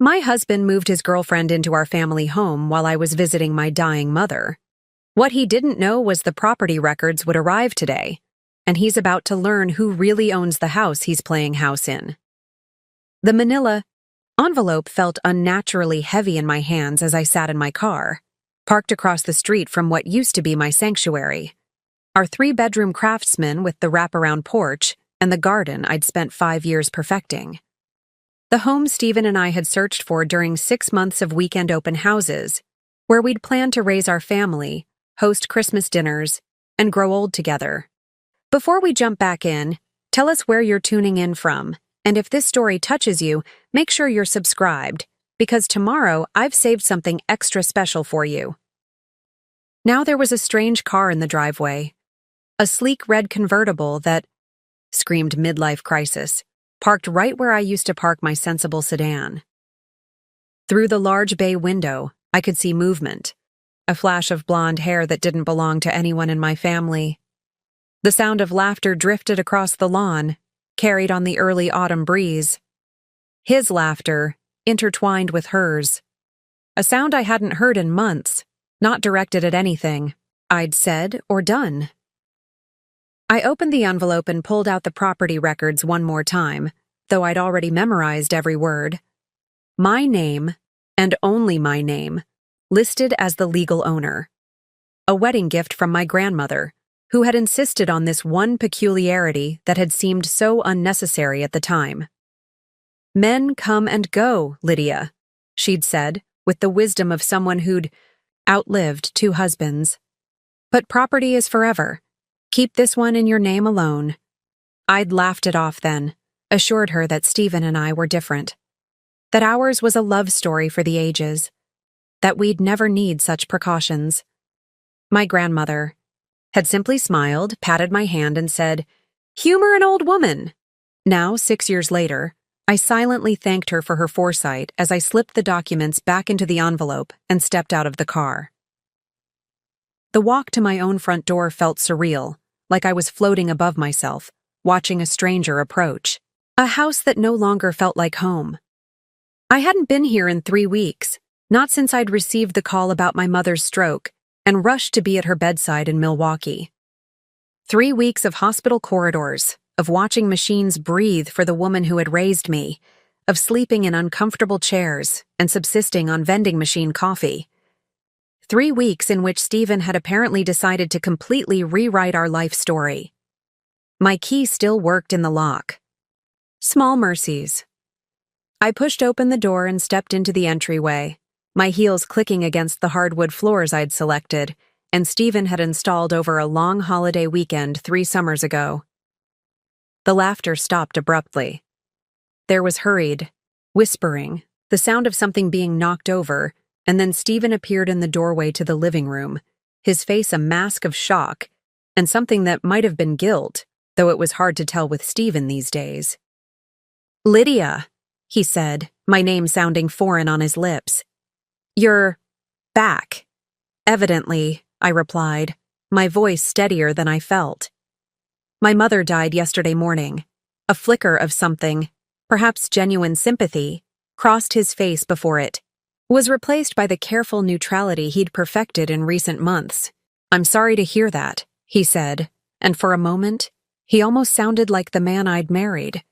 My husband moved his girlfriend into our family home while I was visiting my dying mother. What he didn't know was the property records would arrive today, and he's about to learn who really owns the house he's playing house in. The manila envelope felt unnaturally heavy in my hands as I sat in my car, parked across the street from what used to be my sanctuary. Our 3-bedroom craftsman with the wraparound porch and the garden I'd spent 5 years perfecting. The home Stephen and I had searched for during 6 months of weekend open houses, where we'd planned to raise our family, host Christmas dinners, and grow old together. Before we jump back in, tell us where you're tuning in from, and if this story touches you, make sure you're subscribed, because tomorrow I've saved something extra special for you. Now there was a strange car in the driveway, a sleek red convertible that screamed midlife crisis, parked right where I used to park my sensible sedan. Through the large bay window, I could see movement, a flash of blonde hair that didn't belong to anyone in my family. The sound of laughter drifted across the lawn, carried on the early autumn breeze. His laughter intertwined with hers, a sound I hadn't heard in months, not directed at anything I'd said or done. I opened the envelope and pulled out the property records one more time, though I'd already memorized every word. My name, and only my name, listed as the legal owner. A wedding gift from my grandmother, who had insisted on this one peculiarity that had seemed so unnecessary at the time. "Men come and go, Lydia," she'd said, with the wisdom of someone who'd outlived 2 husbands. "But property is forever. Keep this one in your name alone." I'd laughed it off then, assured her that Stephen and I were different, that ours was a love story for the ages, that we'd never need such precautions. My grandmother had simply smiled, patted my hand, and said, "Humor an old woman." Now, 6 years later, I silently thanked her for her foresight as I slipped the documents back into the envelope and stepped out of the car. The walk to my own front door felt surreal, like I was floating above myself, watching a stranger approach. A house that no longer felt like home. I hadn't been here in 3 weeks, not since I'd received the call about my mother's stroke and rushed to be at her bedside in Milwaukee. 3 weeks of hospital corridors, of watching machines breathe for the woman who had raised me, of sleeping in uncomfortable chairs and subsisting on vending machine coffee. 3 weeks in which Stephen had apparently decided to completely rewrite our life story. My key still worked in the lock. Small mercies. I pushed open the door and stepped into the entryway, my heels clicking against the hardwood floors I'd selected, and Stephen had installed over a long holiday weekend 3 summers ago. The laughter stopped abruptly. There was hurried whispering, the sound of something being knocked over, and then Stephen appeared in the doorway to the living room, his face a mask of shock, and something that might have been guilt, though it was hard to tell with Stephen these days. "Lydia," he said, my name sounding foreign on his lips. "You're back." "Evidently," I replied, my voice steadier than I felt. "My mother died yesterday morning." A flicker of something, perhaps genuine sympathy, crossed his face before it was replaced by the careful neutrality he'd perfected in recent months. "I'm sorry to hear that," he said, and for a moment, he almost sounded like the man I'd married.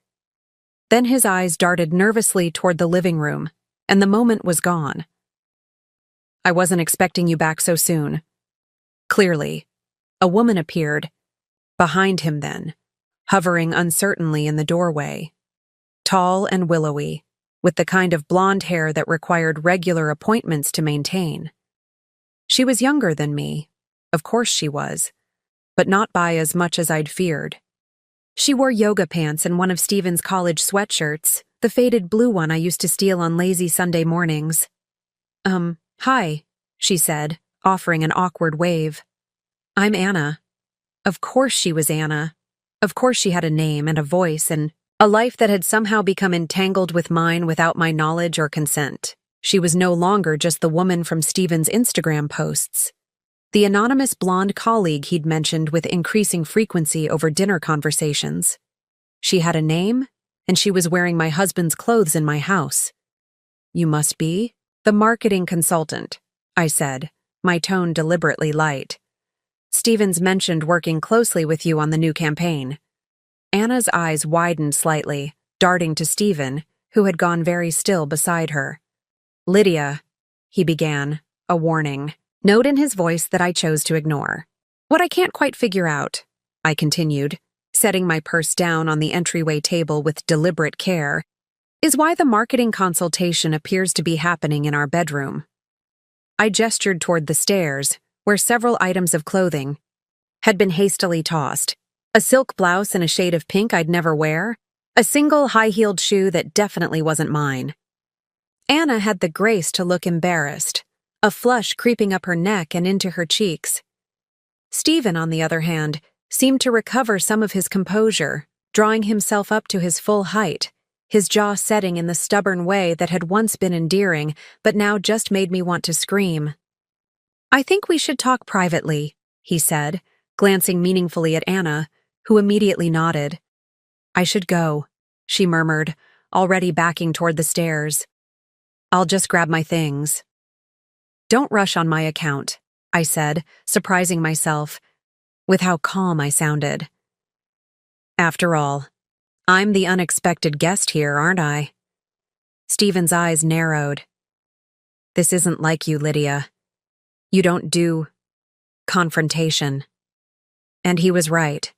Then his eyes darted nervously toward the living room, and the moment was gone. "I wasn't expecting you back so soon." Clearly, a woman appeared, behind him then, hovering uncertainly in the doorway. Tall and willowy, with the kind of blonde hair that required regular appointments to maintain. She was younger than me, of course she was, but not by as much as I'd feared. She wore yoga pants and one of Stephen's college sweatshirts, the faded blue one I used to steal on lazy Sunday mornings. Hi," she said, offering an awkward wave. "I'm Anna." Of course she was Anna. Of course she had a name and a voice and a life that had somehow become entangled with mine without my knowledge or consent. She was no longer just the woman from Stephen's Instagram posts, the anonymous blonde colleague he'd mentioned with increasing frequency over dinner conversations. She had a name, and she was wearing my husband's clothes in my house. You must be the marketing consultant, I said, my tone deliberately light. Stevens mentioned working closely with you on the new campaign. Anna's eyes widened slightly, darting to Stephen, who had gone very still beside her. Lydia, he began, a warning note in his voice that I chose to ignore. What I can't quite figure out, I continued, setting my purse down on the entryway table with deliberate care, is why the marketing consultation appears to be happening in our bedroom. I gestured toward the stairs, where several items of clothing had been hastily tossed. A silk blouse in a shade of pink I'd never wear, a single high-heeled shoe that definitely wasn't mine. Anna had the grace to look embarrassed, a flush creeping up her neck and into her cheeks. Stephen, on the other hand, seemed to recover some of his composure, drawing himself up to his full height, his jaw setting in the stubborn way that had once been endearing but now just made me want to scream. I think we should talk privately, he said, glancing meaningfully at Anna, who immediately nodded. I should go, she murmured, already backing toward the stairs. I'll just grab my things. Don't rush on my account, I said, surprising myself with how calm I sounded. After all, I'm the unexpected guest here, aren't I? Stephen's eyes narrowed. This isn't like you, Lydia. You don't do confrontation. And he was right.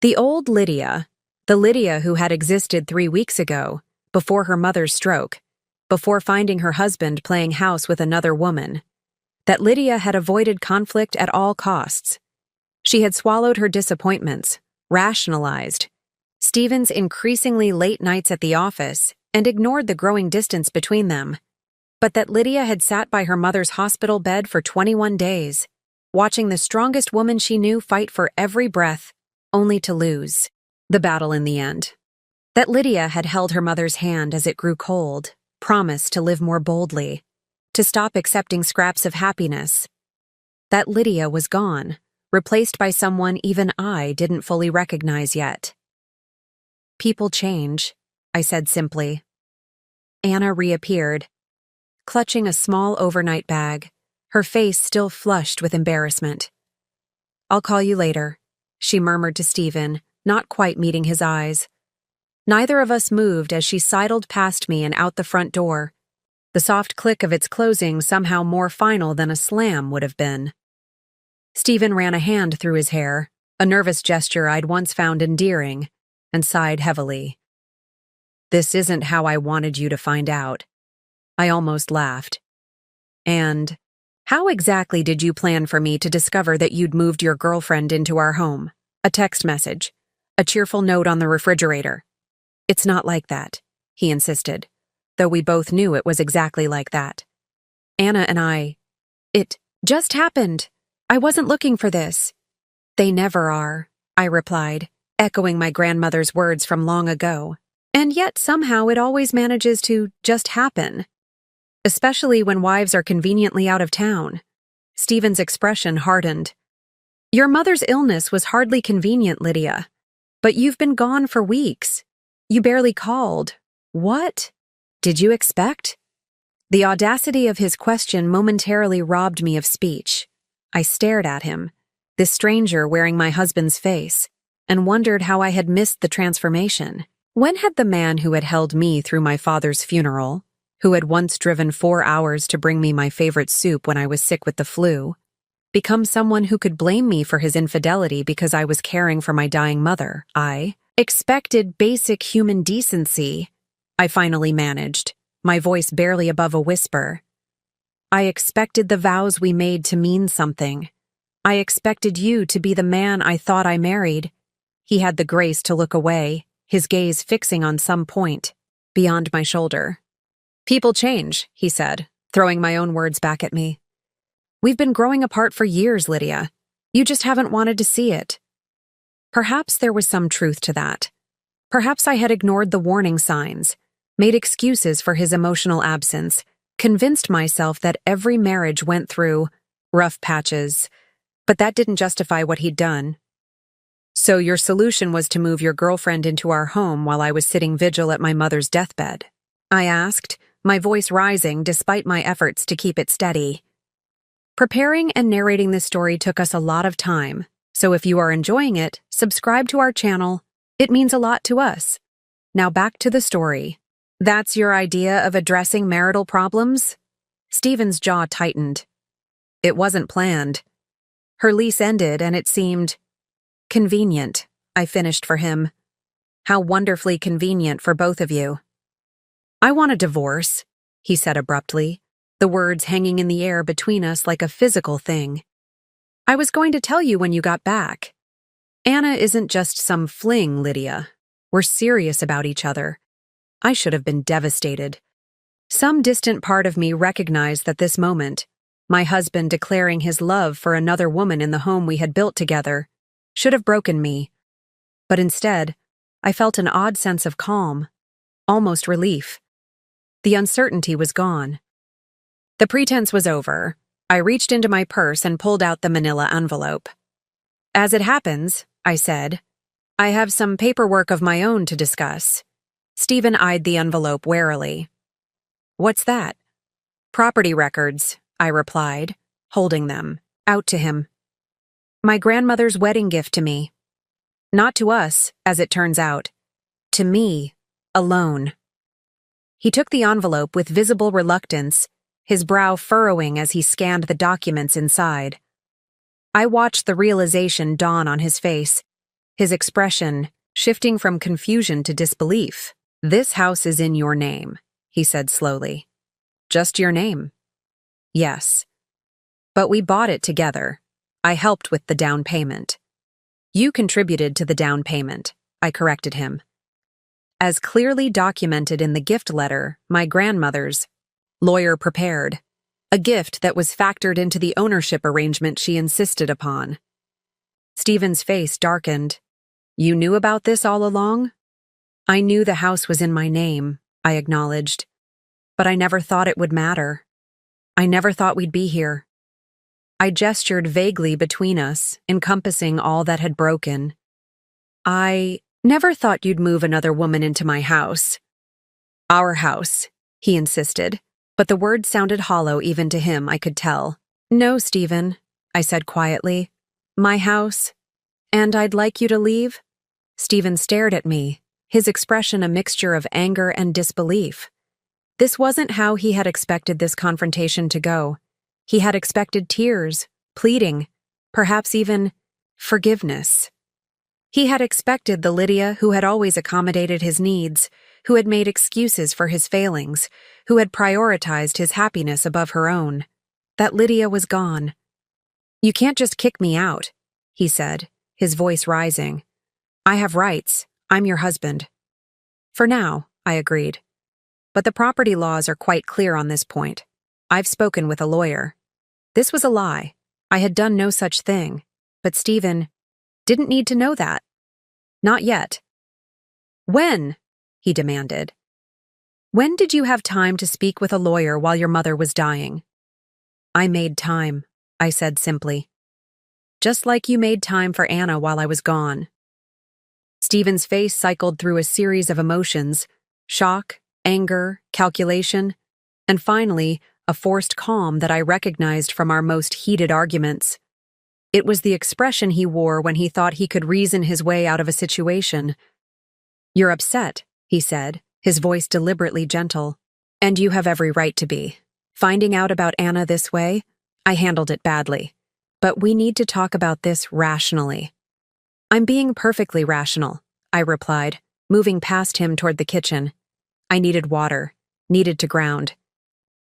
The old Lydia, the Lydia who had existed 3 weeks ago, before her mother's stroke, before finding her husband playing house with another woman, that Lydia had avoided conflict at all costs. She had swallowed her disappointments, rationalized Stephen's increasingly late nights at the office, and ignored the growing distance between them. But that Lydia had sat by her mother's hospital bed for 21 days, watching the strongest woman she knew fight for every breath, only to lose the battle in the end. That Lydia had held her mother's hand as it grew cold, promised to live more boldly, to stop accepting scraps of happiness. That Lydia was gone, replaced by someone even I didn't fully recognize yet. People change, I said simply. Anna reappeared, clutching a small overnight bag, her face still flushed with embarrassment. I'll call you later, she murmured to Stephen, not quite meeting his eyes. Neither of us moved as she sidled past me and out the front door, the soft click of its closing somehow more final than a slam would have been. Stephen ran a hand through his hair, a nervous gesture I'd once found endearing, and sighed heavily. This isn't how I wanted you to find out. I almost laughed. And how exactly did you plan for me to discover that you'd moved your girlfriend into our home? A text message, a cheerful note on the refrigerator. It's not like that, he insisted, though we both knew it was exactly like that. Anna and I, it just happened. I wasn't looking for this. They never are, I replied, echoing my grandmother's words from long ago. And yet somehow it always manages to just happen. Especially when wives are conveniently out of town. Stephen's expression hardened. Your mother's illness was hardly convenient, Lydia. But you've been gone for weeks. You barely called. What did you expect? The audacity of his question momentarily robbed me of speech. I stared at him, this stranger wearing my husband's face, and wondered how I had missed the transformation. When had the man who had held me through my father's funeral, who had once driven 4 hours to bring me my favorite soup when I was sick with the flu, become someone who could blame me for his infidelity because I was caring for my dying mother? I expected basic human decency, I finally managed, my voice barely above a whisper. I expected the vows we made to mean something. I expected you to be the man I thought I married. He had the grace to look away, his gaze fixing on some point beyond my shoulder. People change, he said, throwing my own words back at me. We've been growing apart for years, Lydia. You just haven't wanted to see it. Perhaps there was some truth to that. Perhaps I had ignored the warning signs, made excuses for his emotional absence, convinced myself that every marriage went through rough patches, but that didn't justify what he'd done. So your solution was to move your girlfriend into our home while I was sitting vigil at my mother's deathbed? I asked, my voice rising despite my efforts to keep it steady. Preparing and narrating this story took us a lot of time, so if you are enjoying it, subscribe to our channel. It means a lot to us. Now back to the story. That's your idea of addressing marital problems? Stephen's jaw tightened. It wasn't planned. Her lease ended and it seemed convenient, I finished for him. How wonderfully convenient for both of you. I want a divorce, he said abruptly, the words hanging in the air between us like a physical thing. I was going to tell you when you got back. Anna isn't just some fling, Lydia. We're serious about each other. I should have been devastated. Some distant part of me recognized that this moment, my husband declaring his love for another woman in the home we had built together, should have broken me. But instead, I felt an odd sense of calm, almost relief. The uncertainty was gone. The pretense was over. I reached into my purse and pulled out the manila envelope. As it happens, I said, I have some paperwork of my own to discuss. Stephen eyed the envelope warily. What's that? Property records, I replied, holding them, out to him. My grandmother's wedding gift to me. Not to us, as it turns out. To me, alone. He took the envelope with visible reluctance, his brow furrowing as he scanned the documents inside. I watched the realization dawn on his face, his expression shifting from confusion to disbelief. This house is in your name, he said slowly. Just your name? Yes. But we bought it together. I helped with the down payment. You contributed to the down payment, I corrected him. As clearly documented in the gift letter, my grandmother's lawyer prepared, a gift that was factored into the ownership arrangement she insisted upon. Stephen's face darkened. You knew about this all along? I knew the house was in my name, I acknowledged. But I never thought it would matter. I never thought we'd be here. I gestured vaguely between us, encompassing all that had broken. I never thought you'd move another woman into my house. Our house, he insisted, but the words sounded hollow even to him, I could tell. No, Stephen, I said quietly. My house. And I'd like you to leave? Stephen stared at me, his expression a mixture of anger and disbelief. This wasn't how he had expected this confrontation to go. He had expected tears, pleading, perhaps even forgiveness. He had expected the Lydia who had always accommodated his needs, who had made excuses for his failings, who had prioritized his happiness above her own. That Lydia was gone. You can't just kick me out, he said, his voice rising. I have rights. I'm your husband. For now, I agreed. But the property laws are quite clear on this point. I've spoken with a lawyer. This was a lie. I had done no such thing. But Stephen didn't need to know that. Not yet. When? He demanded. When did you have time to speak with a lawyer while your mother was dying? I made time, I said simply. Just like you made time for Anna while I was gone. Stephen's face cycled through a series of emotions, shock, anger, calculation, and finally, a forced calm that I recognized from our most heated arguments. It was the expression he wore when he thought he could reason his way out of a situation. You're upset, he said, his voice deliberately gentle. And you have every right to be. Finding out about Anna this way, I handled it badly. But we need to talk about this rationally. I'm being perfectly rational, I replied, moving past him toward the kitchen. I needed water, needed to ground.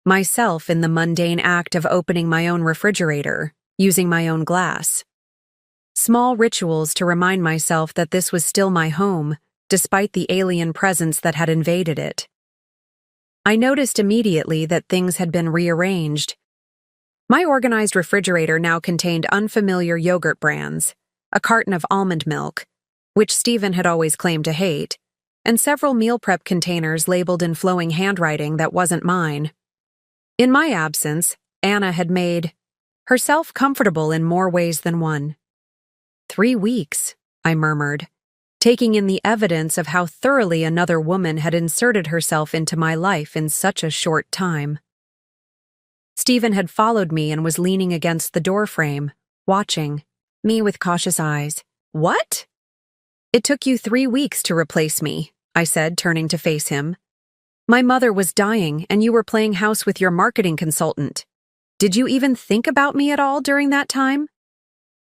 Myself in the mundane act of opening my own refrigerator, using my own glass. Small rituals to remind myself that this was still my home, despite the alien presence that had invaded it. I noticed immediately that things had been rearranged. My organized refrigerator now contained unfamiliar yogurt brands, a carton of almond milk, which Stephen had always claimed to hate, and several meal prep containers labeled in flowing handwriting that wasn't mine. In my absence, Anna had made herself comfortable in more ways than one. 3 weeks, I murmured. taking in the evidence of how thoroughly another woman had inserted herself into my life in such a short time. Stephen had followed me and was leaning against the doorframe, watching me with cautious eyes. "What?" "It took you 3 weeks to replace me," I said, turning to face him. "My mother was dying, and you were playing house with your marketing consultant. Did you even think about me at all during that time?"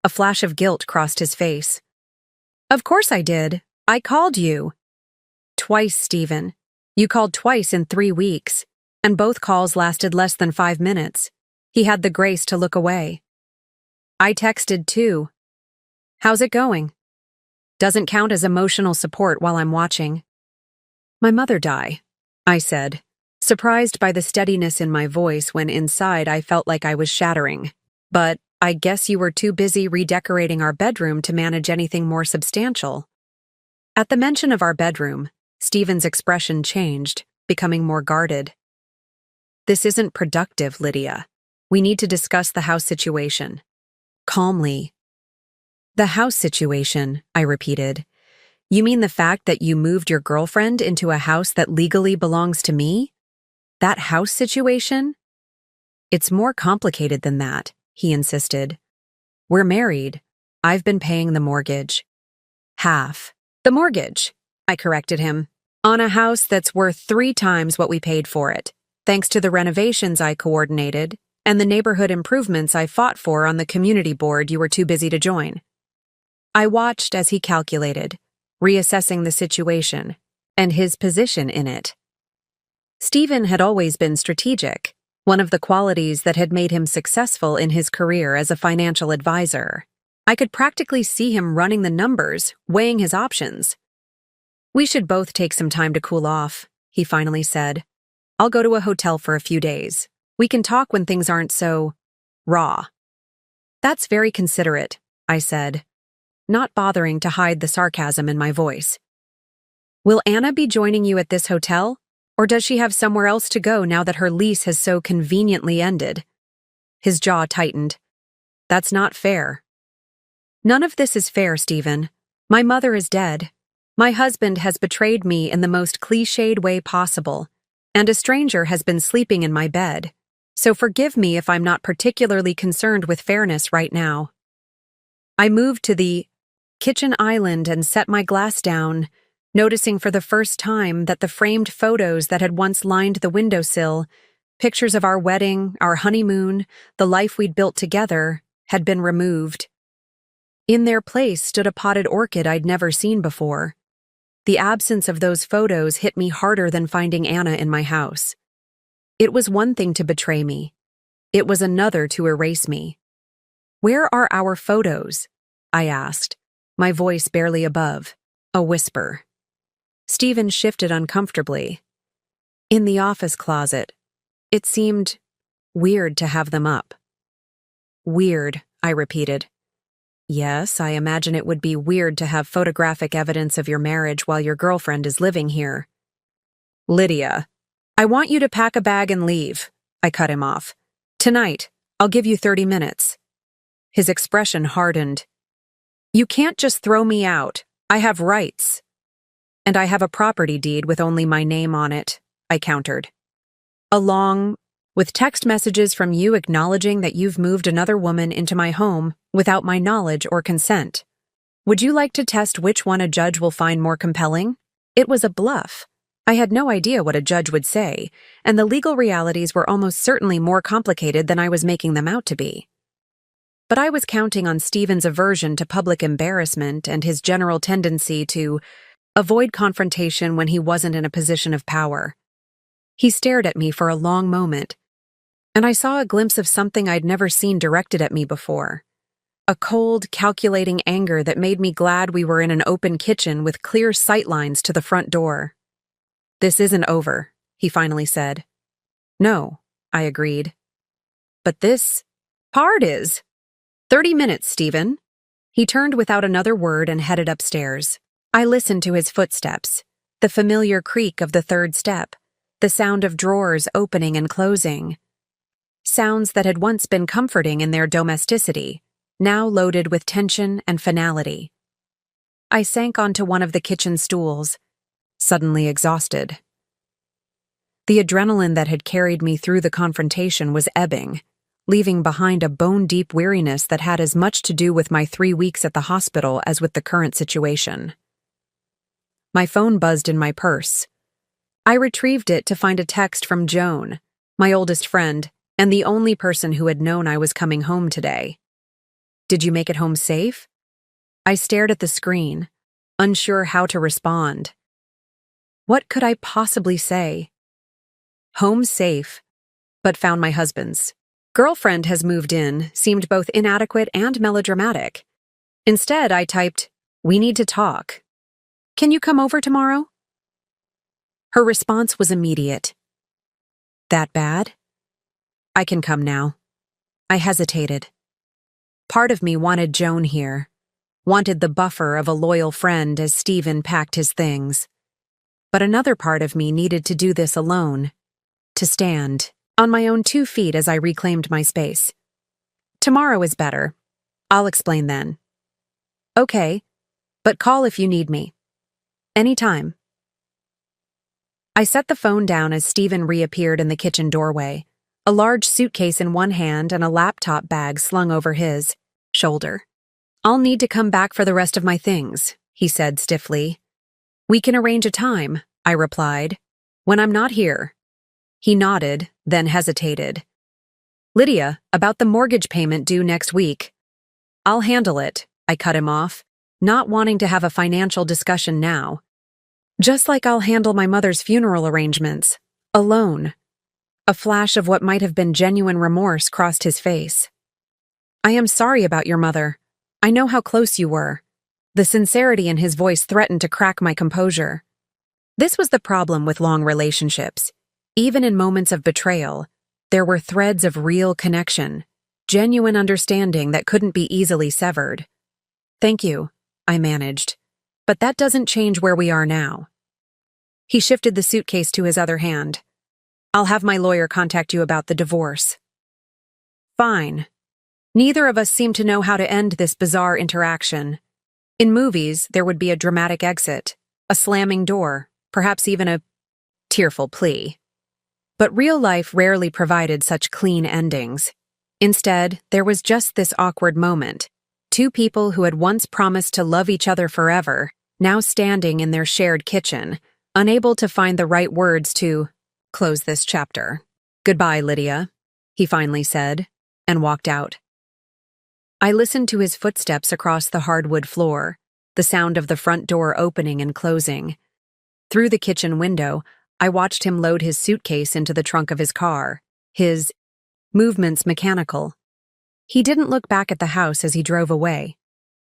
A flash of guilt crossed his face. "Of course I did. I called you." "Twice, Stephen. You called twice in 3 weeks, and both calls lasted less than 5 minutes. He had the grace to look away. I texted too. How's it going? Doesn't count as emotional support while I'm watching." "My mother died," I said, surprised by the steadiness in my voice when inside I felt like I was shattering. "But I guess you were too busy redecorating our bedroom to manage anything more substantial." At the mention of our bedroom, Stephen's expression changed, becoming more guarded. "This isn't productive, Lydia. We need to discuss the house situation." Calmly. "The house situation," I repeated. "You mean the fact that you moved your girlfriend into a house that legally belongs to me? That house situation?" "It's more complicated than that," he insisted. "We're married. I've been paying the mortgage." "Half the mortgage," I corrected him, "on a house that's worth 3 times what we paid for it, thanks to the renovations I coordinated and the neighborhood improvements I fought for on the community board you were too busy to join." I watched as he calculated, reassessing the situation and his position in it. Stephen had always been strategic, one of the qualities that had made him successful in his career as a financial advisor. I could practically see him running the numbers, weighing his options. "We should both take some time to cool off," he finally said. "I'll go to a hotel for a few days. We can talk when things aren't so raw." "That's very considerate," I said, not bothering to hide the sarcasm in my voice. "Will Anna be joining you at this hotel, or does she have somewhere else to go now that her lease has so conveniently ended?" His jaw tightened. "That's not fair." "None of this is fair, Stephen. My mother is dead. My husband has betrayed me in the most cliched way possible, and a stranger has been sleeping in my bed. So forgive me if I'm not particularly concerned with fairness right now." I moved to the kitchen island and set my glass down, noticing for the first time that the framed photos that had once lined the windowsill, pictures of our wedding, our honeymoon, the life we'd built together, had been removed. In their place stood a potted orchid I'd never seen before. The absence of those photos hit me harder than finding Anna in my house. It was one thing to betray me. It was another to erase me. "Where are our photos?" I asked, my voice barely above, a whisper. Stephen shifted uncomfortably. "In the office closet. It seemed weird to have them up." "Weird," I repeated. "Yes, I imagine it would be weird to have photographic evidence of your marriage while your girlfriend is living here." "Lydia, I want you to pack a bag and leave," I cut him off. "Tonight, I'll give you 30 minutes. His expression hardened. "You can't just throw me out. I have rights." "And I have a property deed with only my name on it," I countered. "Along with text messages from you acknowledging that you've moved another woman into my home without my knowledge or consent. Would you like to test which one a judge will find more compelling?" It was a bluff. I had no idea what a judge would say, and the legal realities were almost certainly more complicated than I was making them out to be. But I was counting on Stephen's aversion to public embarrassment and his general tendency to avoid confrontation when he wasn't in a position of power. He stared at me for a long moment, and I saw a glimpse of something I'd never seen directed at me before. A cold, calculating anger that made me glad we were in an open kitchen with clear sightlines to the front door. "This isn't over," he finally said. "No," I agreed. "But this part is. 30 minutes, Stephen." He turned without another word and headed upstairs. I listened to his footsteps, the familiar creak of the third step, the sound of drawers opening and closing. Sounds that had once been comforting in their domesticity, now loaded with tension and finality. I sank onto one of the kitchen stools, suddenly exhausted. The adrenaline that had carried me through the confrontation was ebbing, leaving behind a bone-deep weariness that had as much to do with my 3 weeks at the hospital as with the current situation. My phone buzzed in my purse. I retrieved it to find a text from Joan, my oldest friend, and the only person who had known I was coming home today. "Did you make it home safe?" I stared at the screen, unsure how to respond. What could I possibly say? "Home safe, but found my husband's. Girlfriend has moved in," seemed both inadequate and melodramatic. Instead, I typed, "We need to talk. Can you come over tomorrow?" Her response was immediate. "That bad?" "I can come now." I hesitated. Part of me wanted Joan here, wanted the buffer of a loyal friend as Stephen packed his things. But another part of me needed to do this alone, to stand on my own 2 feet as I reclaimed my space. "Tomorrow is better. I'll explain then." "Okay, but call if you need me. Anytime." I set the phone down as Stephen reappeared in the kitchen doorway, a large suitcase in one hand and a laptop bag slung over his shoulder. "I'll need to come back for the rest of my things," he said stiffly. "We can arrange a time," I replied, "when I'm not here." He nodded, then hesitated. "Lydia, about the mortgage payment due next week." "I'll handle it," I cut him off, not wanting to have a financial discussion now. "Just like I'll handle my mother's funeral arrangements, alone." A flash of what might have been genuine remorse crossed his face. "I am sorry about your mother. I know how close you were." The sincerity in his voice threatened to crack my composure. This was the problem with long relationships. Even in moments of betrayal, there were threads of real connection, genuine understanding that couldn't be easily severed. "Thank you," I managed, "but that doesn't change where we are now." He shifted the suitcase to his other hand. "I'll have my lawyer contact you about the divorce." Fine. Neither of us seemed to know how to end this bizarre interaction. In movies, there would be a dramatic exit, a slamming door, perhaps even a tearful plea. But real life rarely provided such clean endings. Instead, there was just this awkward moment. 2 people who had once promised to love each other forever, now standing in their shared kitchen, unable to find the right words to close this chapter. "Goodbye, Lydia," he finally said, and walked out. I listened to his footsteps across the hardwood floor, the sound of the front door opening and closing. Through the kitchen window, I watched him load his suitcase into the trunk of his car, his movements mechanical. He didn't look back at the house as he drove away.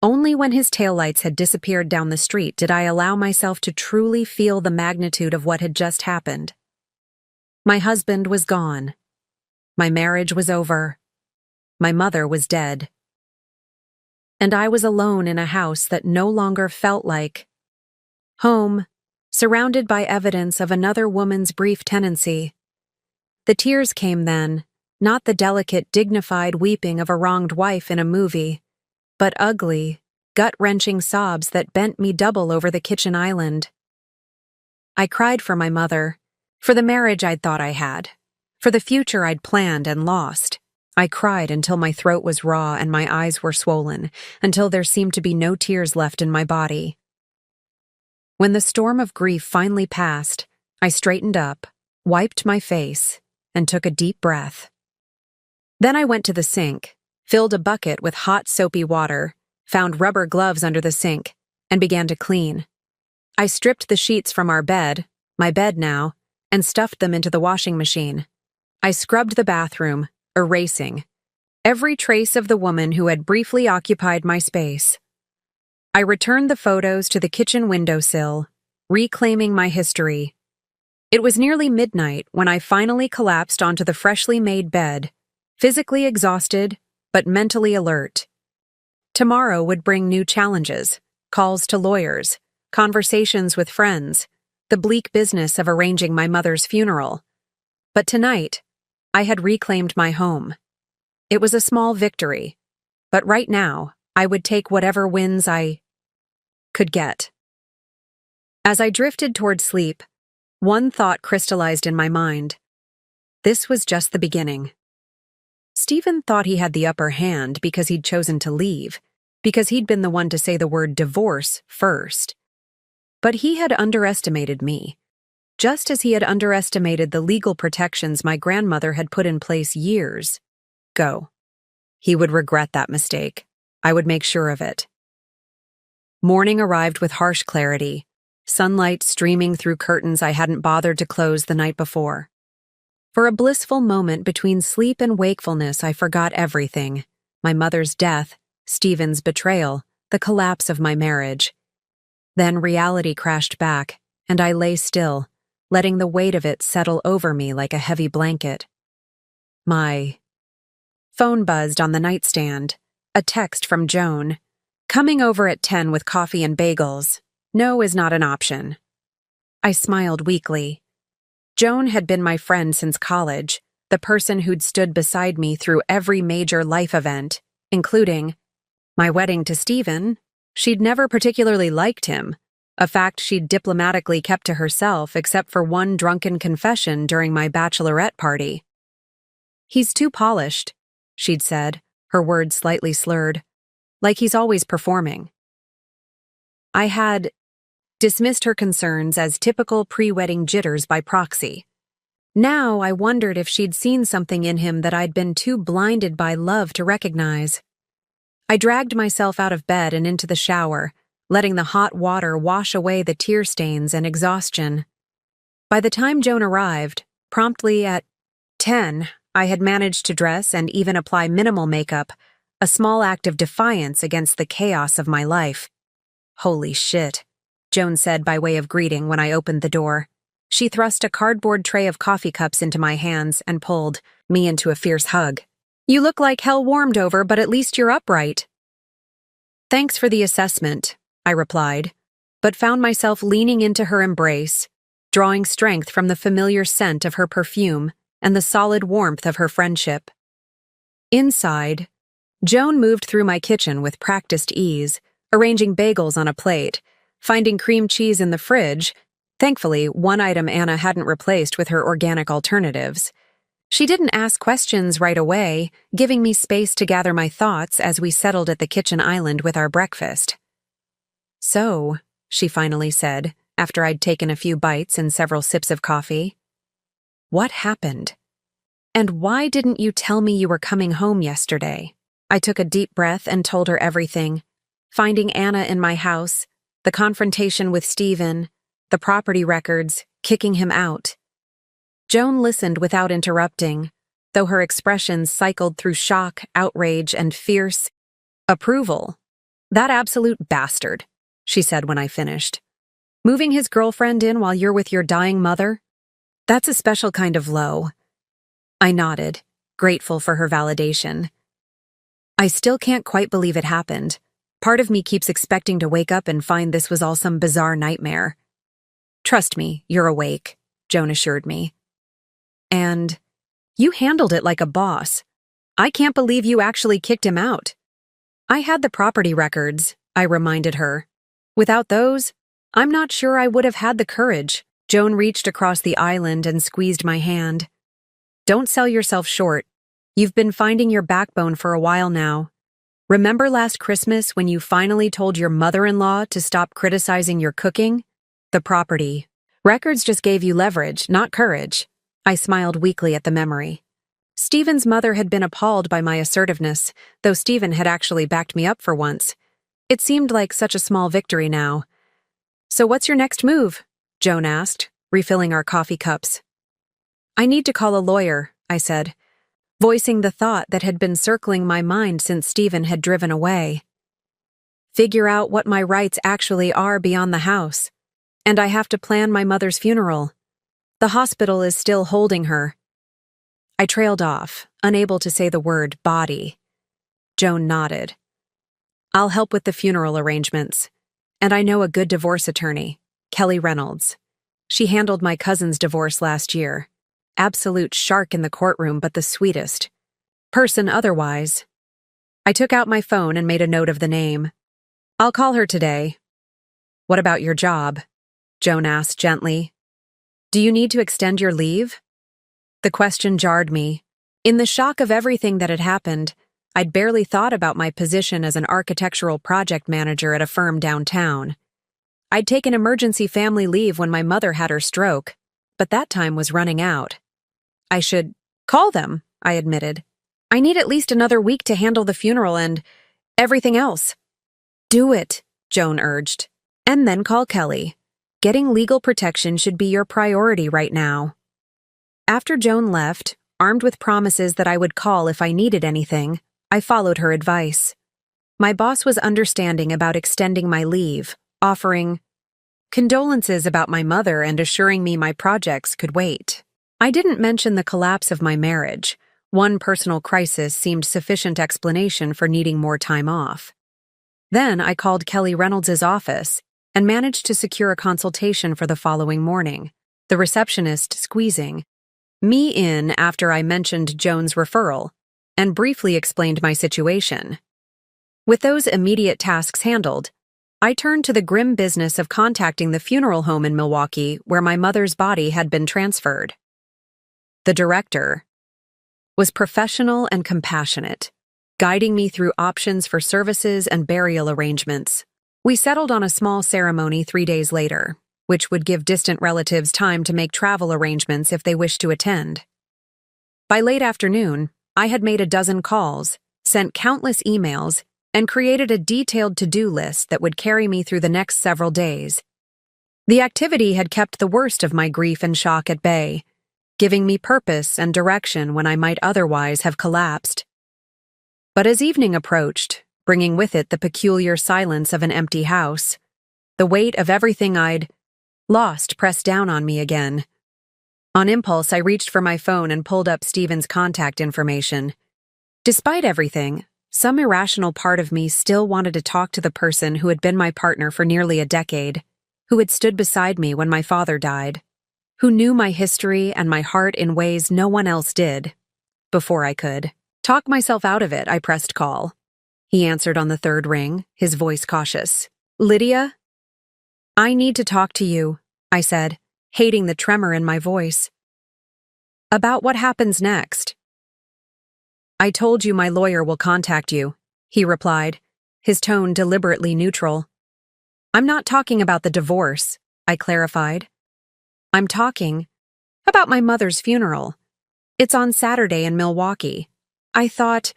Only when his taillights had disappeared down the street did I allow myself to truly feel the magnitude of what had just happened. My husband was gone. My marriage was over. My mother was dead. And I was alone in a house that no longer felt like home, surrounded by evidence of another woman's brief tenancy. The tears came then, not the delicate, dignified weeping of a wronged wife in a movie, but ugly, gut-wrenching sobs that bent me double over the kitchen island. I cried for my mother, for the marriage I'd thought I had, for the future I'd planned and lost. I cried until my throat was raw and my eyes were swollen, until there seemed to be no tears left in my body. When the storm of grief finally passed, I straightened up, wiped my face, and took a deep breath. Then I went to the sink, filled a bucket with hot, soapy water, found rubber gloves under the sink, and began to clean. I stripped the sheets from our bed, my bed now, and stuffed them into the washing machine. I scrubbed the bathroom, erasing every trace of the woman who had briefly occupied my space. I returned the photos to the kitchen windowsill, reclaiming my history. It was nearly midnight when I finally collapsed onto the freshly made bed, physically exhausted, but mentally alert. Tomorrow would bring new challenges, calls to lawyers, conversations with friends, the bleak business of arranging my mother's funeral. But tonight, I had reclaimed my home. It was a small victory, but right now, I would take whatever wins I could get. As I drifted toward sleep, one thought crystallized in my mind. This was just the beginning. Stephen thought he had the upper hand because he'd chosen to leave, because he'd been the one to say the word divorce first. But he had underestimated me, just as he had underestimated the legal protections my grandmother had put in place years ago. He would regret that mistake. I would make sure of it. Morning arrived with harsh clarity, sunlight streaming through curtains I hadn't bothered to close the night before. For a blissful moment between sleep and wakefulness, I forgot everything: my mother's death, Stephen's betrayal, the collapse of my marriage. Then reality crashed back, and I lay still, letting the weight of it settle over me like a heavy blanket. My phone buzzed on the nightstand, a text from Joan. "Coming over at 10 with coffee and bagels. No is not an option." I smiled weakly. Joan had been my friend since college, the person who'd stood beside me through every major life event, including my wedding to Stephen. She'd never particularly liked him, a fact she'd diplomatically kept to herself except for one drunken confession during my bachelorette party. "He's too polished," she'd said, her words slightly slurred, like he's always performing. I had dismissed her concerns as typical pre-wedding jitters by proxy. Now I wondered if she'd seen something in him that I'd been too blinded by love to recognize. I dragged myself out of bed and into the shower, letting the hot water wash away the tear stains and exhaustion. By the time Joan arrived, promptly at 10, I had managed to dress and even apply minimal makeup, a small act of defiance against the chaos of my life. "Holy shit," Joan said by way of greeting when I opened the door. She thrust a cardboard tray of coffee cups into my hands and pulled me into a fierce hug. "You look like hell warmed over, but at least you're upright." "Thanks for the assessment," I replied, but found myself leaning into her embrace, drawing strength from the familiar scent of her perfume and the solid warmth of her friendship. Inside, Joan moved through my kitchen with practiced ease, arranging bagels on a plate, finding cream cheese in the fridge, thankfully one item Anna hadn't replaced with her organic alternatives. She didn't ask questions right away, giving me space to gather my thoughts as we settled at the kitchen island with our breakfast. "So," she finally said, after I'd taken a few bites and several sips of coffee, "what happened? And why didn't you tell me you were coming home yesterday?" I took a deep breath and told her everything. Finding Anna in my house, the confrontation with Stephen, the property records, kicking him out. Joan listened without interrupting, though her expressions cycled through shock, outrage, and fierce approval. "That absolute bastard," she said when I finished. "Moving his girlfriend in while you're with your dying mother? That's a special kind of low." I nodded, grateful for her validation. "I still can't quite believe it happened. Part of me keeps expecting to wake up and find this was all some bizarre nightmare." "Trust me, you're awake," Joan assured me. "And you handled it like a boss. I can't believe you actually kicked him out." "I had the property records," I reminded her. "Without those, I'm not sure I would have had the courage." Joan reached across the island and squeezed my hand. "Don't sell yourself short. You've been finding your backbone for a while now. Remember last Christmas when you finally told your mother-in-law to stop criticizing your cooking? The property records just gave you leverage, not courage." I smiled weakly at the memory. Stephen's mother had been appalled by my assertiveness, though Stephen had actually backed me up for once. It seemed like such a small victory now. "So what's your next move?" Joan asked, refilling our coffee cups. "I need to call a lawyer," I said, voicing the thought that had been circling my mind since Stephen had driven away. "Figure out what my rights actually are beyond the house. And I have to plan my mother's funeral. The hospital is still holding her." I trailed off, unable to say the word body. Joan nodded. "I'll help with the funeral arrangements. And I know a good divorce attorney, Kelly Reynolds. She handled my cousin's divorce last year. Absolute shark in the courtroom, but the sweetest person otherwise." I took out my phone and made a note of the name. "I'll call her today." What about your job? Joan asked gently. Do you need to extend your leave? The question jarred me. In the shock of everything that had happened, I'd barely thought about my position as an architectural project manager at a firm downtown. I'd taken emergency family leave when my mother had her stroke, but that time was running out. I should call them, I admitted. I need at least another week to handle the funeral and everything else. Do it, Joan urged. And then call Kelly. Getting legal protection should be your priority right now. After Joan left, armed with promises that I would call if I needed anything, I followed her advice. My boss was understanding about extending my leave, offering condolences about my mother and assuring me my projects could wait. I didn't mention the collapse of my marriage. One personal crisis seemed sufficient explanation for needing more time off. Then I called Kelly Reynolds' office and managed to secure a consultation for the following morning, the receptionist squeezing me in after I mentioned Joan's referral and briefly explained my situation. With those immediate tasks handled, I turned to the grim business of contacting the funeral home in Milwaukee where my mother's body had been transferred. The director was professional and compassionate, guiding me through options for services and burial arrangements. We settled on a small ceremony 3 days later, which would give distant relatives time to make travel arrangements if they wished to attend. By late afternoon, I had made a dozen calls, sent countless emails, and created a detailed to-do list that would carry me through the next several days. The activity had kept the worst of my grief and shock at bay, giving me purpose and direction when I might otherwise have collapsed. But as evening approached, bringing with it the peculiar silence of an empty house, the weight of everything I'd lost pressed down on me again. On impulse, I reached for my phone and pulled up Stephen's contact information. Despite everything, some irrational part of me still wanted to talk to the person who had been my partner for nearly a decade, who had stood beside me when my father died, who knew my history and my heart in ways no one else did. Before I could talk myself out of it, I pressed call. He answered on the third ring, his voice cautious. Lydia? I need to talk to you, I said, hating the tremor in my voice. About what happens next. I told you my lawyer will contact you, he replied, his tone deliberately neutral. I'm not talking about the divorce, I clarified. I'm talking about my mother's funeral. It's on Saturday in Milwaukee. I thought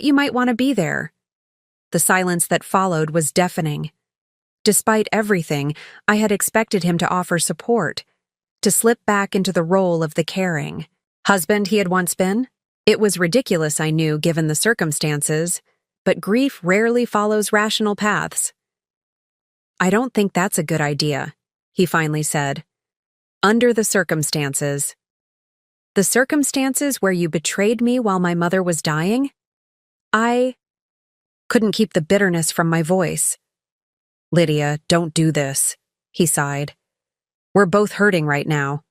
you might want to be there. The silence that followed was deafening. Despite everything, I had expected him to offer support, to slip back into the role of the caring husband he had once been. It was ridiculous, I knew, given the circumstances, but grief rarely follows rational paths. I don't think that's a good idea, he finally said. Under the circumstances. The circumstances where you betrayed me while my mother was dying? I couldn't keep the bitterness from my voice. Lydia, don't do this, he sighed. We're both hurting right now.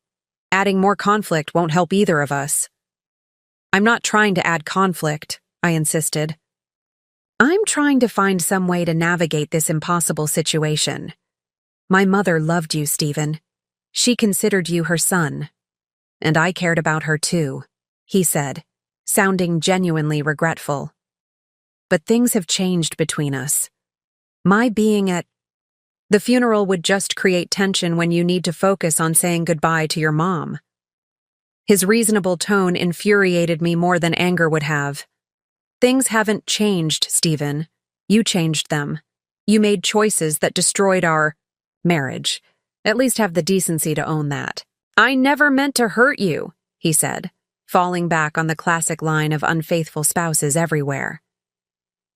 Adding more conflict won't help either of us. I'm not trying to add conflict, I insisted. I'm trying to find some way to navigate this impossible situation. My mother loved you, Stephen. She considered you her son. And I cared about her too, he said, sounding genuinely regretful. But things have changed between us. My being at the funeral would just create tension when you need to focus on saying goodbye to your mom. His reasonable tone infuriated me more than anger would have. Things haven't changed, Stephen. You changed them. You made choices that destroyed our marriage. At least have the decency to own that. I never meant to hurt you, he said, falling back on the classic line of unfaithful spouses everywhere.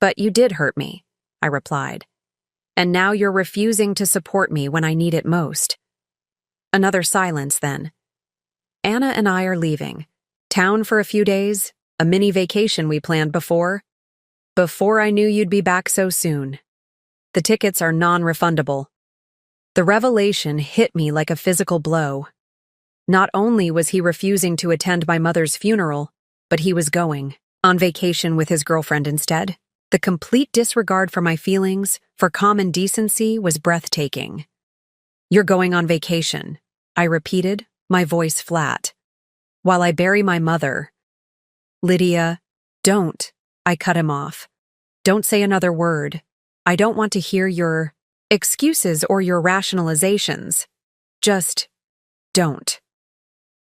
But you did hurt me, I replied. And now you're refusing to support me when I need it most. Another silence then. Anna and I are leaving. Town for a few days, a mini vacation we planned before I knew you'd be back so soon. The tickets are non-refundable. The revelation hit me like a physical blow. Not only was he refusing to attend my mother's funeral, but he was going on vacation with his girlfriend instead. The complete disregard for my feelings, for common decency, was breathtaking. "You're going on vacation," I repeated, my voice flat. "While I bury my mother." "Lydia, don't," I cut him off. "Don't say another word. I don't want to hear your excuses or your rationalizations. Just don't."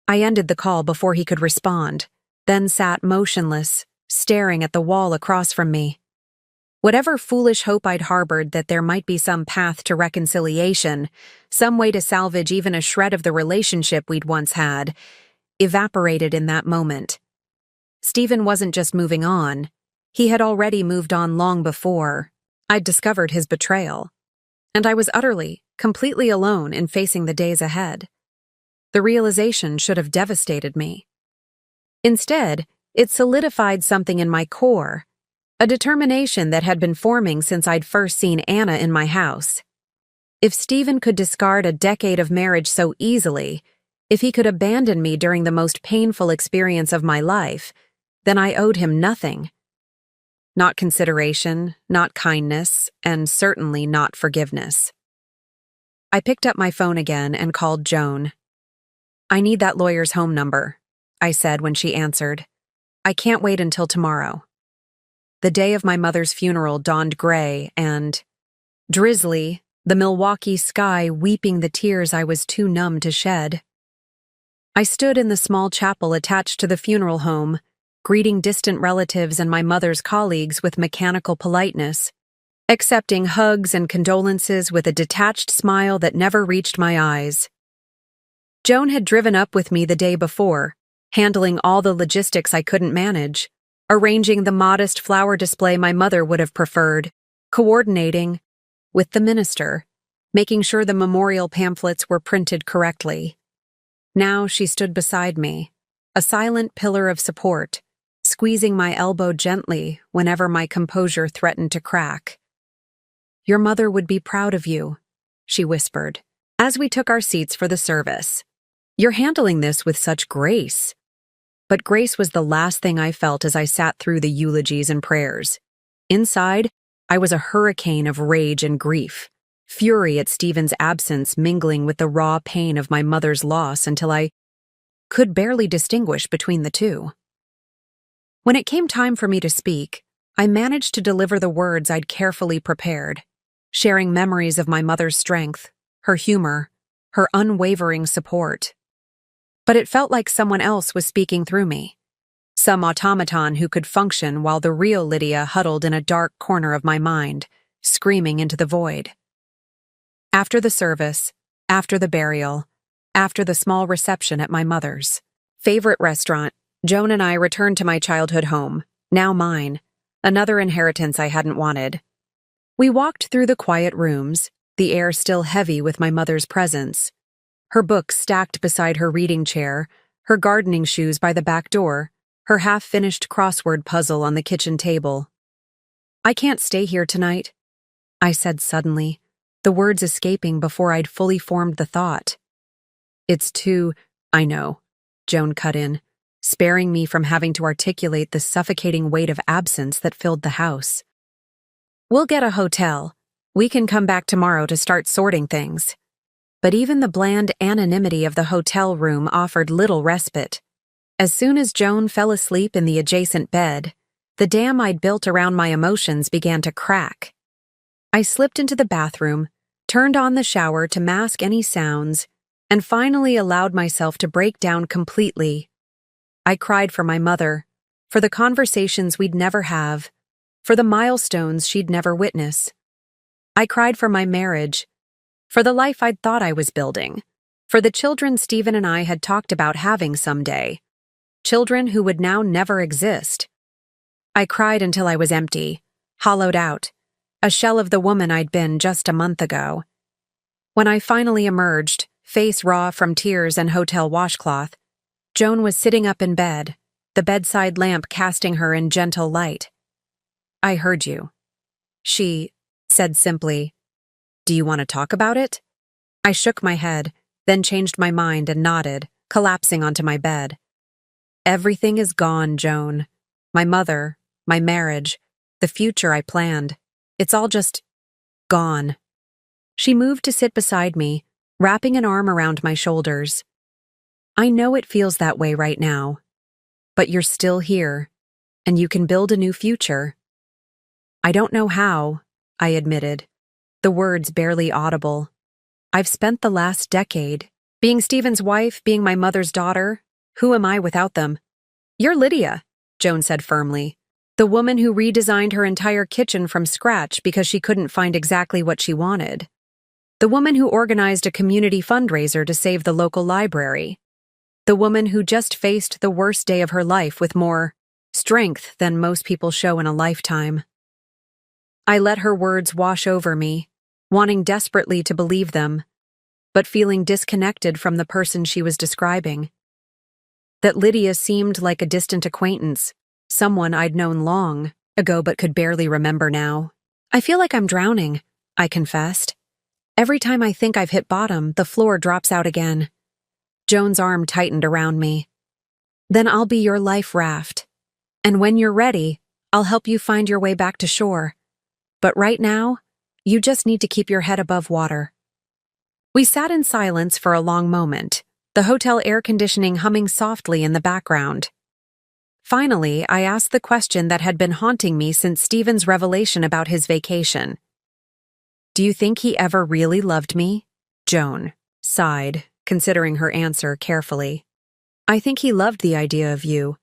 I ended the call before he could respond, then sat motionless, staring at the wall across from me. Whatever foolish hope I'd harbored that there might be some path to reconciliation, some way to salvage even a shred of the relationship we'd once had, evaporated in that moment. Stephen wasn't just moving on. He had already moved on long before I'd discovered his betrayal. And I was utterly, completely alone in facing the days ahead. The realization should have devastated me. Instead, it solidified something in my core, a determination that had been forming since I'd first seen Anna in my house. If Stephen could discard a decade of marriage so easily, if he could abandon me during the most painful experience of my life, then I owed him nothing. Not consideration, not kindness, and certainly not forgiveness. I picked up my phone again and called Joan. "I need that lawyer's home number," I said when she answered. "I can't wait until tomorrow." The day of my mother's funeral dawned gray and drizzly, the Milwaukee sky weeping the tears I was too numb to shed. I stood in the small chapel attached to the funeral home, greeting distant relatives and my mother's colleagues with mechanical politeness, accepting hugs and condolences with a detached smile that never reached my eyes. Joan had driven up with me the day before, handling all the logistics I couldn't manage, arranging the modest flower display my mother would have preferred, coordinating with the minister, making sure the memorial pamphlets were printed correctly. Now she stood beside me, a silent pillar of support, squeezing my elbow gently whenever my composure threatened to crack. "Your mother would be proud of you," she whispered, as we took our seats for the service. "You're handling this with such grace." But grace was the last thing I felt as I sat through the eulogies and prayers. Inside, I was a hurricane of rage and grief, fury at Stephen's absence mingling with the raw pain of my mother's loss until I could barely distinguish between the two. When it came time for me to speak, I managed to deliver the words I'd carefully prepared, sharing memories of my mother's strength, her humor, her unwavering support. But it felt like someone else was speaking through me, some automaton who could function while the real Lydia huddled in a dark corner of my mind, screaming into the void. After the service, after the burial, after the small reception at my mother's favorite restaurant, Joan and I returned to my childhood home, now mine, another inheritance I hadn't wanted. We walked through the quiet rooms, the air still heavy with my mother's presence. Her books stacked beside her reading chair, her gardening shoes by the back door, her half-finished crossword puzzle on the kitchen table. "I can't stay here tonight," I said suddenly, the words escaping before I'd fully formed the thought. "It's too—" "I know," Joan cut in, sparing me from having to articulate the suffocating weight of absence that filled the house. "We'll get a hotel. We can come back tomorrow to start sorting things." But even the bland anonymity of the hotel room offered little respite. As soon as Joan fell asleep in the adjacent bed, the dam I'd built around my emotions began to crack. I slipped into the bathroom, turned on the shower to mask any sounds, and finally allowed myself to break down completely. I cried for my mother, for the conversations we'd never have, for the milestones she'd never witness. I cried for my marriage, for the life I'd thought I was building, for the children Stephen and I had talked about having someday, children who would now never exist. I cried until I was empty, hollowed out, a shell of the woman I'd been just a month ago. When I finally emerged, face raw from tears and hotel washcloth, Joan was sitting up in bed, the bedside lamp casting her in gentle light. "I heard you," she said simply. "Do you want to talk about it?" I shook my head, then changed my mind and nodded, collapsing onto my bed. "Everything is gone, Joan. My mother, my marriage, the future I planned. It's all just gone. She moved to sit beside me, wrapping an arm around my shoulders. I know it feels that way right now, but you're still here, and you can build a new future. I don't know how, I admitted, the words barely audible. I've spent the last decade being Stephen's wife, being my mother's daughter. Who am I without them? You're Lydia, Joan said firmly, the woman who redesigned her entire kitchen from scratch because she couldn't find exactly what she wanted. The woman who organized a community fundraiser to save the local library. The woman who just faced the worst day of her life with more strength than most people show in a lifetime. I let her words wash over me, wanting desperately to believe them, but feeling disconnected from the person she was describing. That Lydia seemed like a distant acquaintance, someone I'd known long ago but could barely remember now. I feel like I'm drowning, I confessed. Every time I think I've hit bottom, the floor drops out again. Joan's arm tightened around me. Then I'll be your life raft. And when you're ready, I'll help you find your way back to shore. But right now, you just need to keep your head above water. We sat in silence for a long moment, the hotel air conditioning humming softly in the background. Finally, I asked the question that had been haunting me since Stephen's revelation about his vacation. Do you think he ever really loved me? Joan sighed, considering her answer carefully. I think he loved the idea of you.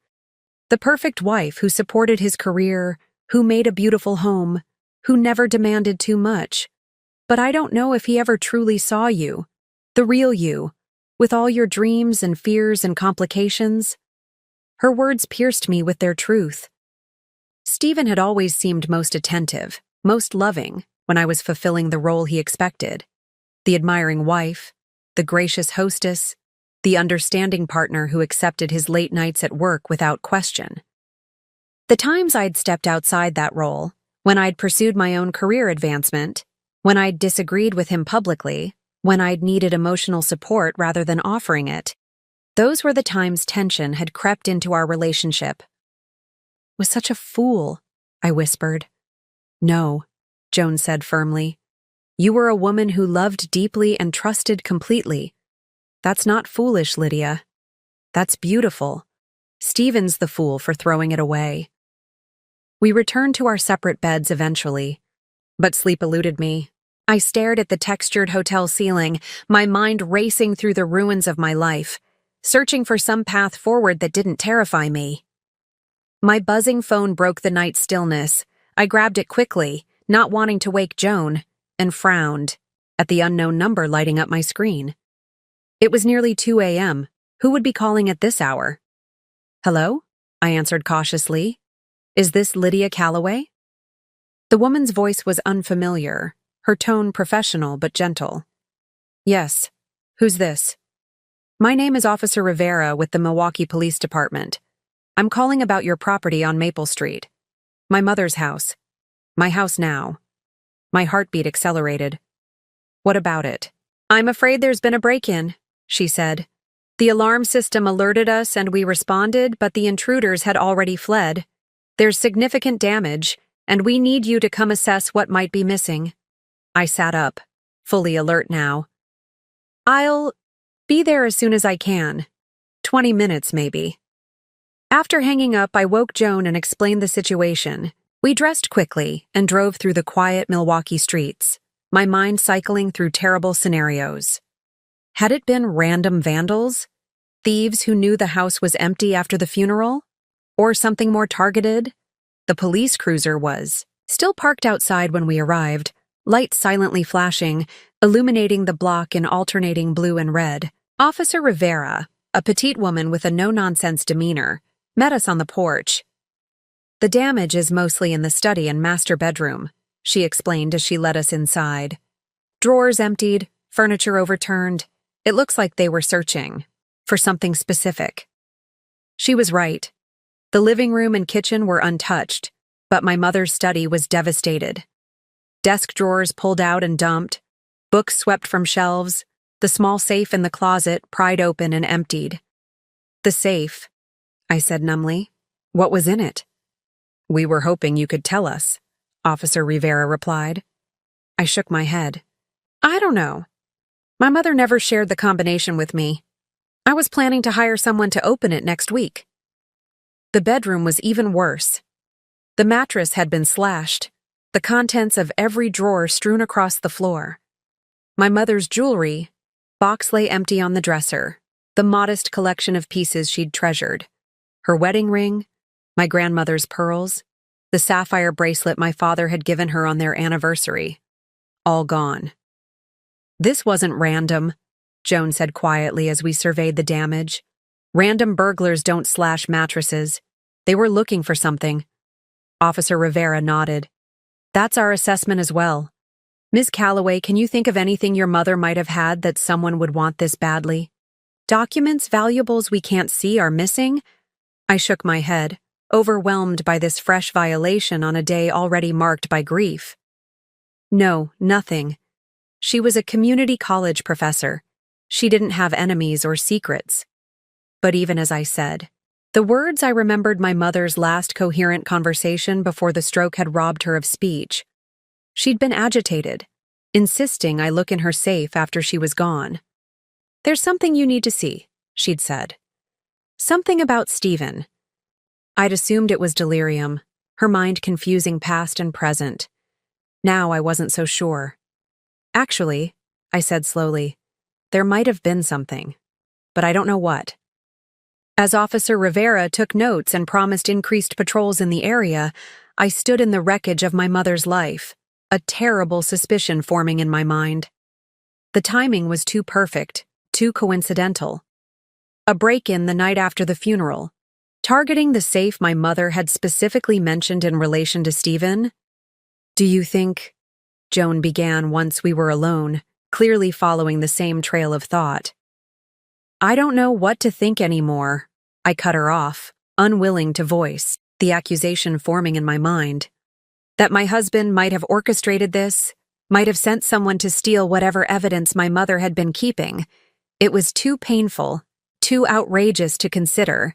The perfect wife who supported his career, who made a beautiful home, who never demanded too much. But I don't know if he ever truly saw you, the real you, with all your dreams and fears and complications. Her words pierced me with their truth. Stephen had always seemed most attentive, most loving, when I was fulfilling the role he expected. The admiring wife, the gracious hostess, the understanding partner who accepted his late nights at work without question. The times I'd stepped outside that role, when I'd pursued my own career advancement, when I'd disagreed with him publicly, when I'd needed emotional support rather than offering it, those were the times tension had crept into our relationship. Was such a fool, I whispered. No, Joan said firmly. You were a woman who loved deeply and trusted completely. That's not foolish, Lydia. That's beautiful. Stephen's the fool for throwing it away. We returned to our separate beds eventually, but sleep eluded me. I stared at the textured hotel ceiling, my mind racing through the ruins of my life, searching for some path forward that didn't terrify me. My buzzing phone broke the night stillness. I grabbed it quickly, not wanting to wake Joan, and frowned at the unknown number lighting up my screen. It was nearly 2 a.m. Who would be calling at this hour? Hello? I answered cautiously. Is this Lydia Calloway? The woman's voice was unfamiliar, her tone professional but gentle. Yes. Who's this? My name is Officer Rivera with the Milwaukee Police Department. I'm calling about your property on Maple Street. My mother's house. My house now. My heartbeat accelerated. What about it? I'm afraid there's been a break-in, she said. The alarm system alerted us and we responded, but the intruders had already fled. There's significant damage, and we need you to come assess what might be missing. I sat up, fully alert now. I'll be there as soon as I can. 20 minutes, maybe. After hanging up, I woke Joan and explained the situation. We dressed quickly and drove through the quiet Milwaukee streets, my mind cycling through terrible scenarios. Had it been random vandals? Thieves who knew the house was empty after the funeral? Or something more targeted? The police cruiser was still parked outside when we arrived, lights silently flashing, illuminating the block in alternating blue and red. Officer Rivera, a petite woman with a no-nonsense demeanor, met us on the porch. The damage is mostly in the study and master bedroom, she explained as she led us inside. Drawers emptied, furniture overturned. It looks like they were searching for something specific. She was right. The living room and kitchen were untouched, but my mother's study was devastated. Desk drawers pulled out and dumped, books swept from shelves, the small safe in the closet pried open and emptied. The safe, I said numbly. What was in it? We were hoping you could tell us, Officer Rivera replied. I shook my head. I don't know. My mother never shared the combination with me. I was planning to hire someone to open it next week. The bedroom was even worse. The mattress had been slashed, the contents of every drawer strewn across the floor. My mother's jewelry box lay empty on the dresser, the modest collection of pieces she'd treasured. Her wedding ring, my grandmother's pearls, the sapphire bracelet my father had given her on their anniversary. All gone. This wasn't random, Joan said quietly as we surveyed the damage. Random burglars don't slash mattresses. They were looking for something. Officer Rivera nodded. That's our assessment as well. Ms. Calloway, can you think of anything your mother might have had that someone would want this badly? Documents, valuables we can't see are missing? I shook my head, overwhelmed by this fresh violation on a day already marked by grief. No, nothing. She was a community college professor. She didn't have enemies or secrets. But even as I said, the words I remembered my mother's last coherent conversation before the stroke had robbed her of speech. She'd been agitated, insisting I look in her safe after she was gone. There's something you need to see, she'd said. Something about Stephen. I'd assumed it was delirium, her mind confusing past and present. Now I wasn't so sure. Actually, I said slowly, there might have been something, but I don't know what. As Officer Rivera took notes and promised increased patrols in the area, I stood in the wreckage of my mother's life, a terrible suspicion forming in my mind. The timing was too perfect, too coincidental. A break-in the night after the funeral, targeting the safe my mother had specifically mentioned in relation to Stephen. Do you think? Joan began once we were alone, clearly following the same trail of thought. I don't know what to think anymore, I cut her off, unwilling to voice the accusation forming in my mind. That my husband might have orchestrated this, might have sent someone to steal whatever evidence my mother had been keeping. It was too painful, too outrageous to consider.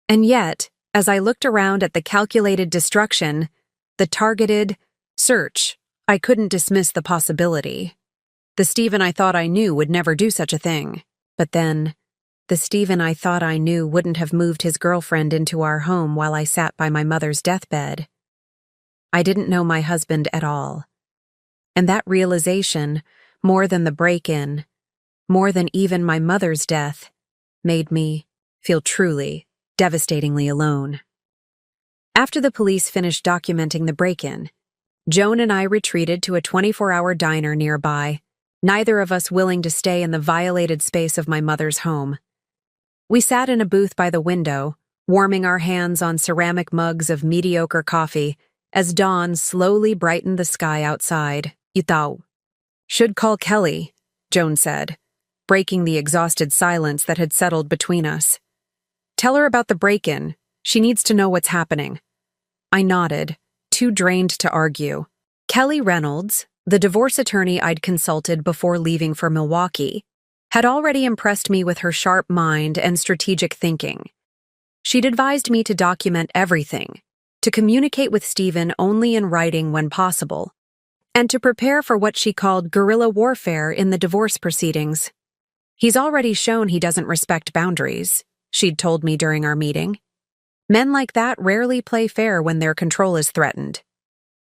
And yet, as I looked around at the calculated destruction, the targeted search, I couldn't dismiss the possibility. The Stephen I thought I knew would never do such a thing. But then, the Stephen I thought I knew wouldn't have moved his girlfriend into our home while I sat by my mother's deathbed. I didn't know my husband at all. And that realization, more than the break-in, more than even my mother's death, made me feel truly, devastatingly alone. After the police finished documenting the break-in, Joan and I retreated to a 24-hour diner nearby, neither of us willing to stay in the violated space of my mother's home. We sat in a booth by the window, warming our hands on ceramic mugs of mediocre coffee as dawn slowly brightened the sky outside. Itaw. Should call Kelly, Joan said, breaking the exhausted silence that had settled between us. Tell her about the break-in. She needs to know what's happening. I nodded, too drained to argue. Kelly Reynolds, the divorce attorney I'd consulted before leaving for Milwaukee, had already impressed me with her sharp mind and strategic thinking. She'd advised me to document everything, to communicate with Stephen only in writing when possible, and to prepare for what she called guerrilla warfare in the divorce proceedings. He's already shown he doesn't respect boundaries, she'd told me during our meeting. Men like that rarely play fair when their control is threatened.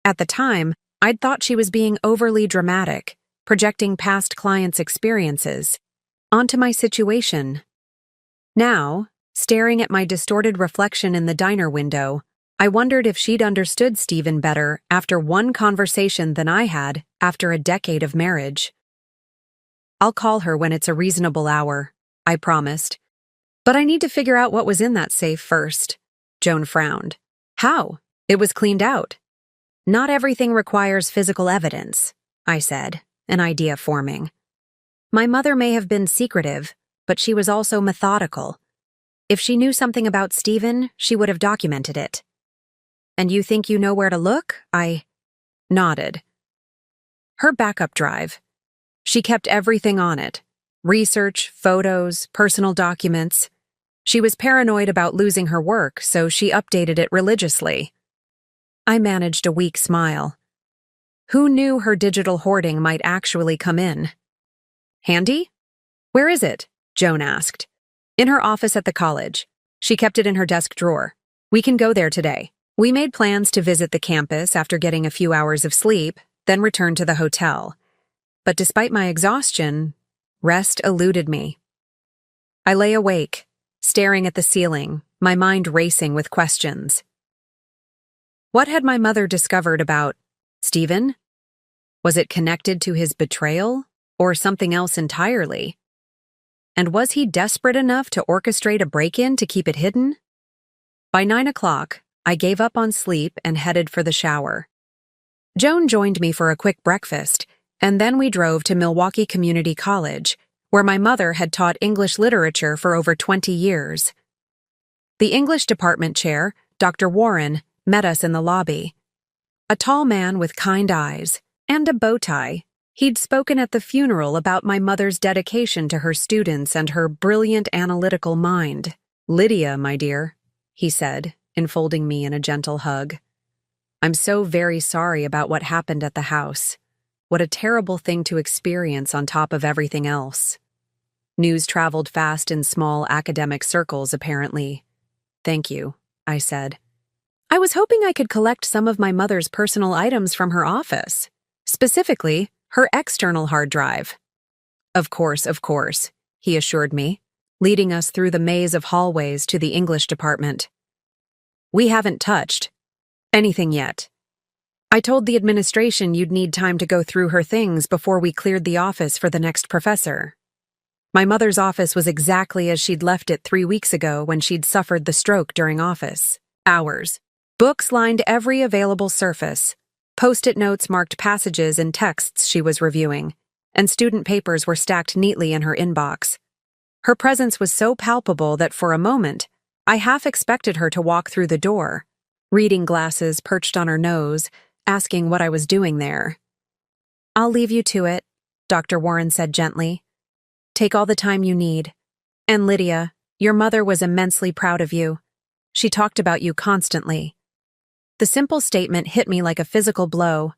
At the time, I'd thought she was being overly dramatic, projecting past clients' experiences onto my situation. Now, staring at my distorted reflection in the diner window, I wondered if she'd understood Stephen better after one conversation than I had after a decade of marriage. I'll call her when it's a reasonable hour, I promised. But I need to figure out what was in that safe first. Joan frowned. How? It was cleaned out. Not everything requires physical evidence, I said, an idea forming. My mother may have been secretive, but she was also methodical. If she knew something about Stephen, she would have documented it. And you think you know where to look? I nodded. Her backup drive. She kept everything on it. Research, photos, personal documents. She was paranoid about losing her work, so she updated it religiously. I managed a weak smile. Who knew her digital hoarding might actually come in? Handy? Where is it? Joan asked. In her office at the college. She kept it in her desk drawer. We can go there today. We made plans to visit the campus after getting a few hours of sleep, then return to the hotel. But despite my exhaustion, rest eluded me. I lay awake, staring at the ceiling, my mind racing with questions. What had my mother discovered about Stephen? Was it connected to his betrayal, or something else entirely? And was he desperate enough to orchestrate a break-in to keep it hidden? By 9 o'clock, I gave up on sleep and headed for the shower. Joan joined me for a quick breakfast, and then we drove to Milwaukee Community College, where my mother had taught English literature for over 20 years. The English department chair, Dr. Warren, met us in the lobby. A tall man with kind eyes and a bow tie. He'd spoken at the funeral about my mother's dedication to her students and her brilliant analytical mind. Lydia, my dear, he said, enfolding me in a gentle hug. I'm so very sorry about what happened at the house. What a terrible thing to experience on top of everything else. News traveled fast in small academic circles, apparently. Thank you, I said. I was hoping I could collect some of my mother's personal items from her office, specifically her external hard drive. Of course, he assured me, leading us through the maze of hallways to the English department. We haven't touched anything yet. I told the administration you'd need time to go through her things before we cleared the office for the next professor. My mother's office was exactly as she'd left it 3 weeks ago when she'd suffered the stroke during office hours. Books lined every available surface. Post-it notes marked passages and texts she was reviewing, and student papers were stacked neatly in her inbox. Her presence was so palpable that for a moment, I half expected her to walk through the door, reading glasses perched on her nose, asking what I was doing there. I'll leave you to it, Dr. Warren said gently. Take all the time you need. And Lydia, your mother was immensely proud of you. She talked about you constantly. The simple statement hit me like a physical blow.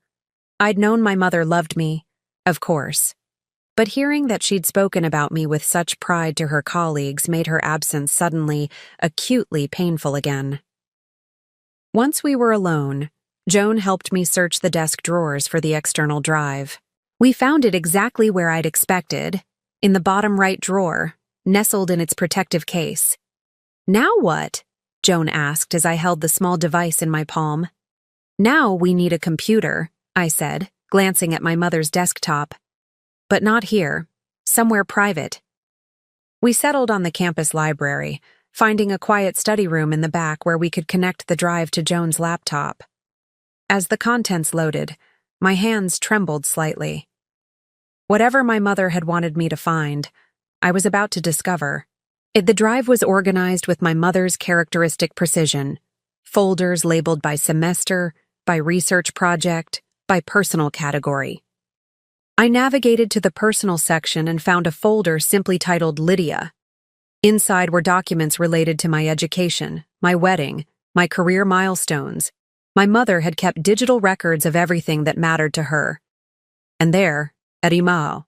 I'd known my mother loved me, of course. But hearing that she'd spoken about me with such pride to her colleagues made her absence suddenly acutely painful again. Once we were alone, Joan helped me search the desk drawers for the external drive. We found it exactly where I'd expected, in the bottom right drawer, nestled in its protective case. Now what? Joan asked as I held the small device in my palm. Now we need a computer, I said, glancing at my mother's desktop. But not here, somewhere private. We settled on the campus library, finding a quiet study room in the back where we could connect the drive to Joan's laptop. As the contents loaded, my hands trembled slightly. Whatever my mother had wanted me to find, I was about to discover. The drive was organized with my mother's characteristic precision. Folders labeled by semester, by research project, by personal category. I navigated to the personal section and found a folder simply titled Lydia. Inside were documents related to my education, my wedding, my career milestones. My mother had kept digital records of everything that mattered to her. And there, at Imao.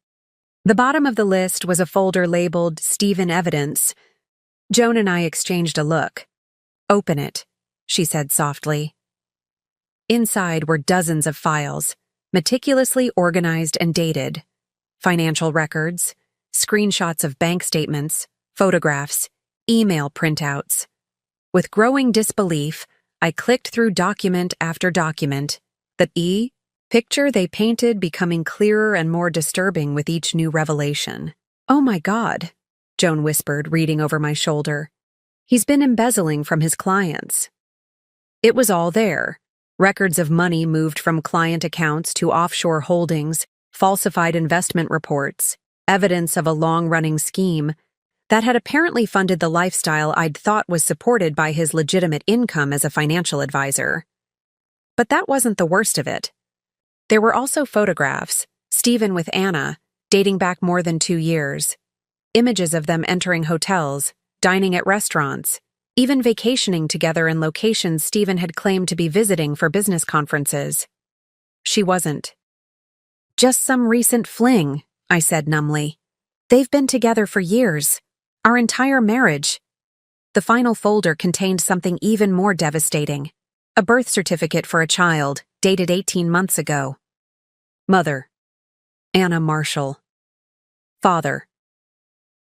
The bottom of the list was a folder labeled Stephen Evidence. Joan and I exchanged a look. Open it, she said softly. Inside were dozens of files, meticulously organized and dated. Financial records, screenshots of bank statements, photographs, email printouts. With growing disbelief, I clicked through document after document, the picture they painted becoming clearer and more disturbing with each new revelation. Oh my God, Joan whispered, reading over my shoulder. He's been embezzling from his clients. It was all there. Records of money moved from client accounts to offshore holdings, falsified investment reports, evidence of a long-running scheme that had apparently funded the lifestyle I'd thought was supported by his legitimate income as a financial advisor. But that wasn't the worst of it. There were also photographs, Stephen with Anna, dating back more than 2 years. Images of them entering hotels, dining at restaurants, even vacationing together in locations Stephen had claimed to be visiting for business conferences. She wasn't. "Just some recent fling," I said numbly. "They've been together for years. Our entire marriage." The final folder contained something even more devastating. A birth certificate for a child, dated 18 months ago. Mother: Anna Marshall. Father: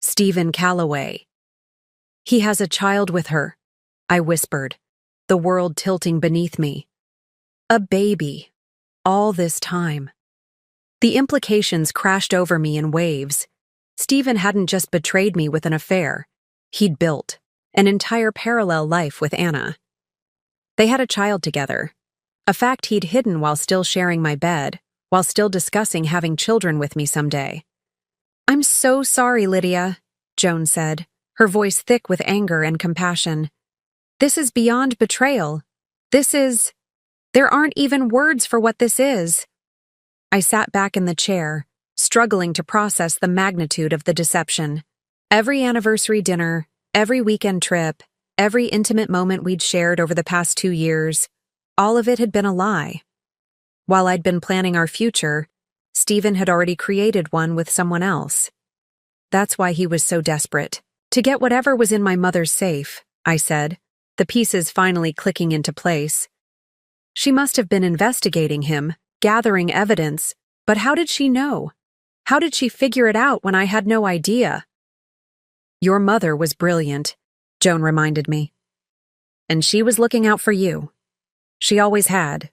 Stephen Calloway. "He has a child with her," I whispered, the world tilting beneath me. A baby. All this time. The implications crashed over me in waves. Stephen hadn't just betrayed me with an affair. He'd built an entire parallel life with Anna. They had a child together, a fact he'd hidden while still sharing my bed, while still discussing having children with me someday. "I'm so sorry, Lydia," Joan said, her voice thick with anger and compassion. "This is beyond betrayal. There aren't even words for what this is." I sat back in the chair, struggling to process the magnitude of the deception. Every anniversary dinner, every weekend trip, every intimate moment we'd shared over the past 2 years, all of it had been a lie. While I'd been planning our future, Stephen had already created one with someone else. That's why he was so desperate. To get whatever was in my mother's safe, I said, the pieces finally clicking into place. She must have been investigating him, gathering evidence, but how did she know? How did she figure it out when I had no idea? "Your mother was brilliant," Joan reminded me. "And she was looking out for you. She always had."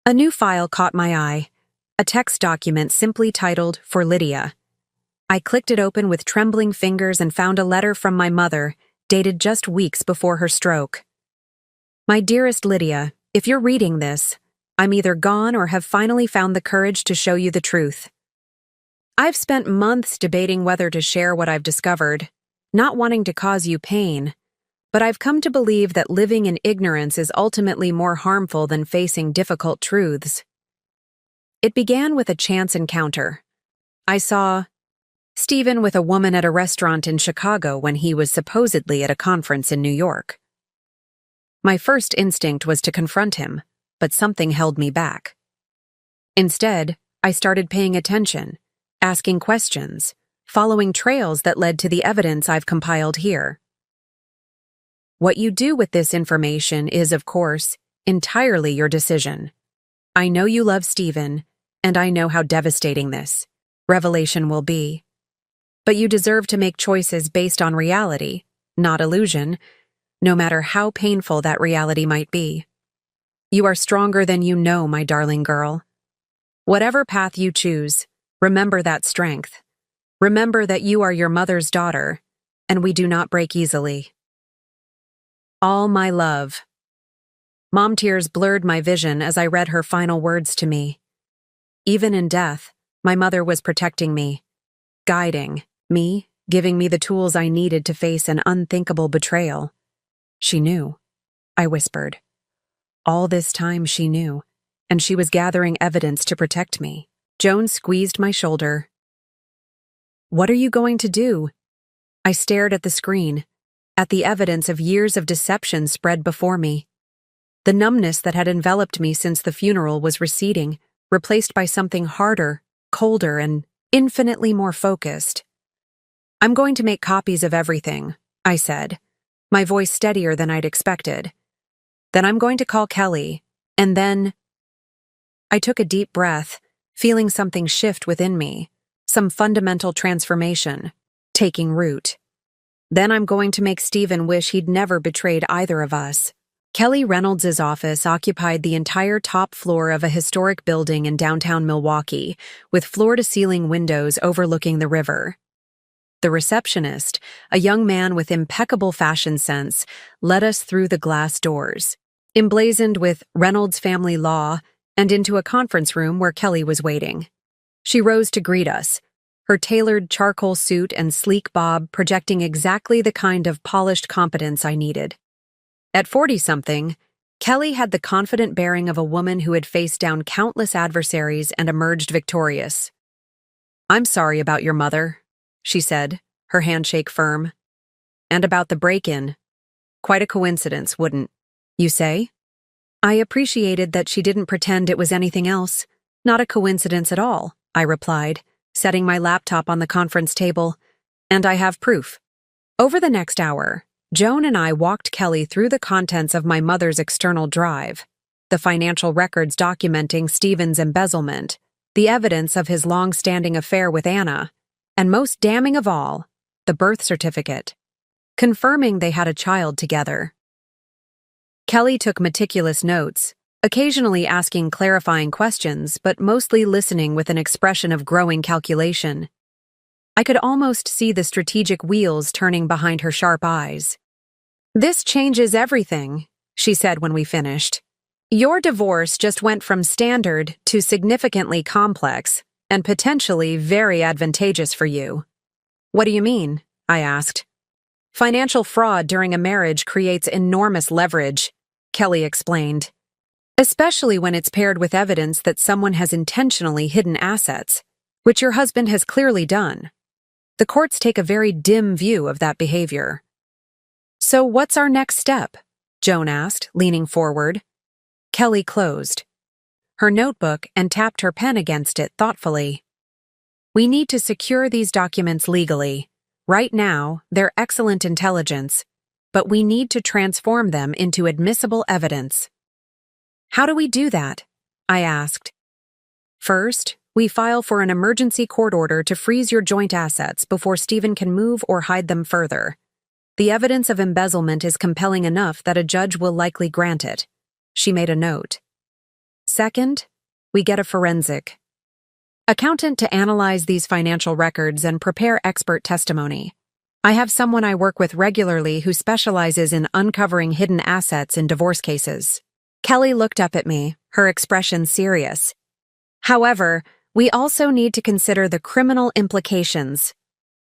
A new file caught my eye, a text document simply titled, "For Lydia." I clicked it open with trembling fingers and found a letter from my mother, dated just weeks before her stroke. "My dearest Lydia, if you're reading this, I'm either gone or have finally found the courage to show you the truth. I've spent months debating whether to share what I've discovered, not wanting to cause you pain, but I've come to believe that living in ignorance is ultimately more harmful than facing difficult truths. It began with a chance encounter. I saw Stephen with a woman at a restaurant in Chicago when he was supposedly at a conference in New York. My first instinct was to confront him, but something held me back. Instead, I started paying attention, asking questions, following trails that led to the evidence I've compiled here. What you do with this information is, of course, entirely your decision. I know you love Stephen, and I know how devastating this revelation will be. But you deserve to make choices based on reality, not illusion, no matter how painful that reality might be. You are stronger than you know, my darling girl. Whatever path you choose, remember that strength. Remember that you are your mother's daughter, and we do not break easily. All my love." Mom tears blurred my vision as I read her final words to me. Even in death, my mother was protecting me, guiding me, giving me the tools I needed to face an unthinkable betrayal. She knew, I whispered. All this time she knew, and she was gathering evidence to protect me. Joan squeezed my shoulder. "What are you going to do?" I stared at the screen, at the evidence of years of deception spread before me. The numbness that had enveloped me since the funeral was receding, replaced by something harder, colder, and infinitely more focused. "I'm going to make copies of everything," I said, my voice steadier than I'd expected. "Then I'm going to call Kelly, and then—" I took a deep breath, feeling something shift within me, some fundamental transformation, taking root. "Then I'm going to make Stephen wish he'd never betrayed either of us." Kelly Reynolds' office occupied the entire top floor of a historic building in downtown Milwaukee, with floor-to-ceiling windows overlooking the river. The receptionist, a young man with impeccable fashion sense, led us through the glass doors, emblazoned with Reynolds Family Law, and into a conference room where Kelly was waiting. She rose to greet us, her tailored charcoal suit and sleek bob projecting exactly the kind of polished competence I needed. At 40-something, Kelly had the confident bearing of a woman who had faced down countless adversaries and emerged victorious. "I'm sorry about your mother," she said, her handshake firm. "And about the break-in. Quite a coincidence, wouldn't you say? I appreciated that she didn't pretend it was anything else. Not a coincidence at all, I replied, setting my laptop on the conference table. And I have proof. Over the next hour, Joan and I walked Kelly through the contents of my mother's external drive, the financial records documenting Stephen's embezzlement, the evidence of his long-standing affair with Anna, and most damning of all, the birth certificate, confirming they had a child together. Kelly took meticulous notes, occasionally asking clarifying questions, but mostly listening with an expression of growing calculation. I could almost see the strategic wheels turning behind her sharp eyes. "This changes everything," she said when we finished. "Your divorce just went from standard to significantly complex and potentially very advantageous for you." "What do you mean?" I asked. "Financial fraud during a marriage creates enormous leverage," Kelly explained, "especially when it's paired with evidence that someone has intentionally hidden assets, which your husband has clearly done. The courts take a very dim view of that behavior." "So what's our next step?" Joan asked, leaning forward. Kelly closed her notebook and tapped her pen against it thoughtfully. "We need to secure these documents legally. Right now, they're excellent intelligence, but we need to transform them into admissible evidence." "How do we do that?" I asked. "First, we file for an emergency court order to freeze your joint assets before Stephen can move or hide them further. The evidence of embezzlement is compelling enough that a judge will likely grant it." She made a note. "Second, we get a forensic accountant to analyze these financial records and prepare expert testimony. I have someone I work with regularly who specializes in uncovering hidden assets in divorce cases." Kelly looked up at me, her expression serious. "However, we also need to consider the criminal implications.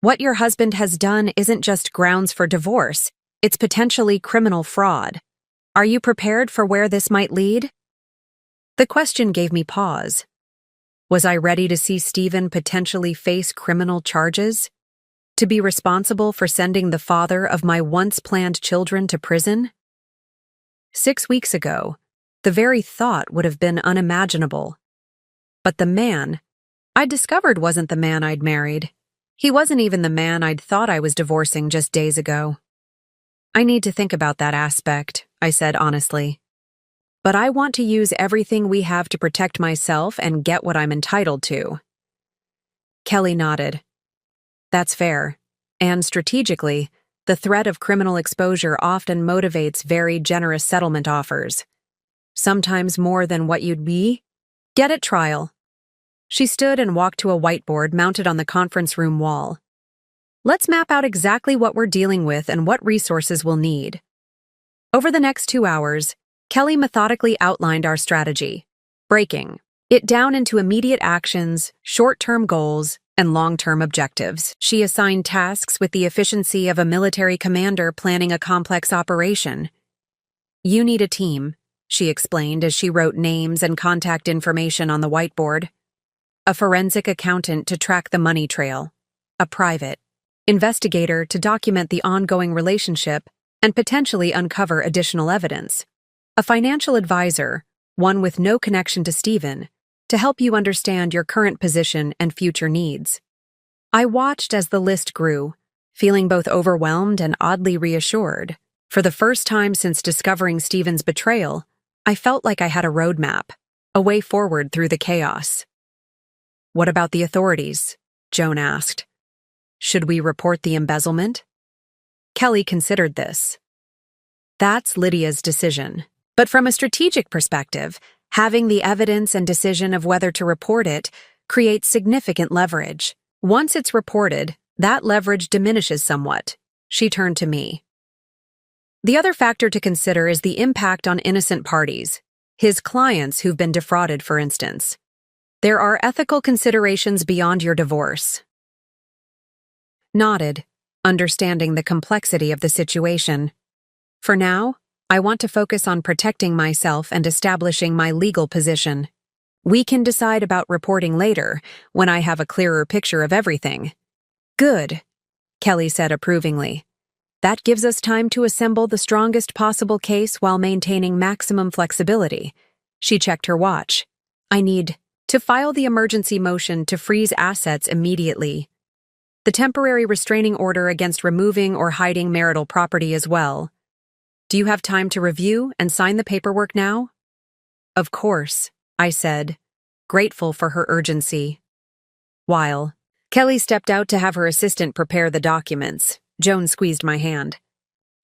What your husband has done isn't just grounds for divorce, it's potentially criminal fraud. Are you prepared for where this might lead?" The question gave me pause. Was I ready to see Stephen potentially face criminal charges? To be responsible for sending the father of my once-planned children to prison? 6 weeks ago, the very thought would have been unimaginable. But the man I'd discovered wasn't the man I'd married. He wasn't even the man I'd thought I was divorcing just days ago. "I need to think about that aspect," I said honestly. "But I want to use everything we have to protect myself and get what I'm entitled to." Kelly nodded. "That's fair. And strategically, the threat of criminal exposure often motivates very generous settlement offers. Sometimes more than what you'd get at trial." She stood and walked to a whiteboard mounted on the conference room wall. "Let's map out exactly what we're dealing with and what resources we'll need." Over the next 2 hours, Kelly methodically outlined our strategy, breaking it down into immediate actions, short-term goals, and long-term objectives. She assigned tasks with the efficiency of a military commander planning a complex operation. "You need a team," she explained as she wrote names and contact information on the whiteboard. "A forensic accountant to track the money trail, a private investigator to document the ongoing relationship and potentially uncover additional evidence, a financial advisor, one with no connection to Stephen, to help you understand your current position and future needs." I watched as the list grew, feeling both overwhelmed and oddly reassured. For the first time since discovering Stephen's betrayal, I felt like I had a roadmap, a way forward through the chaos. "What about the authorities?" Joan asked. "Should we report the embezzlement?" Kelly considered this. "That's Lydia's decision. But from a strategic perspective, having the evidence and decision of whether to report it creates significant leverage. Once it's reported, that leverage diminishes somewhat." She turned to me. "The other factor to consider is the impact on innocent parties, his clients who've been defrauded, for instance. There are ethical considerations beyond your divorce." Nodded, understanding the complexity of the situation. "For now, I want to focus on protecting myself and establishing my legal position. We can decide about reporting later, when I have a clearer picture of everything." "Good," Kelly said approvingly. That gives us time to assemble the strongest possible case while maintaining maximum flexibility. She checked her watch. I need to file the emergency motion to freeze assets immediately. The temporary restraining order against removing or hiding marital property as well. Do you have time to review and sign the paperwork now? Of course, I said, grateful for her urgency. While Kelly stepped out to have her assistant prepare the documents, Joan squeezed my hand.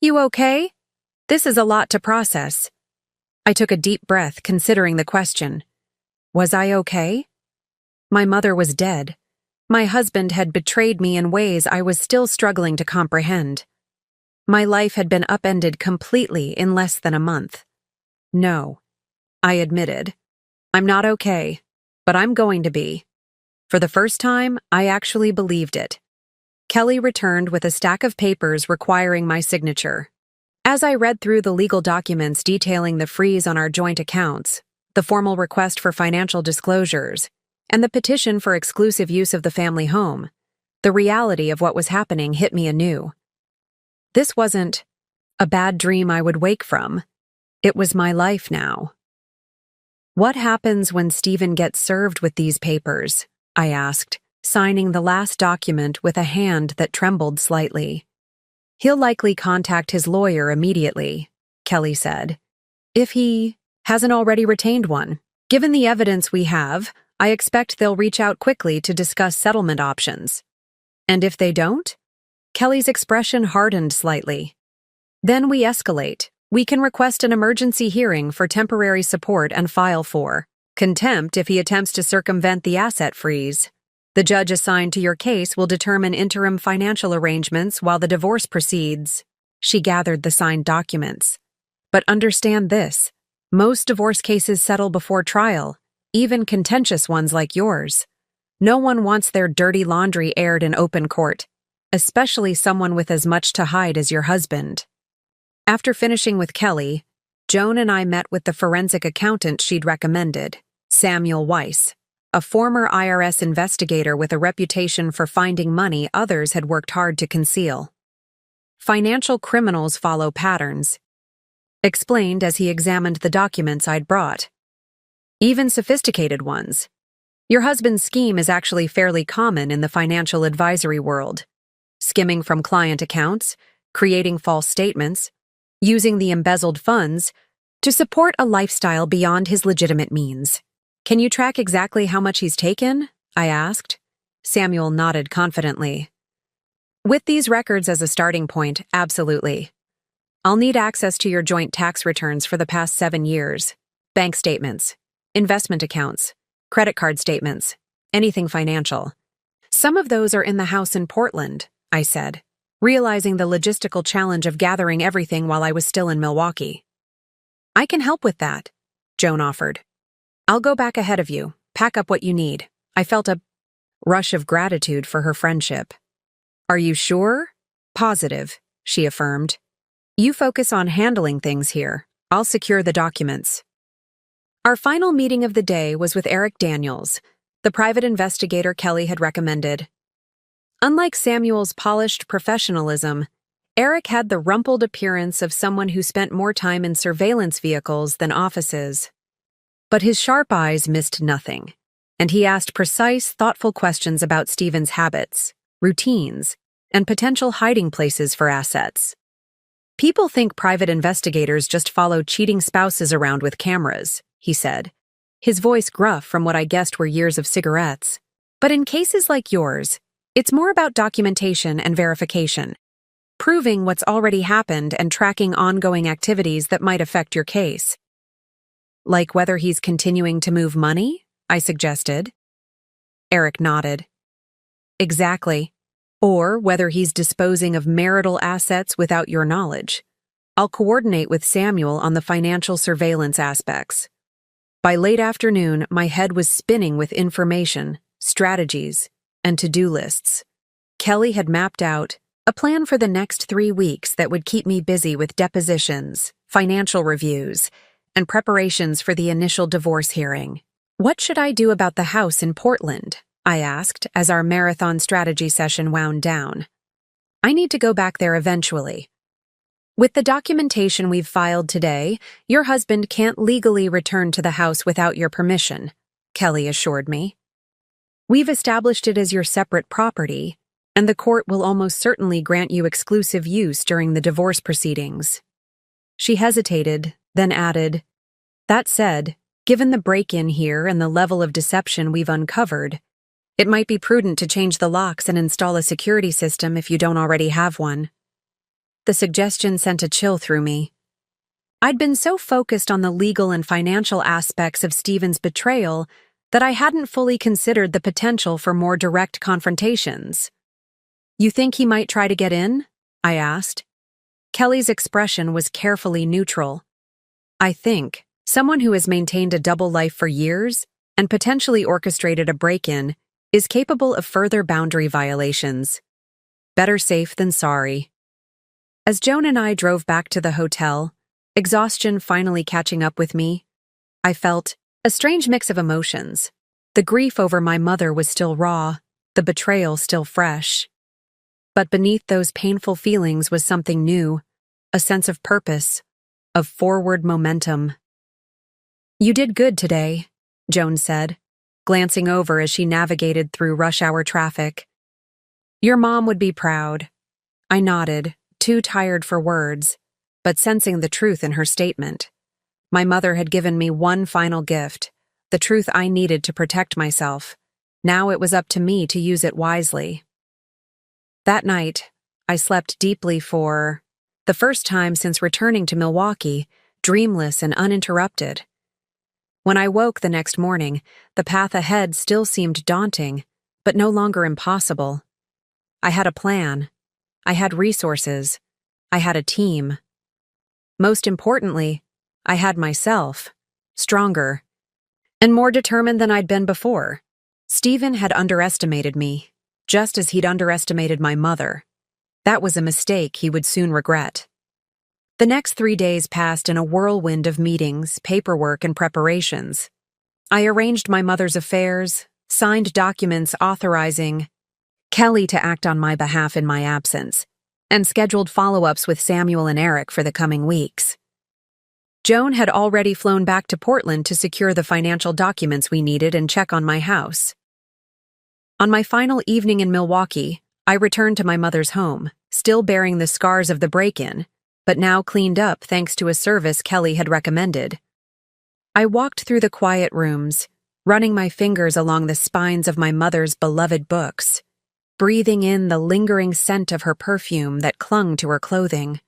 You okay? This is a lot to process. I took a deep breath, considering the question. Was I okay? My mother was dead. My husband had betrayed me in ways I was still struggling to comprehend. My life had been upended completely in less than a month. No, I admitted. I'm not okay, but I'm going to be. For the first time, I actually believed it. Kelly returned with a stack of papers requiring my signature. As I read through the legal documents detailing the freeze on our joint accounts, the formal request for financial disclosures, and the petition for exclusive use of the family home, the reality of what was happening hit me anew. This wasn't a bad dream I would wake from. It was my life now. What happens when Stephen gets served with these papers? I asked, signing the last document with a hand that trembled slightly. He'll likely contact his lawyer immediately, Kelly said. If he hasn't already retained one. Given the evidence we have, I expect they'll reach out quickly to discuss settlement options. And if they don't? Kelly's expression hardened slightly. Then we escalate. We can request an emergency hearing for temporary support and file for contempt if he attempts to circumvent the asset freeze. The judge assigned to your case will determine interim financial arrangements while the divorce proceeds. She gathered the signed documents. But understand this. Most divorce cases settle before trial, even contentious ones like yours. No one wants their dirty laundry aired in open court, especially someone with as much to hide as your husband. After finishing with Kelly, Joan and I met with the forensic accountant she'd recommended, Samuel Weiss, a former IRS investigator with a reputation for finding money others had worked hard to conceal. Financial criminals follow patterns, explained as he examined the documents I'd brought. Even sophisticated ones. Your husband's scheme is actually fairly common in the financial advisory world. Skimming from client accounts, creating false statements, using the embezzled funds to support a lifestyle beyond his legitimate means. Can you track exactly how much he's taken? I asked. Samuel nodded confidently. With these records as a starting point, absolutely. I'll need access to your joint tax returns for the past 7 years, bank statements, investment accounts, credit card statements, anything financial. Some of those are in the house in Portland, I said, realizing the logistical challenge of gathering everything while I was still in Milwaukee. I can help with that, Joan offered. I'll go back ahead of you, pack up what you need. I felt a rush of gratitude for her friendship. Are you sure? Positive, she affirmed. You focus on handling things here. I'll secure the documents. Our final meeting of the day was with Eric Daniels, the private investigator Kelly had recommended. Unlike Samuel's polished professionalism, Eric had the rumpled appearance of someone who spent more time in surveillance vehicles than offices. But his sharp eyes missed nothing, and he asked precise, thoughtful questions about Stephen's habits, routines, and potential hiding places for assets. People think private investigators just follow cheating spouses around with cameras, he said, his voice gruff from what I guessed were years of cigarettes. But in cases like yours, it's more about documentation and verification, proving what's already happened and tracking ongoing activities that might affect your case. Like whether he's continuing to move money? I suggested. Eric nodded. Exactly. Or whether he's disposing of marital assets without your knowledge. I'll coordinate with Samuel on the financial surveillance aspects. By late afternoon, my head was spinning with information, strategies, and to-do lists. Kelly had mapped out a plan for the next 3 weeks that would keep me busy with depositions, financial reviews, and preparations for the initial divorce hearing. What should I do about the house in Portland? I asked as our marathon strategy session wound down. I need to go back there eventually, With the documentation we've filed today, your husband can't legally return to the house without your permission, Kelly assured me. We've established it as your separate property, and the court will almost certainly grant you exclusive use during the divorce proceedings. She hesitated, then added, "That said, given the break-in here and the level of deception we've uncovered, it might be prudent to change the locks and install a security system if you don't already have one." The suggestion sent a chill through me. I'd been so focused on the legal and financial aspects of Stephen's betrayal that I hadn't fully considered the potential for more direct confrontations. "You think he might try to get in?" I asked. Kelly's expression was carefully neutral. "I think someone who has maintained a double life for years and potentially orchestrated a break-in is capable of further boundary violations. Better safe than sorry." As Joan and I drove back to the hotel, exhaustion finally catching up with me, I felt a strange mix of emotions. The grief over my mother was still raw, the betrayal still fresh. But beneath those painful feelings was something new, a sense of purpose, of forward momentum. "You did good today," Joan said, glancing over as she navigated through rush-hour traffic. "Your mom would be proud." I nodded, too tired for words, but sensing the truth in her statement. My mother had given me one final gift, the truth I needed to protect myself. Now it was up to me to use it wisely. That night, I slept deeply for the first time since returning to Milwaukee, dreamless and uninterrupted. When I woke the next morning, the path ahead still seemed daunting, but no longer impossible. I had a plan. I had resources. I had a team. Most importantly, I had myself, stronger, and more determined than I'd been before. Stephen had underestimated me, just as he'd underestimated my mother. That was a mistake he would soon regret. The next 3 days passed in a whirlwind of meetings, paperwork, and preparations. I arranged my mother's affairs, signed documents authorizing Kelly to act on my behalf in my absence, and scheduled follow-ups with Samuel and Eric for the coming weeks. Joan had already flown back to Portland to secure the financial documents we needed and check on my house. On my final evening in Milwaukee, I returned to my mother's home, still bearing the scars of the break-in, but now cleaned up thanks to a service Kelly had recommended. I walked through the quiet rooms, running my fingers along the spines of my mother's beloved books, breathing in the lingering scent of her perfume that clung to her clothing.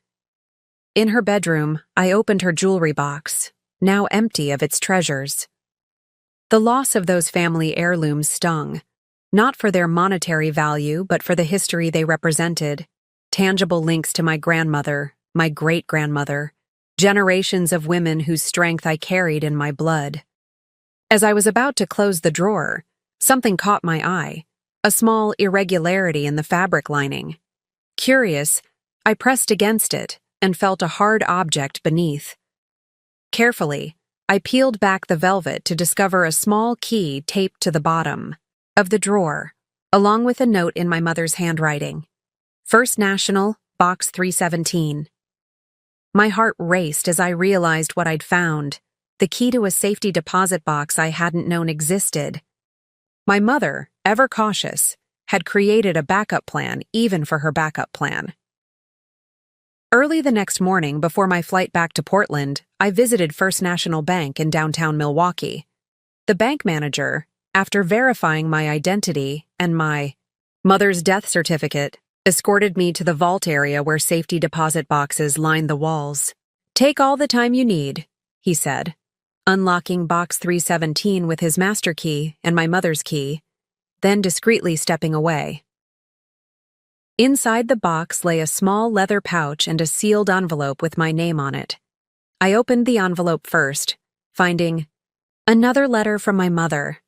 In her bedroom, I opened her jewelry box, now empty of its treasures. The loss of those family heirlooms stung, not for their monetary value but for the history they represented, tangible links to my grandmother, my great-grandmother, generations of women whose strength I carried in my blood. As I was about to close the drawer, something caught my eye. A small irregularity in the fabric lining. Curious, I pressed against it and felt a hard object beneath. Carefully, I peeled back the velvet to discover a small key taped to the bottom of the drawer, along with a note in my mother's handwriting. First National, Box 317. My heart raced as I realized what I'd found, the key to a safety deposit box I hadn't known existed. My mother, ever cautious, had created a backup plan even for her backup plan. Early the next morning, before my flight back to Portland, I visited First National Bank in downtown Milwaukee. The bank manager, after verifying my identity and my mother's death certificate, escorted me to the vault area where safety deposit boxes lined the walls. "Take all the time you need," he said, unlocking box 317 with his master key and my mother's key, then discreetly stepping away. Inside the box lay a small leather pouch and a sealed envelope with my name on it. I opened the envelope first, finding another letter from my mother.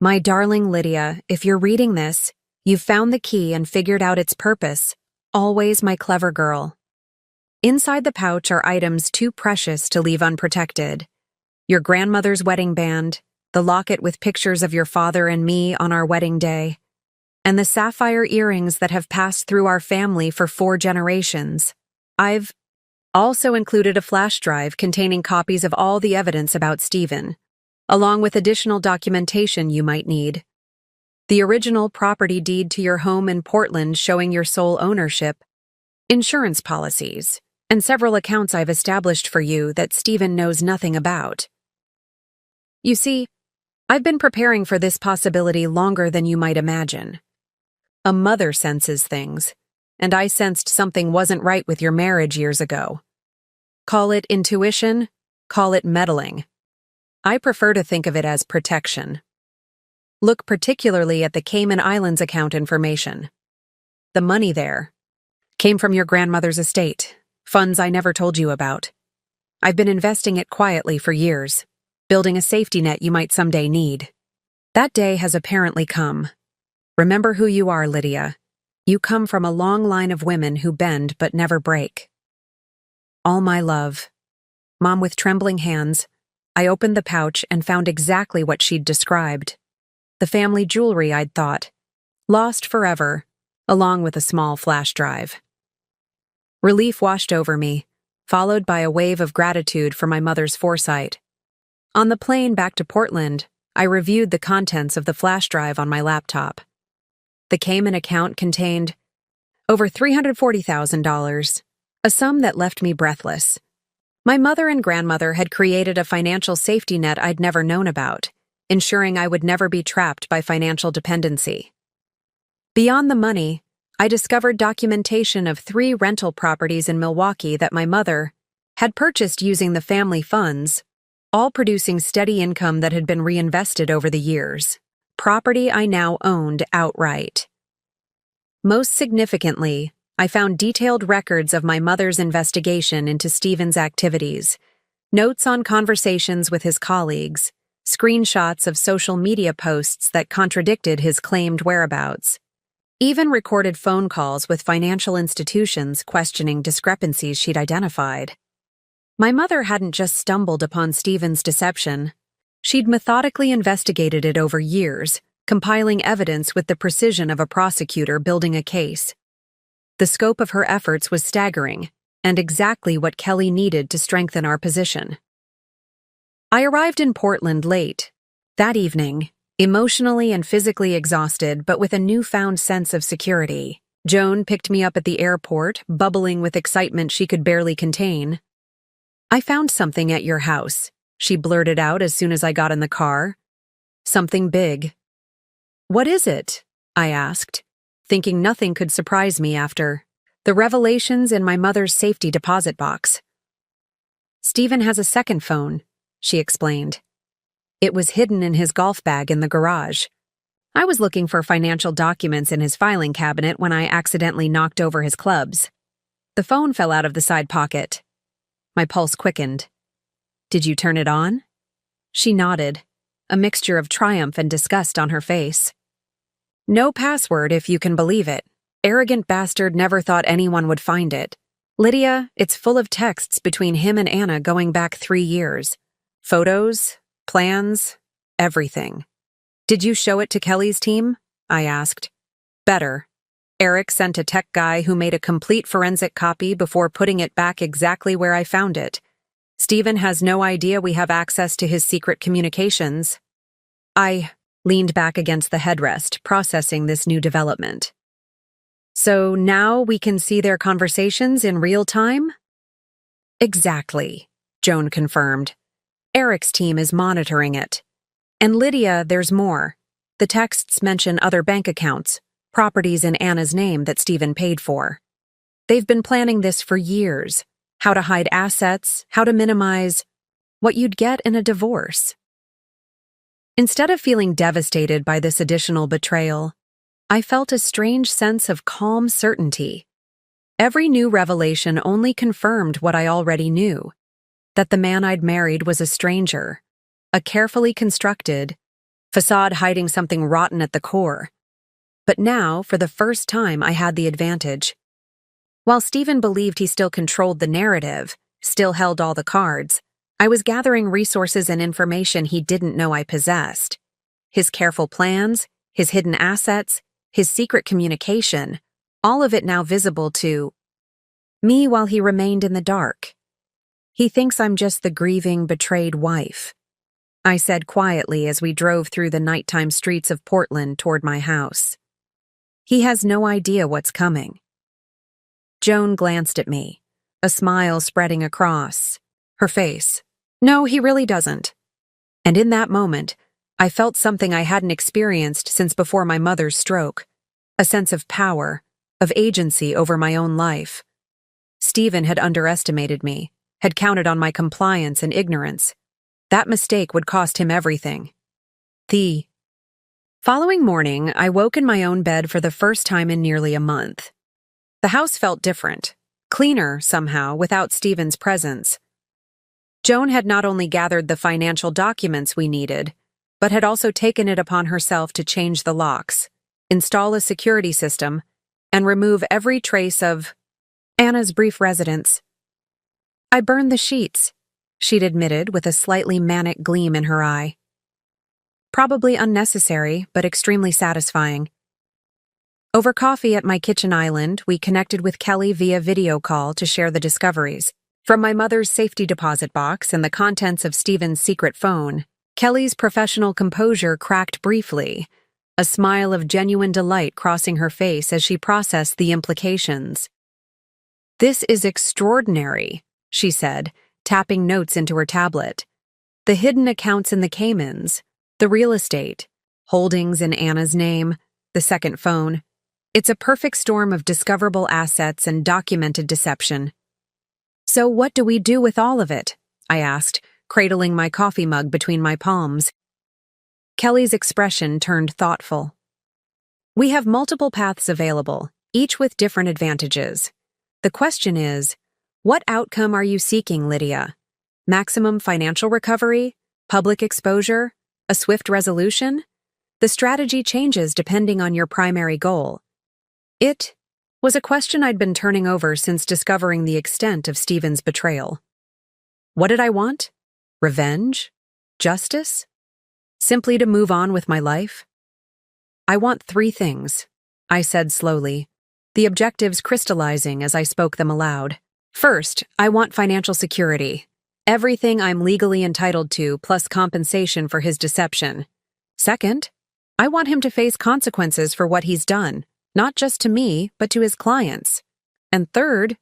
"My darling Lydia, if you're reading this, you've found the key and figured out its purpose. Always my clever girl." Inside the pouch are items too precious to leave unprotected. Your grandmother's wedding band, the locket with pictures of your father and me on our wedding day, and the sapphire earrings that have passed through our family for 4 generations. I've also included a flash drive containing copies of all the evidence about Stephen, along with additional documentation you might need. The original property deed to your home in Portland showing your sole ownership, insurance policies, and several accounts I've established for you that Stephen knows nothing about. You see, I've been preparing for this possibility longer than you might imagine. A mother senses things, and I sensed something wasn't right with your marriage years ago. Call it intuition, call it meddling. I prefer to think of it as protection. Look particularly at the Cayman Islands account information. The money there came from your grandmother's estate, funds I never told you about. I've been investing it quietly for years, building a safety net you might someday need. That day has apparently come. Remember who you are, Lydia. You come from a long line of women who bend but never break. All my love. Mom, with trembling hands, I opened the pouch and found exactly what she'd described. The family jewelry I'd thought, lost forever, along with a small flash drive. Relief washed over me, followed by a wave of gratitude for my mother's foresight. On the plane back to Portland, I reviewed the contents of the flash drive on my laptop. The Cayman account contained over $340,000, a sum that left me breathless. My mother and grandmother had created a financial safety net I'd never known about, ensuring I would never be trapped by financial dependency. Beyond the money, I discovered documentation of 3 rental properties in Milwaukee that my mother had purchased using the family funds, all producing steady income that had been reinvested over the years. Property I now owned outright. Most significantly, I found detailed records of my mother's investigation into Stephen's activities, notes on conversations with his colleagues, screenshots of social media posts that contradicted his claimed whereabouts, even recorded phone calls with financial institutions questioning discrepancies she'd identified. My mother hadn't just stumbled upon Stephen's deception. She'd methodically investigated it over years, compiling evidence with the precision of a prosecutor building a case. The scope of her efforts was staggering, and exactly what Kelly needed to strengthen our position. I arrived in Portland late that evening, emotionally and physically exhausted, but with a newfound sense of security. Joan picked me up at the airport, bubbling with excitement she could barely contain. "I found something at your house," she blurted out as soon as I got in the car. "Something big." "What is it?" I asked, thinking nothing could surprise me after the revelations in my mother's safety deposit box. "Stephen has a second phone," she explained. "It was hidden in his golf bag in the garage. I was looking for financial documents in his filing cabinet when I accidentally knocked over his clubs. The phone fell out of the side pocket." My pulse quickened. "Did you turn it on?" She nodded, a mixture of triumph and disgust on her face. "No password, if you can believe it. Arrogant bastard never thought anyone would find it. Lydia, it's full of texts between him and Anna going back 3 years. Photos, plans, everything." "Did you show it to Kelly's team?" I asked. "Better. Eric sent a tech guy who made a complete forensic copy before putting it back exactly where I found it. Stephen has no idea we have access to his secret communications." I leaned back against the headrest, processing this new development. "So now we can see their conversations in real time?" "Exactly," Joan confirmed. "Eric's team is monitoring it. And Lydia, there's more. The texts mention other bank accounts, properties in Anna's name that Stephen paid for. They've been planning this for years. How to hide assets, how to minimize what you'd get in a divorce." Instead of feeling devastated by this additional betrayal, I felt a strange sense of calm certainty. Every new revelation only confirmed what I already knew, that the man I'd married was a stranger, a carefully constructed facade hiding something rotten at the core. But now, for the first time, I had the advantage. While Stephen believed he still controlled the narrative, still held all the cards, I was gathering resources and information he didn't know I possessed. His careful plans, his hidden assets, his secret communication, all of it now visible to Me while he remained in the dark. He thinks I'm just the grieving, betrayed wife, I said quietly as we drove through the nighttime streets of Portland toward my house. He has no idea what's coming. Joan glanced at me, a smile spreading across her face. No, he really doesn't. And in that moment, I felt something I hadn't experienced since before my mother's stroke, a sense of power, of agency over my own life. Stephen had underestimated me, had counted on my compliance and ignorance. That mistake would cost him everything. The following morning, I woke in my own bed for the first time in nearly a month. The house felt different, cleaner somehow, without Stephen's presence. Joan had not only gathered the financial documents we needed, but had also taken it upon herself to change the locks, install a security system, and remove every trace of Anna's brief residence. I burned the sheets, she'd admitted with a slightly manic gleam in her eye. Probably unnecessary, but extremely satisfying. Over coffee at my kitchen island, we connected with Kelly via video call to share the discoveries. From my mother's safety deposit box and the contents of Stephen's secret phone, Kelly's professional composure cracked briefly, a smile of genuine delight crossing her face as she processed the implications. "This is extraordinary," she said, tapping notes into her tablet. "The hidden accounts in the Caymans, the real estate, holdings in Anna's name, the second phone. It's a perfect storm of discoverable assets and documented deception." "So what do we do with all of it?" I asked, cradling my coffee mug between my palms. Kelly's expression turned thoughtful. "We have multiple paths available, each with different advantages. The question is, what outcome are you seeking, Lydia? Maximum financial recovery? Public exposure? A swift resolution? The strategy changes depending on your primary goal." It was a question I'd been turning over since discovering the extent of Stephen's betrayal. What did I want? Revenge? Justice? Simply to move on with my life? "I want 3 things," I said slowly, the objectives crystallizing as I spoke them aloud. "First, I want financial security. Everything I'm legally entitled to, plus compensation for his deception. Second, I want him to face consequences for what he's done, not just to me, but to his clients. And third,"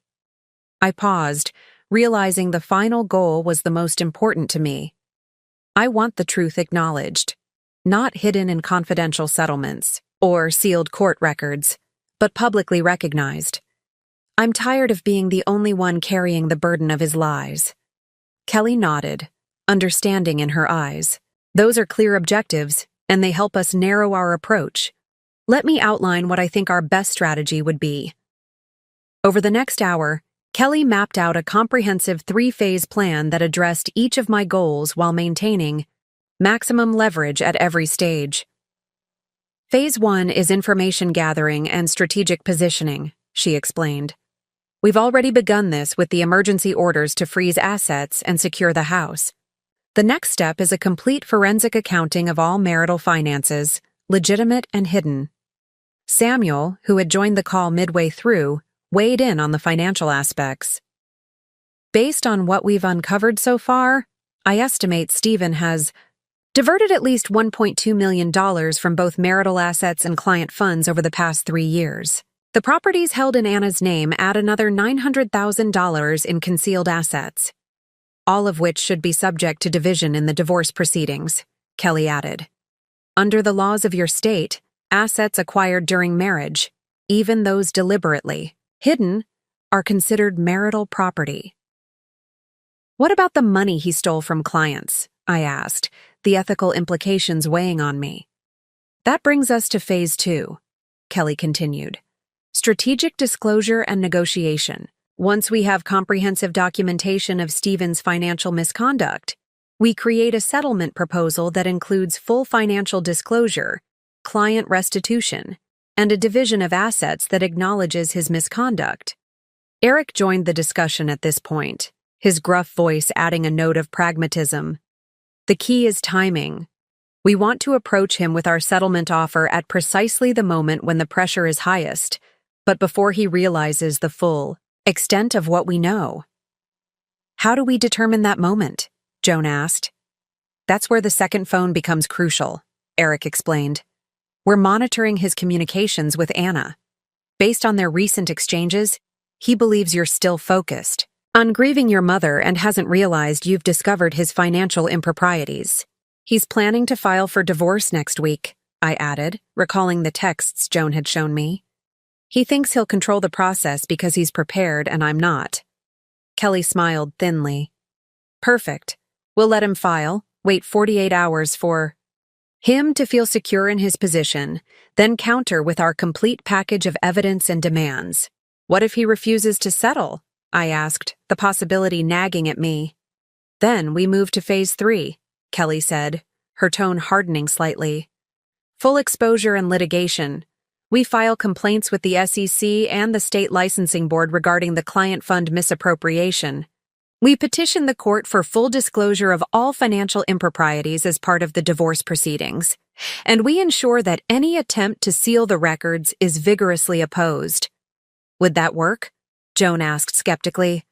I paused, realizing the final goal was the most important to me. "I want the truth acknowledged, not hidden in confidential settlements or sealed court records, but publicly recognized. I'm tired of being the only one carrying the burden of his lies." Kelly nodded, understanding in her eyes. "Those are clear objectives, and they help us narrow our approach. Let me outline what I think our best strategy would be." Over the next hour, Kelly mapped out a comprehensive 3-phase plan that addressed each of my goals while maintaining maximum leverage at every stage. "Phase 1 is information gathering and strategic positioning," she explained. "We've already begun this with the emergency orders to freeze assets and secure the house. The next step is a complete forensic accounting of all marital finances, legitimate and hidden." Samuel, who had joined the call midway through, weighed in on the financial aspects. "Based on what we've uncovered so far, I estimate Stephen has diverted at least $1.2 million from both marital assets and client funds over the past 3 years. The properties held in Anna's name add another $900,000 in concealed assets, all of which should be subject to division in the divorce proceedings," Kelly added. "Under the laws of your state, assets acquired during marriage, even those deliberately hidden, are considered marital property." "What about the money he stole from clients?" I asked, the ethical implications weighing on me. "That brings us to phase 2, Kelly continued. "Strategic disclosure and negotiation. Once we have comprehensive documentation of Stephen's financial misconduct, we create a settlement proposal that includes full financial disclosure, client restitution, and a division of assets that acknowledges his misconduct." Eric joined the discussion at this point, his gruff voice adding a note of pragmatism. "The key is timing. We want to approach him with our settlement offer at precisely the moment when the pressure is highest, but before he realizes the full, extent of what we know. How do we determine that moment? Joan asked. That's where the second phone becomes crucial, Eric explained. We're monitoring his communications with Anna. Based on their recent exchanges, he believes you're still focused on grieving your mother and hasn't realized you've discovered his financial improprieties. He's planning to file for divorce next week, I added, recalling the texts Joan had shown me. He thinks he'll control the process because he's prepared and I'm not. Kelly smiled thinly. Perfect. We'll let him file, wait 48 hours for him to feel secure in his position, then counter with our complete package of evidence and demands. What if he refuses to settle? I asked, the possibility nagging at me. Then we move to phase 3, Kelly said, her tone hardening slightly. Full exposure and litigation. We file complaints with the SEC and the state licensing board regarding the client fund misappropriation. We petition the court for full disclosure of all financial improprieties as part of the divorce proceedings, and we ensure that any attempt to seal the records is vigorously opposed. Would that work? Joan asked skeptically.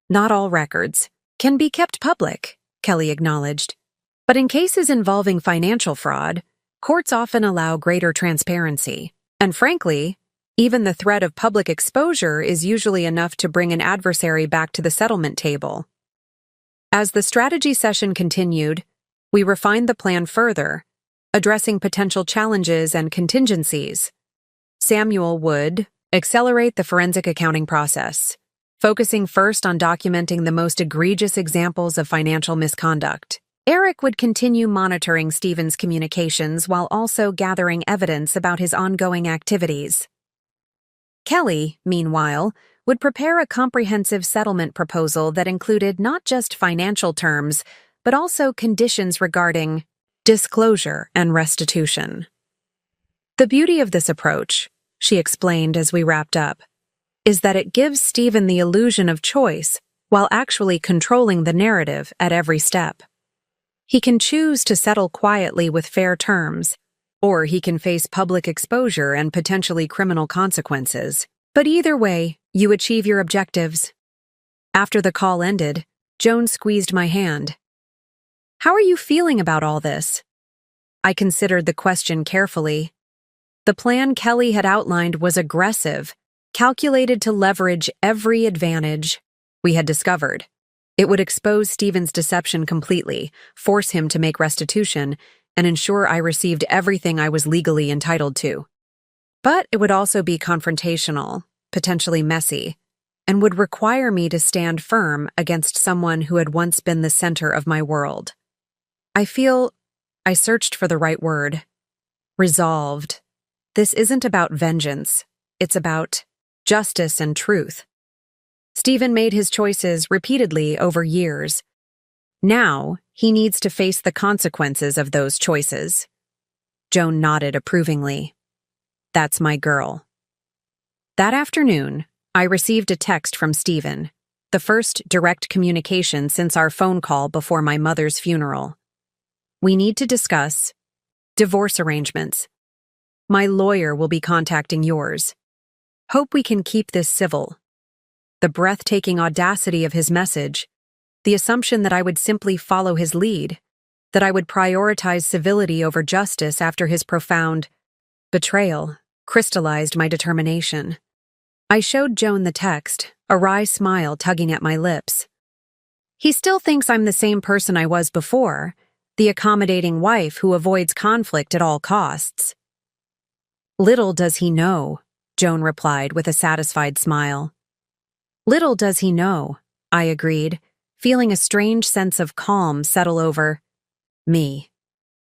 Not all records can be kept public, Kelly acknowledged. But in cases involving financial fraud, courts often allow greater transparency. And frankly, even the threat of public exposure is usually enough to bring an adversary back to the settlement table. As the strategy session continued, we refined the plan further, addressing potential challenges and contingencies. Samuel would accelerate the forensic accounting process, focusing first on documenting the most egregious examples of financial misconduct. Eric would continue monitoring Stephen's communications while also gathering evidence about his ongoing activities. Kelly, meanwhile, would prepare a comprehensive settlement proposal that included not just financial terms, but also conditions regarding disclosure and restitution. The beauty of this approach, she explained as we wrapped up, is that it gives Stephen the illusion of choice while actually controlling the narrative at every step. He can choose to settle quietly with fair terms, or he can face public exposure and potentially criminal consequences. But either way, you achieve your objectives. After the call ended, Joan squeezed my hand. How are you feeling about all this? I considered the question carefully. The plan Kelly had outlined was aggressive, calculated to leverage every advantage we had discovered. It would expose Stephen's deception completely, force him to make restitution, and ensure I received everything I was legally entitled to. But it would also be confrontational, potentially messy, and would require me to stand firm against someone who had once been the center of my world. I searched for the right word. Resolved. This isn't about vengeance. It's about justice and truth. Stephen made his choices repeatedly over years. Now, he needs to face the consequences of those choices. Joan nodded approvingly. That's my girl. That afternoon, I received a text from Stephen, the first direct communication since our phone call before my mother's funeral. We need to discuss divorce arrangements. My lawyer will be contacting yours. Hope we can keep this civil. The breathtaking audacity of his message, the assumption that I would simply follow his lead, that I would prioritize civility over justice after his profound betrayal, crystallized my determination. I showed Joan the text, a wry smile tugging at my lips. He still thinks I'm the same person I was before, the accommodating wife who avoids conflict at all costs. Little does he know, Joan replied with a satisfied smile. Little does he know, I agreed, feeling a strange sense of calm settle over me.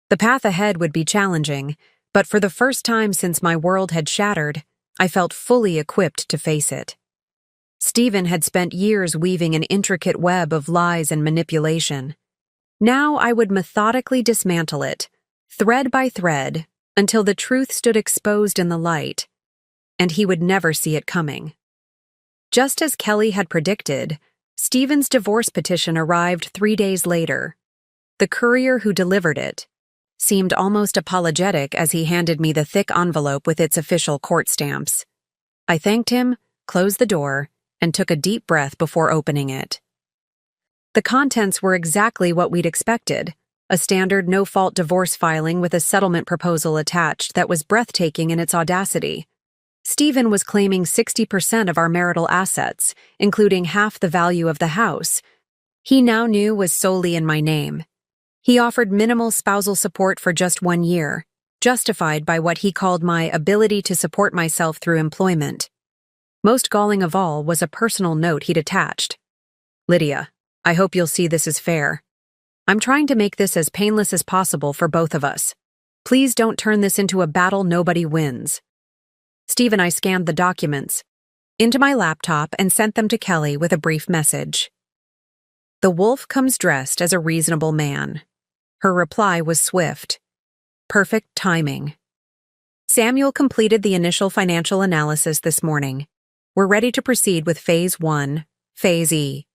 The path ahead would be challenging, but for the first time since my world had shattered, I felt fully equipped to face it. Stephen had spent years weaving an intricate web of lies and manipulation. Now I would methodically dismantle it, thread by thread, until the truth stood exposed in the light, and he would never see it coming. Just as Kelly had predicted, Stephen's divorce petition arrived 3 days later. The courier who delivered it seemed almost apologetic as he handed me the thick envelope with its official court stamps. I thanked him, closed the door, and took a deep breath before opening it. The contents were exactly what we'd expected, a standard no-fault divorce filing with a settlement proposal attached that was breathtaking in its audacity. Stephen was claiming 60% of our marital assets, including half the value of the house. He now knew was solely in my name. He offered minimal spousal support for just 1 year, justified by what he called my ability to support myself through employment. Most galling of all was a personal note he'd attached. "Lydia, I hope you'll see this as fair. I'm trying to make this as painless as possible for both of us. Please don't turn this into a battle nobody wins." Steve and I scanned the documents into my laptop and sent them to Kelly with a brief message. "The wolf comes dressed as a reasonable man." Her reply was swift. Perfect timing. "Samuel completed the initial financial analysis this morning. We're ready to proceed with Phase 1, Phase E."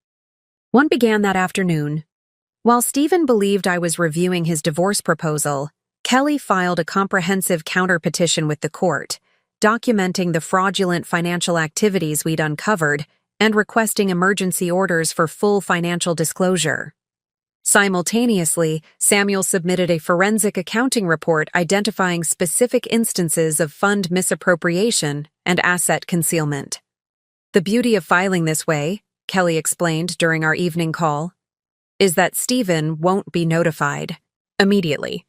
One began that afternoon. While Stephen believed I was reviewing his divorce proposal, Kelly filed a comprehensive counter-petition with the court, documenting the fraudulent financial activities we'd uncovered and requesting emergency orders for full financial disclosure. Simultaneously, Samuel submitted a forensic accounting report identifying specific instances of fund misappropriation and asset concealment. "The beauty of filing this way," Kelly explained during our evening call, "is that Stephen won't be notified immediately.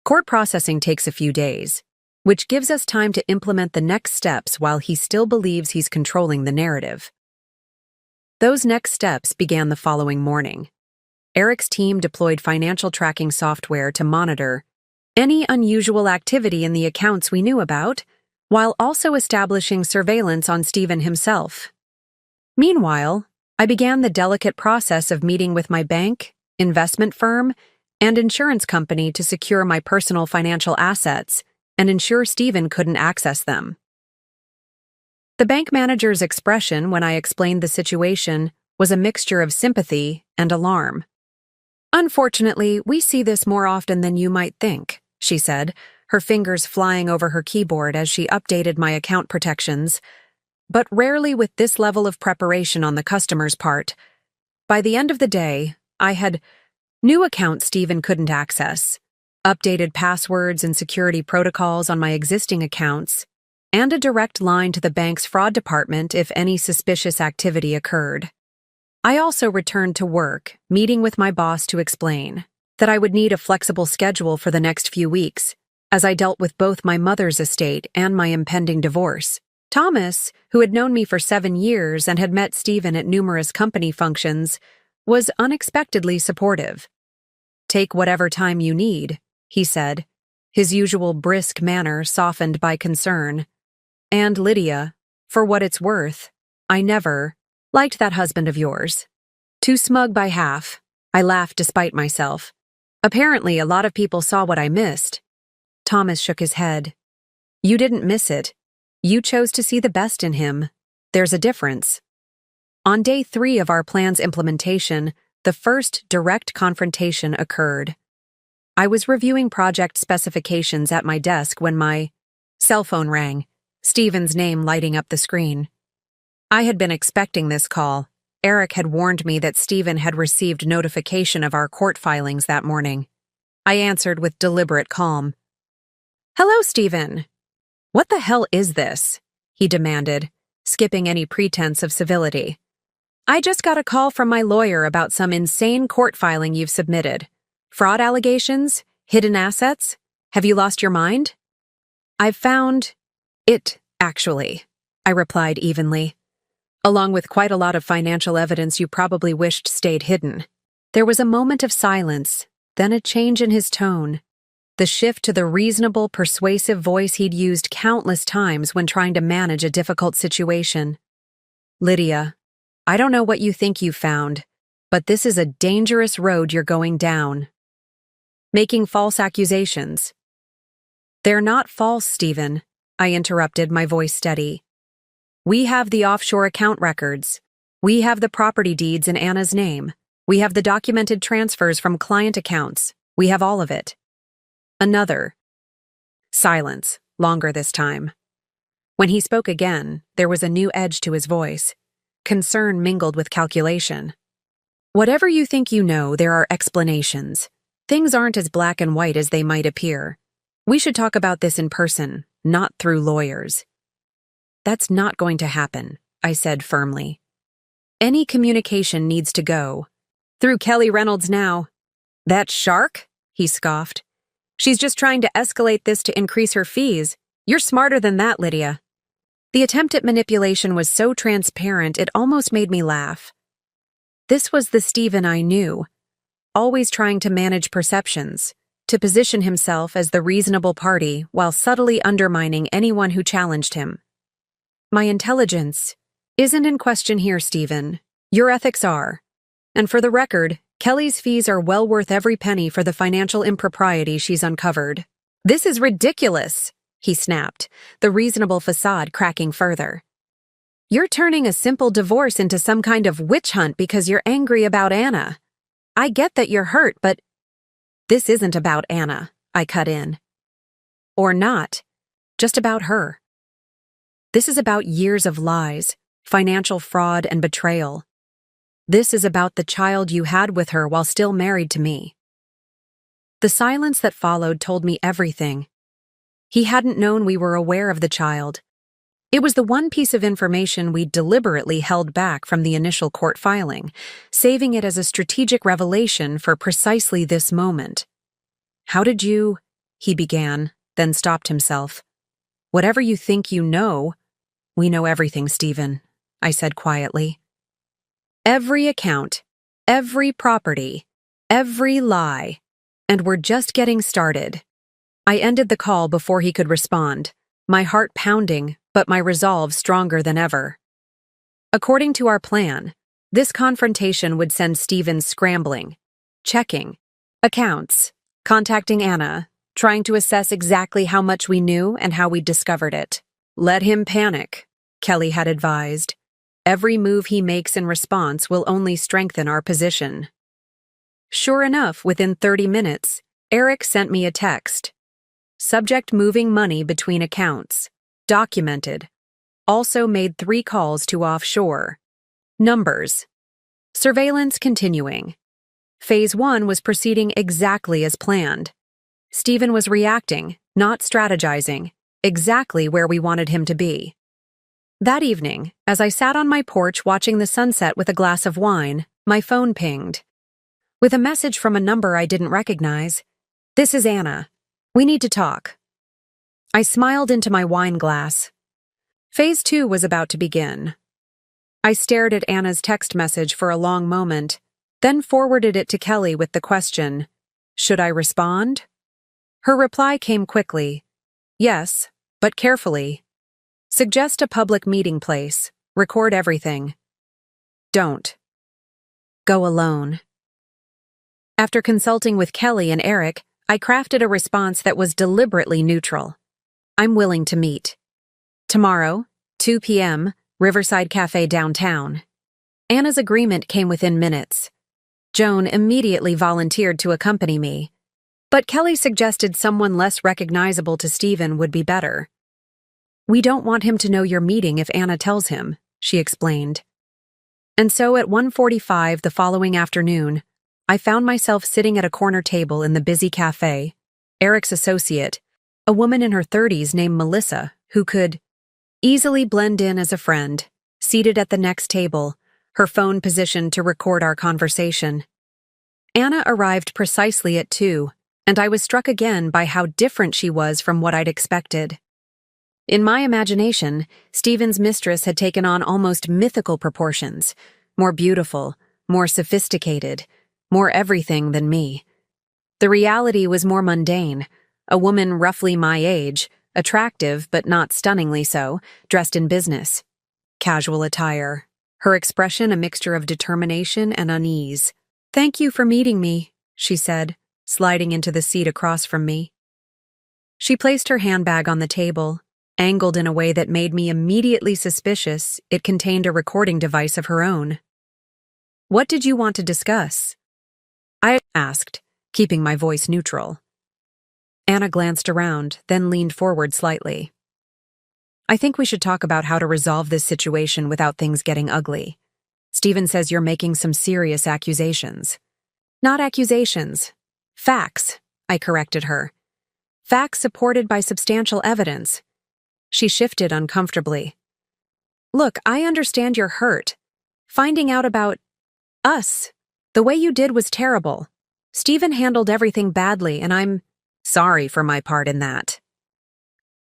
Court processing takes a few days, which gives us time to implement the next steps while he still believes he's controlling the narrative." Those next steps began the following morning. Eric's team deployed financial tracking software to monitor any unusual activity in the accounts we knew about, while also establishing surveillance on Stephen himself. Meanwhile, I began the delicate process of meeting with my bank, investment firm, and insurance company to secure my personal financial assets and ensure Stephen couldn't access them. The bank manager's expression when I explained the situation was a mixture of sympathy and alarm. "Unfortunately, we see this more often than you might think," she said, her fingers flying over her keyboard as she updated my account protections, "but rarely with this level of preparation on the customer's part. By the end of the day, I had new accounts Stephen couldn't access, updated passwords and security protocols on my existing accounts, and a direct line to the bank's fraud department if any suspicious activity occurred. I also returned to work, meeting with my boss to explain that I would need a flexible schedule for the next few weeks, as I dealt with both my mother's estate and my impending divorce. Thomas, who had known me for 7 years and had met Stephen at numerous company functions, was unexpectedly supportive. "Take whatever time you need," he said, his usual brisk manner softened by concern. "And Lydia, for what it's worth, I never liked that husband of yours. Too smug by half." I laughed despite myself. "Apparently, a lot of people saw what I missed." Thomas shook his head. "You didn't miss it. You chose to see the best in him. There's a difference." On day 3 of our plan's implementation, the first direct confrontation occurred. I was reviewing project specifications at my desk when my cell phone rang, Stephen's name lighting up the screen. I had been expecting this call. Eric had warned me that Stephen had received notification of our court filings that morning. I answered with deliberate calm. "Hello, Stephen." "What the hell is this?" he demanded, skipping any pretense of civility. "I just got a call from my lawyer about some insane court filing you've submitted. Fraud allegations? Hidden assets? Have you lost your mind?" "I've found it, actually," I replied evenly. "Along with quite a lot of financial evidence you probably wished stayed hidden." There was a moment of silence, then a change in his tone. The shift to the reasonable, persuasive voice he'd used countless times when trying to manage a difficult situation. "Lydia, I don't know what you think you found, but this is a dangerous road you're going down. Making false accusations." "They're not false, Stephen," I interrupted, my voice steady. "We have the offshore account records. We have the property deeds in Anna's name. We have the documented transfers from client accounts. We have all of it." Another silence, longer this time. When he spoke again, there was a new edge to his voice. concern mingled with calculation. Whatever you think you know, there are explanations. Things aren't as black and white as they might appear. We should talk about this in person, not through lawyers. That's not going to happen, I said firmly. Any communication needs to go. Through Kelly Reynolds now. That shark? He scoffed. She's just trying to escalate this to increase her fees. You're smarter than that, Lydia. The attempt at manipulation was so transparent it almost made me laugh. This was the Stephen I knew, always trying to manage perceptions, to position himself as the reasonable party while subtly undermining anyone who challenged him. My intelligence isn't in question here, Stephen. Your ethics are. And for the record, Kelly's fees are well worth every penny for the financial impropriety she's uncovered. This is ridiculous, he snapped, the reasonable facade cracking further. You're turning a simple divorce into some kind of witch hunt because you're angry about Anna. I get that you're hurt, but this isn't about Anna, I cut in. Or not, just about her. This is about years of lies, financial fraud, and betrayal. This is about the child you had with her while still married to me. The silence that followed told me everything. He hadn't known we were aware of the child. It was the one piece of information we deliberately held back from the initial court filing, saving it as a strategic revelation for precisely this moment. How did you... he began, then stopped himself. Whatever you think you know, we know everything, Stephen, I said quietly. Every account, every property, every lie, and we're just getting started. I ended the call before he could respond, my heart pounding, but my resolve stronger than ever. According to our plan, this confrontation would send Stephen scrambling, checking accounts, contacting Anna, trying to assess exactly how much we knew and how we'd discovered it. Let him panic, Kelly had advised. Every move he makes in response will only strengthen our position. Sure enough, within 30 minutes, Eric sent me a text. Subject: moving money between accounts. Documented. Also made 3 calls to offshore. Numbers. Surveillance continuing. Phase 1 was proceeding exactly as planned. Stephen was reacting, not strategizing, exactly where we wanted him to be. That evening, as I sat on my porch watching the sunset with a glass of wine, my phone pinged. With a message from a number I didn't recognize. This is Anna. We need to talk. I smiled into my wine glass. Phase 2 was about to begin. I stared at Anna's text message for a long moment, then forwarded it to Kelly with the question, should I respond? Her reply came quickly. Yes, but carefully. Suggest a public meeting place. Record everything. Don't. Go alone. After consulting with Kelly and Eric, I crafted a response that was deliberately neutral. I'm willing to meet. Tomorrow, 2 p.m., Riverside Cafe downtown. Anna's agreement came within minutes. Joan immediately volunteered to accompany me. But Kelly suggested someone less recognizable to Stephen would be better. We don't want him to know you're meeting if Anna tells him, she explained. And so at 1:45 the following afternoon, I found myself sitting at a corner table in the busy cafe. Eric's associate, a woman in her 30s named Melissa, who could easily blend in as a friend, seated at the next table, her phone positioned to record our conversation. Anna arrived precisely at 2, and I was struck again by how different she was from what I'd expected. In my imagination, Stephen's mistress had taken on almost mythical proportions, more beautiful, more sophisticated, more everything than me. The reality was more mundane, a woman roughly my age, attractive but not stunningly so, dressed in business. Casual attire, her expression a mixture of determination and unease. Thank you for meeting me, she said, sliding into the seat across from me. She placed her handbag on the table, angled in a way that made me immediately suspicious it contained a recording device of her own. What did you want to discuss? I asked, keeping my voice neutral. Anna glanced around, then leaned forward slightly. I think we should talk about how to resolve this situation without things getting ugly. Stephen says you're making some serious accusations. Not accusations. Facts, I corrected her. Facts supported by substantial evidence. She shifted uncomfortably. Look, I understand you're hurt. Finding out about us. The way you did was terrible. Stephen handled everything badly, and I'm sorry for my part in that.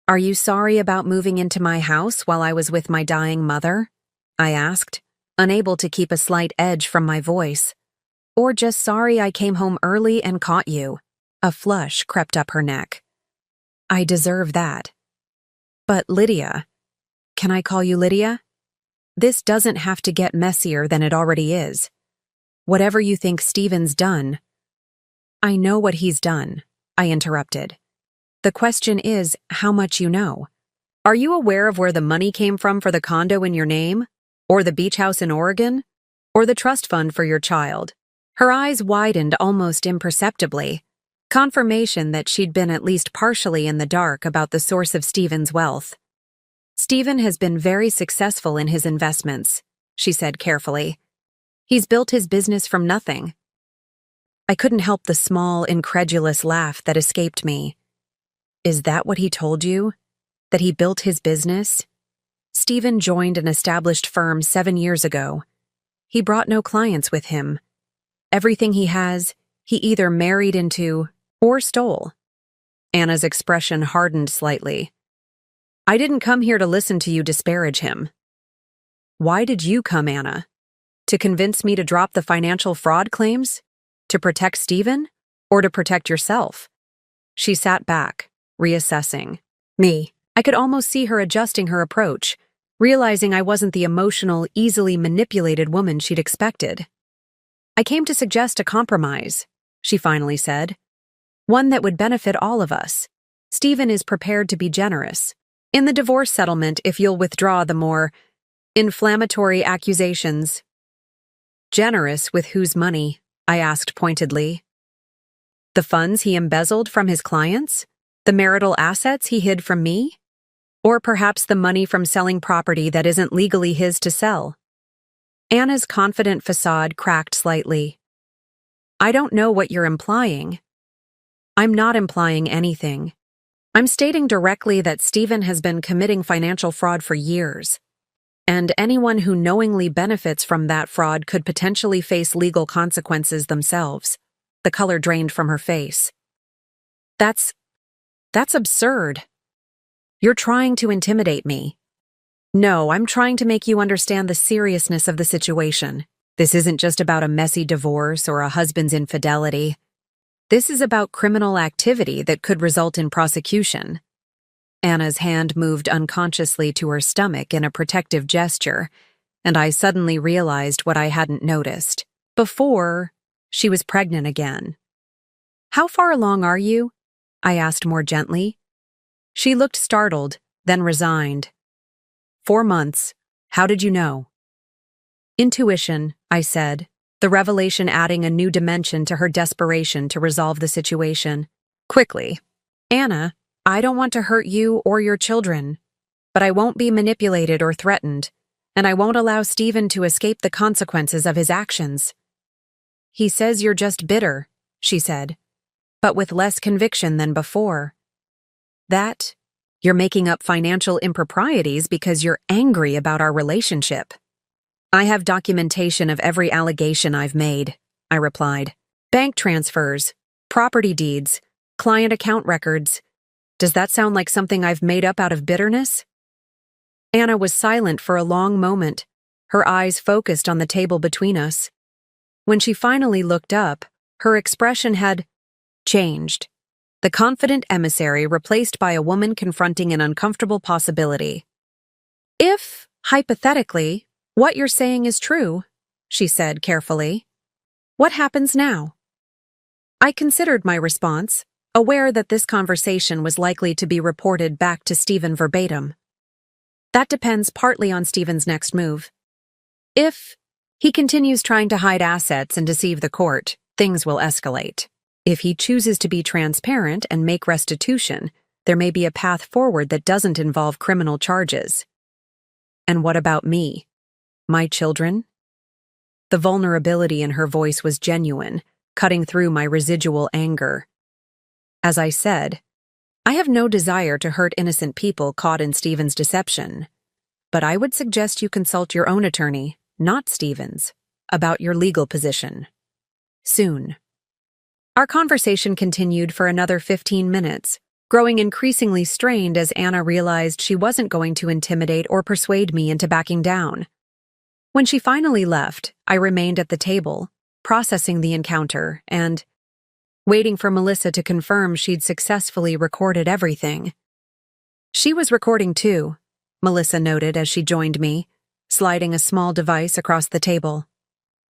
Are you sorry about moving into my house while I was with my dying mother? I asked, unable to keep a slight edge from my voice. Or just sorry I came home early and caught you? A flush crept up her neck. I deserve that. But Lydia, can I call you Lydia? This doesn't have to get messier than it already is. Whatever you think Stephen's done. I know what he's done, I interrupted. The question is how much you know. Are you aware of where the money came from for the condo in your name? Or the beach house in Oregon? Or the trust fund for your child? Her eyes widened almost imperceptibly. Confirmation that she'd been at least partially in the dark about the source of Stephen's wealth. Stephen has been very successful in his investments, she said carefully. He's built his business from nothing. I couldn't help the small, incredulous laugh that escaped me. Is that what he told you? That he built his business? Stephen joined an established firm 7 years ago. He brought no clients with him. Everything he has, he either married into or stole. Anna's expression hardened slightly. I didn't come here to listen to you disparage him. Why did you come, Anna? To convince me to drop the financial fraud claims? To protect Stephen? Or to protect yourself? She sat back, reassessing. Me. I could almost see her adjusting her approach, realizing I wasn't the emotional, easily manipulated woman she'd expected. I came to suggest a compromise, she finally said. One that would benefit all of us. Stephen is prepared to be generous. In the divorce settlement, if you'll withdraw the more inflammatory accusations. Generous with whose money? I asked pointedly. The funds he embezzled from his clients? The marital assets he hid from me? Or perhaps the money from selling property that isn't legally his to sell? Anna's confident facade cracked slightly. I don't know what you're implying. I'm not implying anything. I'm stating directly that Stephen has been committing financial fraud for years, and anyone who knowingly benefits from that fraud could potentially face legal consequences themselves. The color drained from her face. That's absurd. You're trying to intimidate me. No, I'm trying to make you understand the seriousness of the situation. This isn't just about a messy divorce or a husband's infidelity. This is about criminal activity that could result in prosecution. Anna's hand moved unconsciously to her stomach in a protective gesture, and I suddenly realized what I hadn't noticed. Before, she was pregnant again. How far along are you? I asked more gently. She looked startled, then resigned. 4 months. How did you know? Intuition, I said, the revelation adding a new dimension to her desperation to resolve the situation. Quickly. Anna, I don't want to hurt you or your children, but I won't be manipulated or threatened, and I won't allow Stephen to escape the consequences of his actions. He says you're just bitter, she said, but with less conviction than before. That, you're making up financial improprieties because you're angry about our relationship. I have documentation of every allegation I've made, I replied. Bank transfers, property deeds, client account records. Does that sound like something I've made up out of bitterness? Anna was silent for a long moment, her eyes focused on the table between us. When she finally looked up, her expression had changed. The confident emissary replaced by a woman confronting an uncomfortable possibility. If, hypothetically, what you're saying is true, she said carefully, what happens now? I considered my response, aware that this conversation was likely to be reported back to Stephen verbatim. That depends partly on Stephen's next move. If he continues trying to hide assets and deceive the court, things will escalate. If he chooses to be transparent and make restitution, there may be a path forward that doesn't involve criminal charges. And what about me? My children? The vulnerability in her voice was genuine, cutting through my residual anger. As I said, I have no desire to hurt innocent people caught in Stephen's deception, but I would suggest you consult your own attorney, not Stephen's, about your legal position. Soon. Our conversation continued for another 15 minutes, growing increasingly strained as Anna realized she wasn't going to intimidate or persuade me into backing down. When she finally left, I remained at the table, processing the encounter and waiting for Melissa to confirm she'd successfully recorded everything. She was recording too, Melissa noted as she joined me, sliding a small device across the table.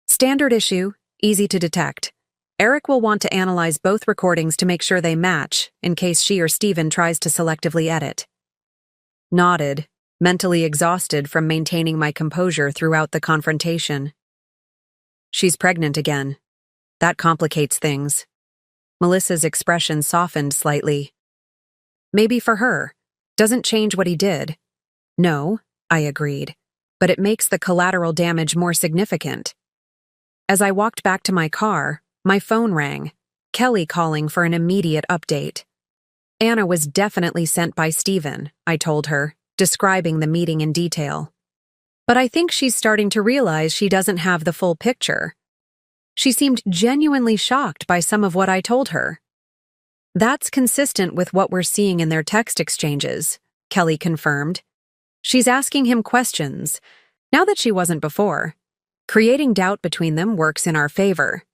Standard issue, easy to detect. Eric will want to analyze both recordings to make sure they match, in case she or Stephen tries to selectively edit. Nodded, mentally exhausted from maintaining my composure throughout the confrontation. She's pregnant again. That complicates things. Melissa's expression softened slightly. Maybe for her. Doesn't change what he did. No, I agreed, but it makes the collateral damage more significant. As I walked back to my car, my phone rang, Kelly calling for an immediate update. Anna was definitely sent by Stephen, I told her, describing the meeting in detail. But I think she's starting to realize she doesn't have the full picture. She seemed genuinely shocked by some of what I told her. That's consistent with what we're seeing in their text exchanges, Kelly confirmed. She's asking him questions, now that she wasn't before. Creating doubt between them works in our favor.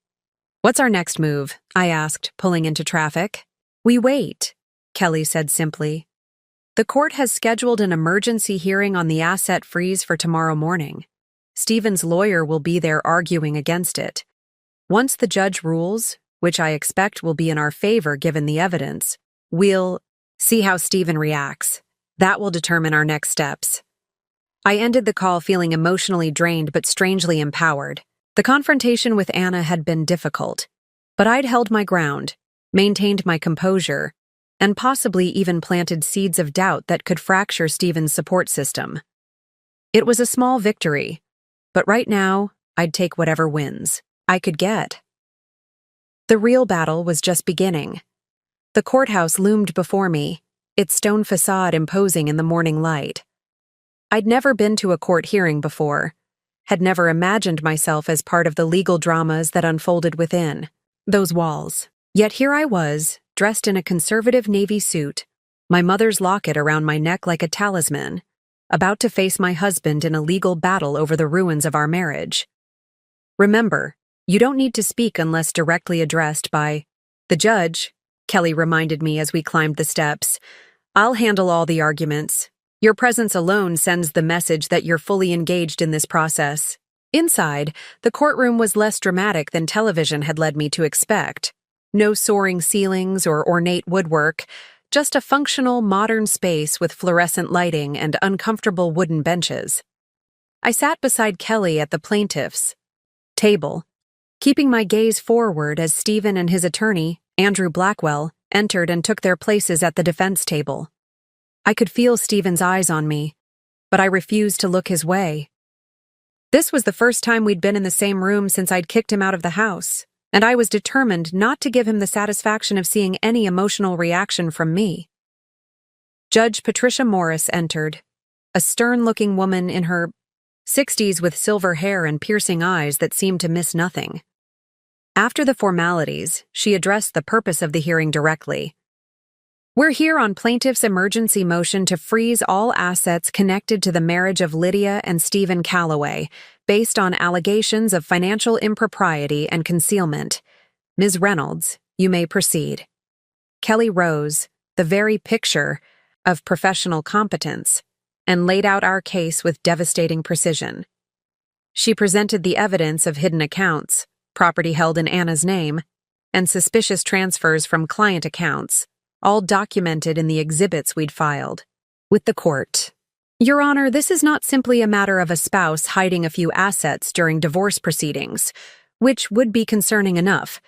What's our next move? I asked, pulling into traffic. We wait, Kelly said simply. The court has scheduled an emergency hearing on the asset freeze for tomorrow morning. Stephen's lawyer will be there arguing against it. Once the judge rules, which I expect will be in our favor given the evidence, we'll see how Stephen reacts. That will determine our next steps. I ended the call feeling emotionally drained but strangely empowered. The confrontation with Anna had been difficult, but I'd held my ground, maintained my composure, and possibly even planted seeds of doubt that could fracture Stephen's support system. It was a small victory, but right now, I'd take whatever wins I could get. The real battle was just beginning. The courthouse loomed before me, its stone facade imposing in the morning light. I'd never been to a court hearing before, had never imagined myself as part of the legal dramas that unfolded within those walls. Yet here I was, dressed in a conservative navy suit, my mother's locket around my neck like a talisman, about to face my husband in a legal battle over the ruins of our marriage. Remember, you don't need to speak unless directly addressed by the judge, Kelly reminded me as we climbed the steps. I'll handle all the arguments. Your presence alone sends the message that you're fully engaged in this process. Inside, the courtroom was less dramatic than television had led me to expect. No soaring ceilings or ornate woodwork, just a functional, modern space with fluorescent lighting and uncomfortable wooden benches. I sat beside Kelly at the plaintiff's table, keeping my gaze forward as Stephen and his attorney, Andrew Blackwell, entered and took their places at the defense table. I could feel Stephen's eyes on me, but I refused to look his way. This was the first time we'd been in the same room since I'd kicked him out of the house, and I was determined not to give him the satisfaction of seeing any emotional reaction from me. Judge Patricia Morris entered, a stern-looking woman in her 60s with silver hair and piercing eyes that seemed to miss nothing. After the formalities, she addressed the purpose of the hearing directly. We're here on plaintiff's emergency motion to freeze all assets connected to the marriage of Lydia and Stephen Calloway, based on allegations of financial impropriety and concealment. Ms. Reynolds, you may proceed. Kelly rose, the very picture of professional competence, and laid out our case with devastating precision. She presented the evidence of hidden accounts, property held in Anna's name, and suspicious transfers from client accounts, all documented in the exhibits we'd filed with the court. Your Honor, this is not simply a matter of a spouse hiding a few assets during divorce proceedings, which would be concerning enough.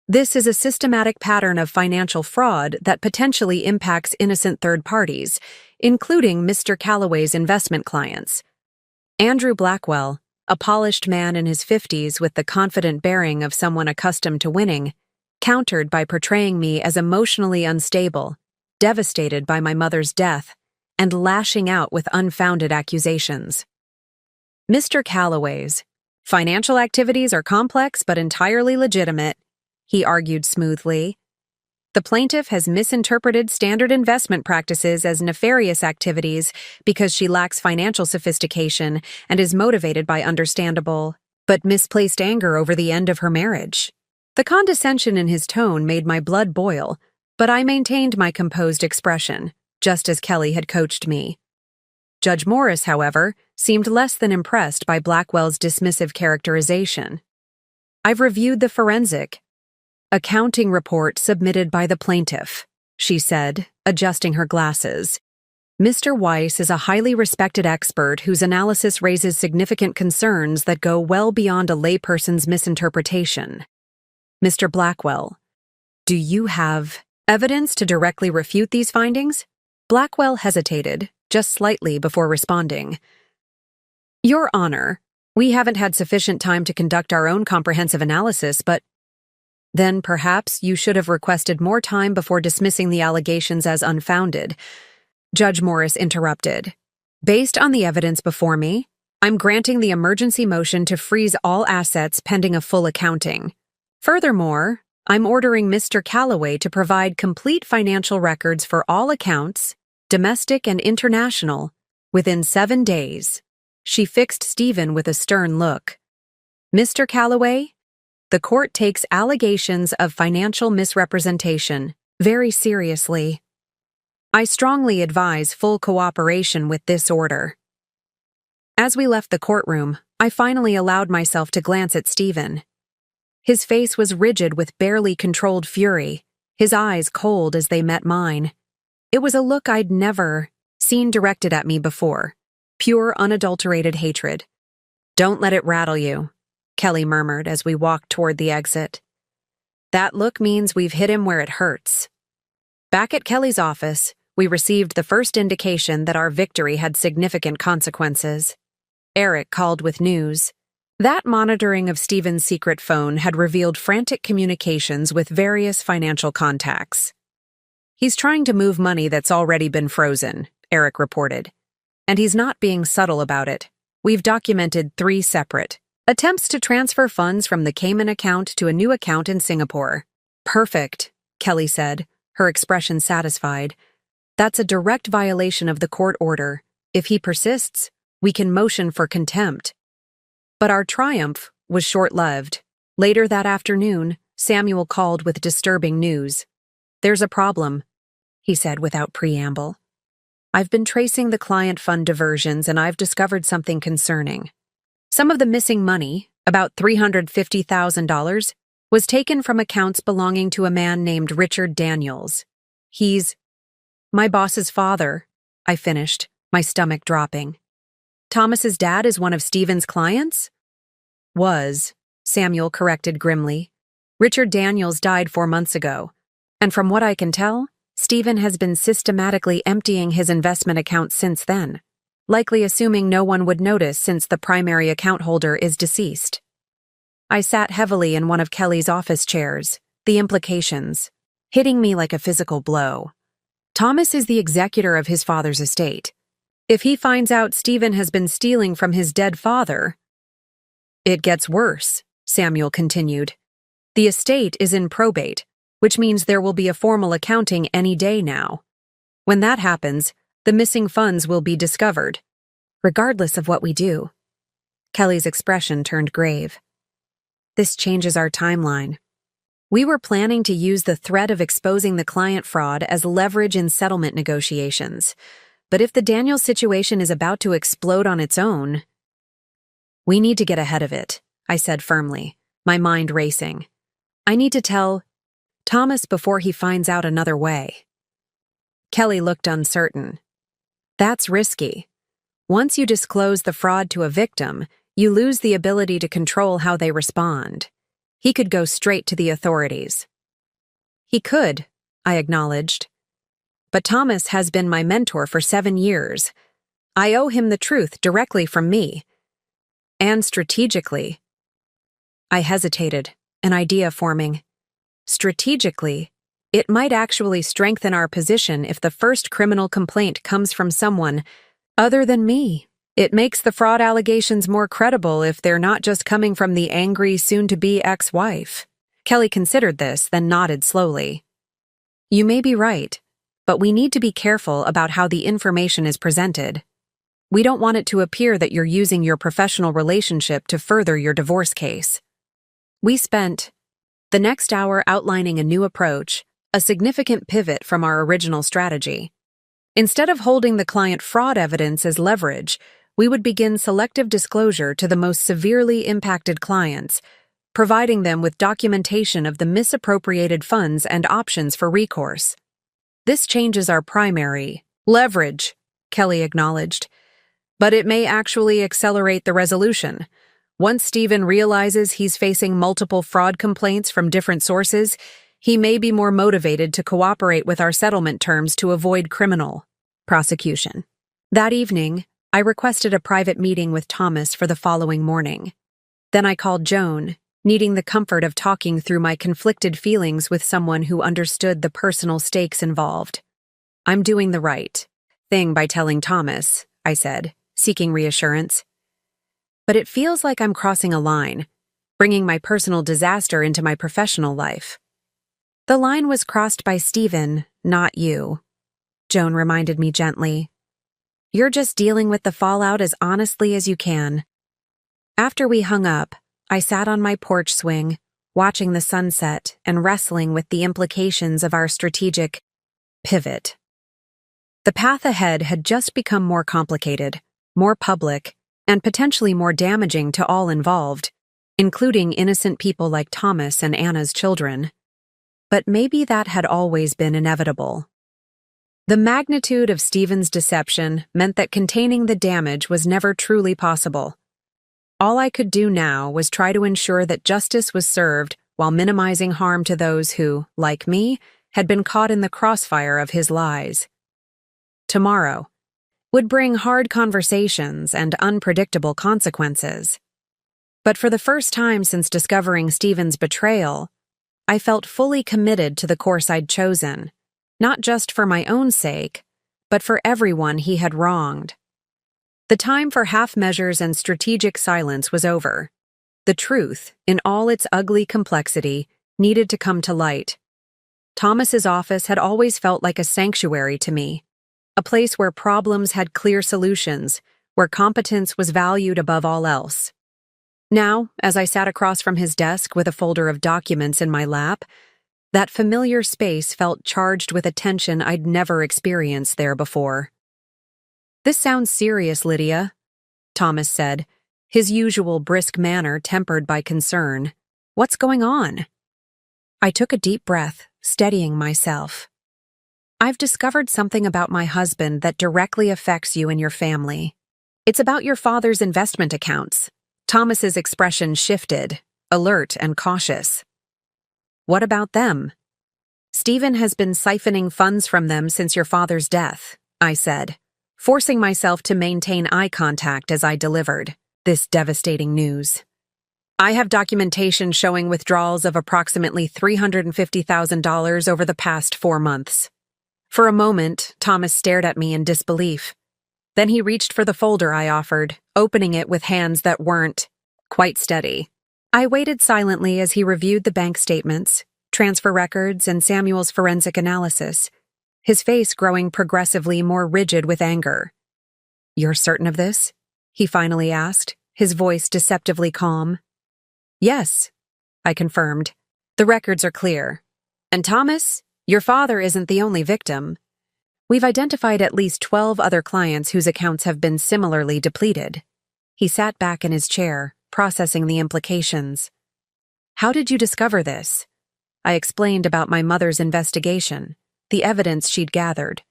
This is a systematic pattern of financial fraud that potentially impacts innocent third parties, including Mr. Calloway's investment clients. Andrew Blackwell, a polished man in his 50s with the confident bearing of someone accustomed to winning, countered by portraying me as emotionally unstable, devastated by my mother's death, and lashing out with unfounded accusations. Mr. Calloway's financial activities are complex but entirely legitimate, he argued smoothly. The plaintiff has misinterpreted standard investment practices as nefarious activities because she lacks financial sophistication and is motivated by understandable but misplaced anger over the end of her marriage. The condescension in his tone made my blood boil, but I maintained my composed expression, just as Kelly had coached me. Judge Morris, however, seemed less than impressed by Blackwell's dismissive characterization. I've reviewed the forensic accounting report submitted by the plaintiff, she said, adjusting her glasses. Mr. Weiss is a highly respected expert whose analysis raises significant concerns that go well beyond a layperson's misinterpretation. Mr. Blackwell, do you have evidence to directly refute these findings? Blackwell hesitated, just slightly before responding. Your Honor, we haven't had sufficient time to conduct our own comprehensive analysis, but then perhaps you should have requested more time before dismissing the allegations as unfounded. Judge Morris interrupted. Based on the evidence before me, I'm granting the emergency motion to freeze all assets pending a full accounting. Furthermore, I'm ordering Mr. Calloway to provide complete financial records for all accounts, domestic and international, within 7 days. She fixed Stephen with a stern look. Mr. Calloway, the court takes allegations of financial misrepresentation very seriously. I strongly advise full cooperation with this order. As we left the courtroom, I finally allowed myself to glance at Stephen. His face was rigid with barely controlled fury, his eyes cold as they met mine. It was a look I'd never seen directed at me before, pure, unadulterated hatred. Don't let it rattle you, Kelly murmured as we walked toward the exit. That look means we've hit him where it hurts. Back at Kelly's office, we received the first indication that our victory had significant consequences. Eric called with news. That monitoring of Stephen's secret phone had revealed frantic communications with various financial contacts. He's trying to move money that's already been frozen, Eric reported. And he's not being subtle about it. We've documented 3 separate attempts to transfer funds from the Cayman account to a new account in Singapore. Perfect, Kelly said, her expression satisfied. That's a direct violation of the court order. If he persists, we can motion for contempt. But our triumph was short-lived. Later that afternoon, Samuel called with disturbing news. There's a problem, he said without preamble. I've been tracing the client fund diversions and I've discovered something concerning. Some of the missing money, about $350,000, was taken from accounts belonging to a man named Richard Daniels. He's my boss's father, I finished, my stomach dropping. Thomas's dad is one of Stephen's clients? Was, Samuel corrected grimly. Richard Daniels died 4 months ago, and from what I can tell, Stephen has been systematically emptying his investment account since then, likely assuming no one would notice since the primary account holder is deceased. I sat heavily in one of Kelly's office chairs, the implications, hitting me like a physical blow. Thomas is the executor of his father's estate. If he finds out Stephen has been stealing from his dead father... It gets worse, Samuel continued. The estate is in probate, which means there will be a formal accounting any day now. When that happens, the missing funds will be discovered, regardless of what we do. Kelly's expression turned grave. This changes our timeline. We were planning to use the threat of exposing the client fraud as leverage in settlement negotiations. But if the Daniels situation is about to explode on its own... We need to get ahead of it, I said firmly, my mind racing. I need to tell Thomas before he finds out another way. Kelly looked uncertain. That's risky. Once you disclose the fraud to a victim, you lose the ability to control how they respond. He could go straight to the authorities. He could, I acknowledged. But Thomas has been my mentor for 7 years. I owe him the truth directly from me. And strategically. I hesitated, an idea forming. Strategically, it might actually strengthen our position if the first criminal complaint comes from someone other than me. It makes the fraud allegations more credible if they're not just coming from the angry, soon-to-be ex-wife. Kelly considered this, then nodded slowly. You may be right, but we need to be careful about how the information is presented. We don't want it to appear that you're using your professional relationship to further your divorce case. We spent the next hour outlining a new approach, a significant pivot from our original strategy. Instead of holding the client fraud evidence as leverage, we would begin selective disclosure to the most severely impacted clients, providing them with documentation of the misappropriated funds and options for recourse. This changes our primary leverage, Kelly acknowledged, but it may actually accelerate the resolution. Once Stephen realizes he's facing multiple fraud complaints from different sources, he may be more motivated to cooperate with our settlement terms to avoid criminal prosecution. That evening, I requested a private meeting with Thomas for the following morning. Then I called Joan, needing the comfort of talking through my conflicted feelings with someone who understood the personal stakes involved. I'm doing the right thing by telling Thomas, I said, seeking reassurance. But it feels like I'm crossing a line, bringing my personal disaster into my professional life. The line was crossed by Stephen, not you, Joan reminded me gently. You're just dealing with the fallout as honestly as you can. After we hung up, I sat on my porch swing, watching the sunset and wrestling with the implications of our strategic pivot. The path ahead had just become more complicated, more public, and potentially more damaging to all involved, including innocent people like Thomas and Anna's children. But maybe that had always been inevitable. The magnitude of Stephen's deception meant that containing the damage was never truly possible. All I could do now was try to ensure that justice was served while minimizing harm to those who, like me, had been caught in the crossfire of his lies. Tomorrow would bring hard conversations and unpredictable consequences. But for the first time since discovering Stephen's betrayal, I felt fully committed to the course I'd chosen, not just for my own sake, but for everyone he had wronged. The time for half measures and strategic silence was over. The truth, in all its ugly complexity, needed to come to light. Thomas's office had always felt like a sanctuary to me, a place where problems had clear solutions, where competence was valued above all else. Now, as I sat across from his desk with a folder of documents in my lap, that familiar space felt charged with a tension I'd never experienced there before. This sounds serious, Lydia, Thomas said, his usual brisk manner tempered by concern. What's going on? I took a deep breath, steadying myself. I've discovered something about my husband that directly affects you and your family. It's about your father's investment accounts. Thomas's expression shifted, alert and cautious. What about them? Stephen has been siphoning funds from them since your father's death, I said, forcing myself to maintain eye contact as I delivered this devastating news. I have documentation showing withdrawals of approximately $350,000 over the past 4 months. For a moment, Thomas stared at me in disbelief. Then he reached for the folder I offered, opening it with hands that weren't quite steady. I waited silently as he reviewed the bank statements, transfer records, and Samuel's forensic analysis, his face growing progressively more rigid with anger. You're certain of this? He finally asked, his voice deceptively calm. Yes, I confirmed. The records are clear. And Thomas, your father isn't the only victim. We've identified at least 12 other clients whose accounts have been similarly depleted. He sat back in his chair, processing the implications. How did you discover this? I explained about my mother's investigation, the evidence she'd gathered,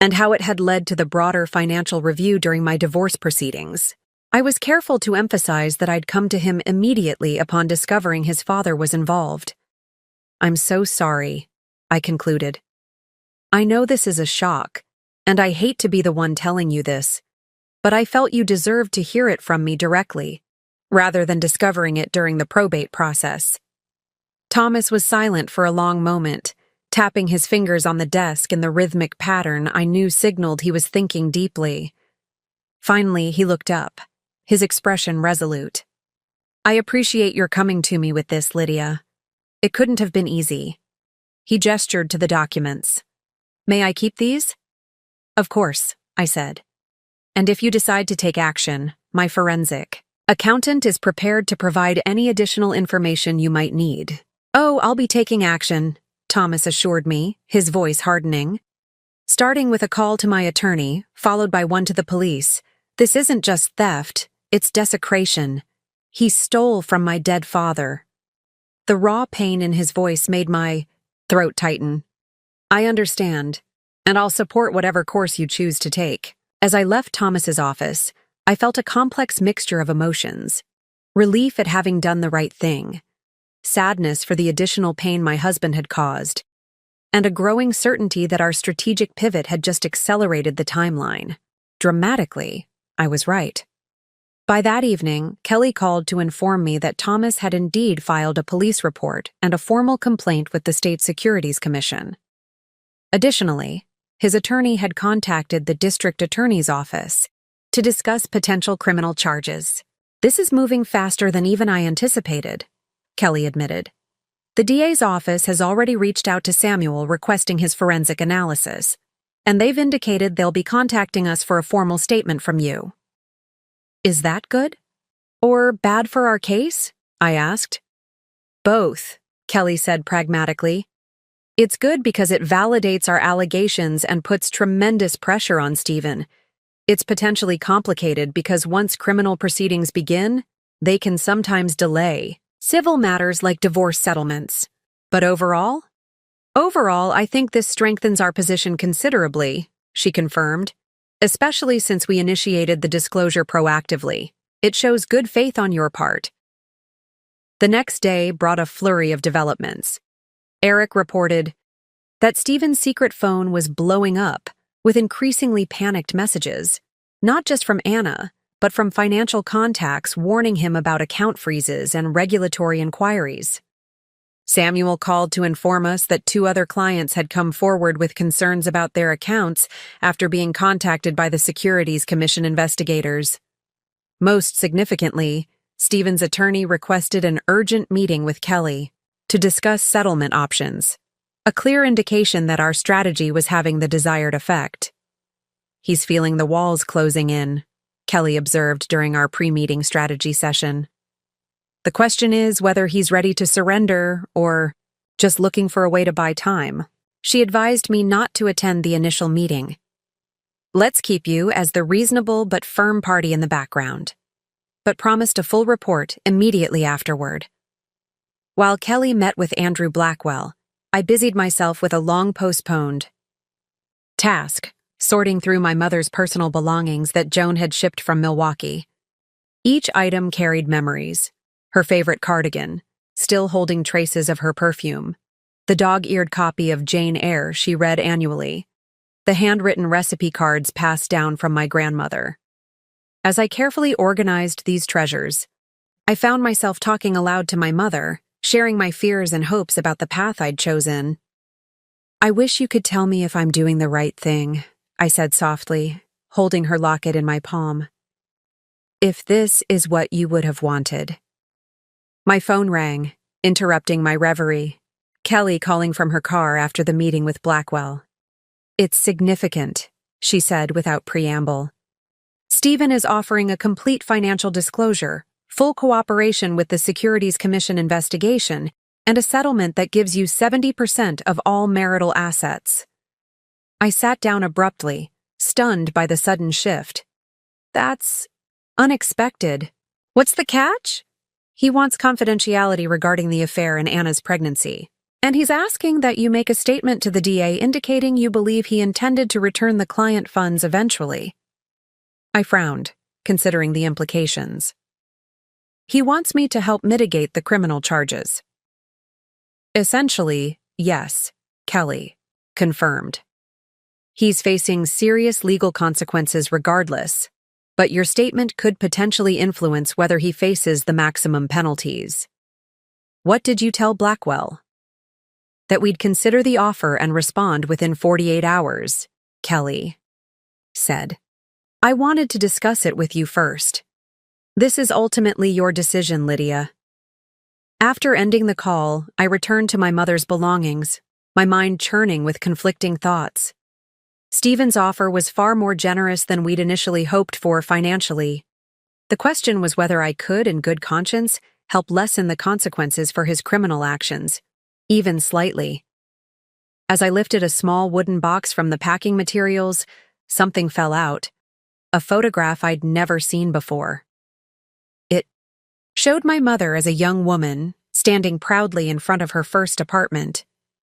and how it had led to the broader financial review during my divorce proceedings. I was careful to emphasize that I'd come to him immediately upon discovering his father was involved. "I'm so sorry," I concluded. "I know this is a shock, and I hate to be the one telling you this, but I felt you deserved to hear it from me directly, rather than discovering it during the probate process." Thomas was silent for a long moment, tapping his fingers on the desk in the rhythmic pattern I knew signaled he was thinking deeply. Finally, he looked up, his expression resolute. "I appreciate your coming to me with this, Lydia. It couldn't have been easy." He gestured to the documents. "May I keep these?" "Of course," I said. "And if you decide to take action, my forensic accountant is prepared to provide any additional information you might need." "Oh, I'll be taking action," Thomas assured me, his voice hardening. "Starting with a call to my attorney, followed by one to the police. This isn't just theft, it's desecration. He stole from my dead father." The raw pain in his voice made my throat tighten. "I understand, and I'll support whatever course you choose to take." As I left Thomas's office, I felt a complex mixture of emotions. Relief at having done the right thing, sadness for the additional pain my husband had caused, and a growing certainty that our strategic pivot had just accelerated the timeline. Dramatically, I was right. By that evening, Kelly called to inform me that Thomas had indeed filed a police report and a formal complaint with the State Securities Commission. Additionally, his attorney had contacted the district attorney's office to discuss potential criminal charges. "This is moving faster than even I anticipated," Kelly admitted. "The DA's office has already reached out to Samuel requesting his forensic analysis, and they've indicated they'll be contacting us for a formal statement from you." "Is that good? Or bad for our case?" I asked. "Both," Kelly said pragmatically. "It's good because it validates our allegations and puts tremendous pressure on Stephen. It's potentially complicated because once criminal proceedings begin, they can sometimes delay civil matters like divorce settlements. But overall, I think this strengthens our position considerably," she confirmed, "especially since we initiated the disclosure proactively. It shows good faith on your part." The next day brought a flurry of developments. Eric reported that Stephen's secret phone was blowing up with increasingly panicked messages, not just from Anna, but from financial contacts warning him about account freezes and regulatory inquiries. Samuel called to inform us that 2 other clients had come forward with concerns about their accounts after being contacted by the Securities Commission investigators. Most significantly, Stephen's attorney requested an urgent meeting with Kelly to discuss settlement options, a clear indication that our strategy was having the desired effect. "He's feeling the walls closing in," Kelly observed during our pre-meeting strategy session. "The question is whether he's ready to surrender or just looking for a way to buy time." She advised me not to attend the initial meeting. "Let's keep you as the reasonable but firm party in the background," but promised a full report immediately afterward. While Kelly met with Andrew Blackwell, I busied myself with a long-postponed task, sorting through my mother's personal belongings that Joan had shipped from Milwaukee. Each item carried memories: her favorite cardigan, still holding traces of her perfume; the dog-eared copy of Jane Eyre she read annually; the handwritten recipe cards passed down from my grandmother. As I carefully organized these treasures, I found myself talking aloud to my mother, sharing my fears and hopes about the path I'd chosen. "I wish you could tell me if I'm doing the right thing," I said softly, holding her locket in my palm. "If this is what you would have wanted." My phone rang, interrupting my reverie. Kelly calling from her car after the meeting with Blackwell. "It's significant," she said without preamble. "Stephen is offering a complete financial disclosure, full cooperation with the Securities Commission investigation, and a settlement that gives you 70% of all marital assets." I sat down abruptly, stunned by the sudden shift. "That's unexpected. What's the catch?" "He wants confidentiality regarding the affair and Anna's pregnancy. And he's asking that you make a statement to the DA indicating you believe he intended to return the client funds eventually." I frowned. considering the implications. He wants me to help mitigate the criminal charges. Essentially, yes, Kelly confirmed. He's facing serious legal consequences regardless, but your statement could potentially influence whether he faces the maximum penalties. What did you tell Blackwell? That we'd consider the offer and respond within 48 hours, Kelly said. I wanted to discuss it with you first. This is ultimately your decision, Lydia. After ending the call, I returned to my mother's belongings, my mind churning with conflicting thoughts. Stephen's offer was far more generous than we'd initially hoped for financially. The question was whether I could, in good conscience, help lessen the consequences for his criminal actions, even slightly. As I lifted a small wooden box from the packing materials, something fell out. A photograph I'd never seen before. It showed my mother as a young woman, standing proudly in front of her first apartment,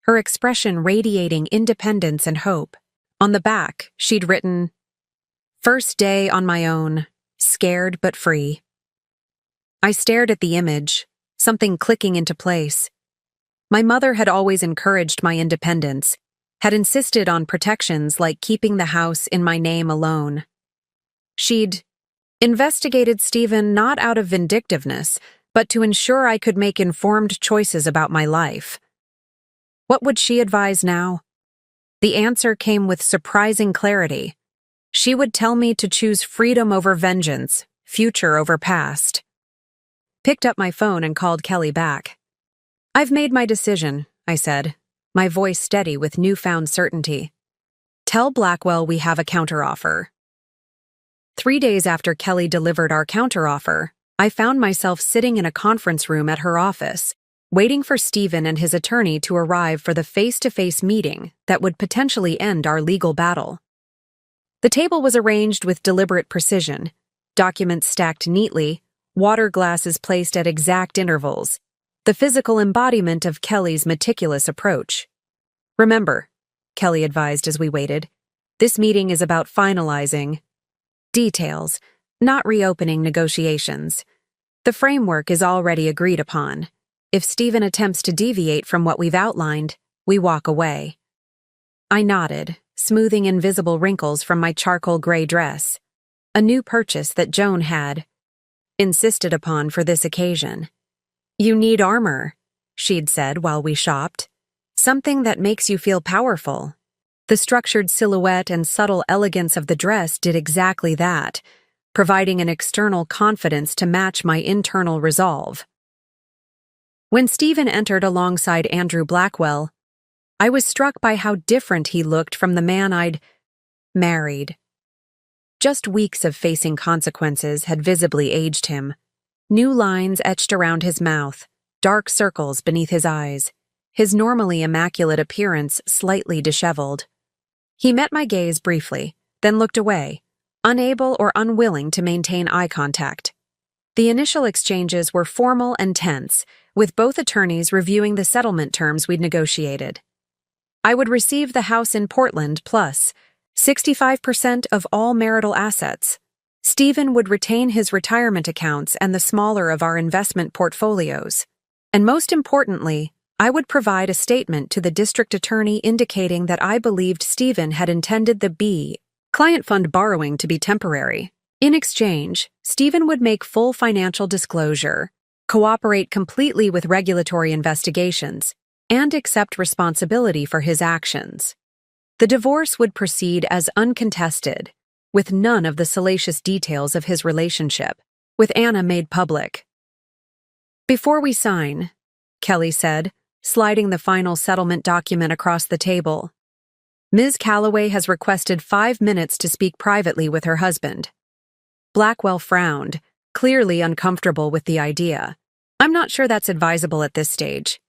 her expression radiating independence and hope. On the back, she'd written, "First day on my own, scared but free." I stared at the image, something clicking into place. My mother had always encouraged my independence, had insisted on protections like keeping the house in my name alone. She'd investigated Stephen not out of vindictiveness, but to ensure I could make informed choices about my life. What would she advise now? The answer came with surprising clarity. She would tell me to choose freedom over vengeance, future over past. Picked up my phone and called Kelly back. I've made my decision, I said, my voice steady with newfound certainty. Tell Blackwell we have a counteroffer. 3 days after Kelly delivered our counteroffer, I found myself sitting in a conference room at her office, waiting for Stephen and his attorney to arrive for the face-to-face meeting that would potentially end our legal battle. The table was arranged with deliberate precision, documents stacked neatly, water glasses placed at exact intervals, the physical embodiment of Kelly's meticulous approach. Remember, Kelly advised as we waited, this meeting is about finalizing details, not reopening negotiations. The framework is already agreed upon. If Stephen attempts to deviate from what we've outlined, we walk away. I nodded, smoothing invisible wrinkles from my charcoal gray dress, a new purchase that Joan had insisted upon for this occasion. You need armor, she'd said while we shopped. Something that makes you feel powerful. The structured silhouette and subtle elegance of the dress did exactly that, providing an external confidence to match my internal resolve. When Stephen entered alongside Andrew Blackwell, I was struck by how different he looked from the man I'd married. Just weeks of facing consequences had visibly aged him. New lines etched around his mouth, dark circles beneath his eyes, his normally immaculate appearance slightly disheveled. He met my gaze briefly, then looked away, unable or unwilling to maintain eye contact. The initial exchanges were formal and tense, with both attorneys reviewing the settlement terms we'd negotiated. I would receive the house in Portland plus 65% of all marital assets. Stephen would retain his retirement accounts and the smaller of our investment portfolios. And most importantly, I would provide a statement to the district attorney indicating that I believed Stephen had intended the client fund borrowing to be temporary. In exchange, Stephen would make full financial disclosure, cooperate completely with regulatory investigations, and accept responsibility for his actions. The divorce would proceed as uncontested, with none of the salacious details of his relationship with Anna made public. Before we sign, Kelly said, sliding the final settlement document across the table, Ms. Calloway has requested 5 minutes to speak privately with her husband. Blackwell frowned, clearly uncomfortable with the idea. I'm not sure that's advisable at this stage.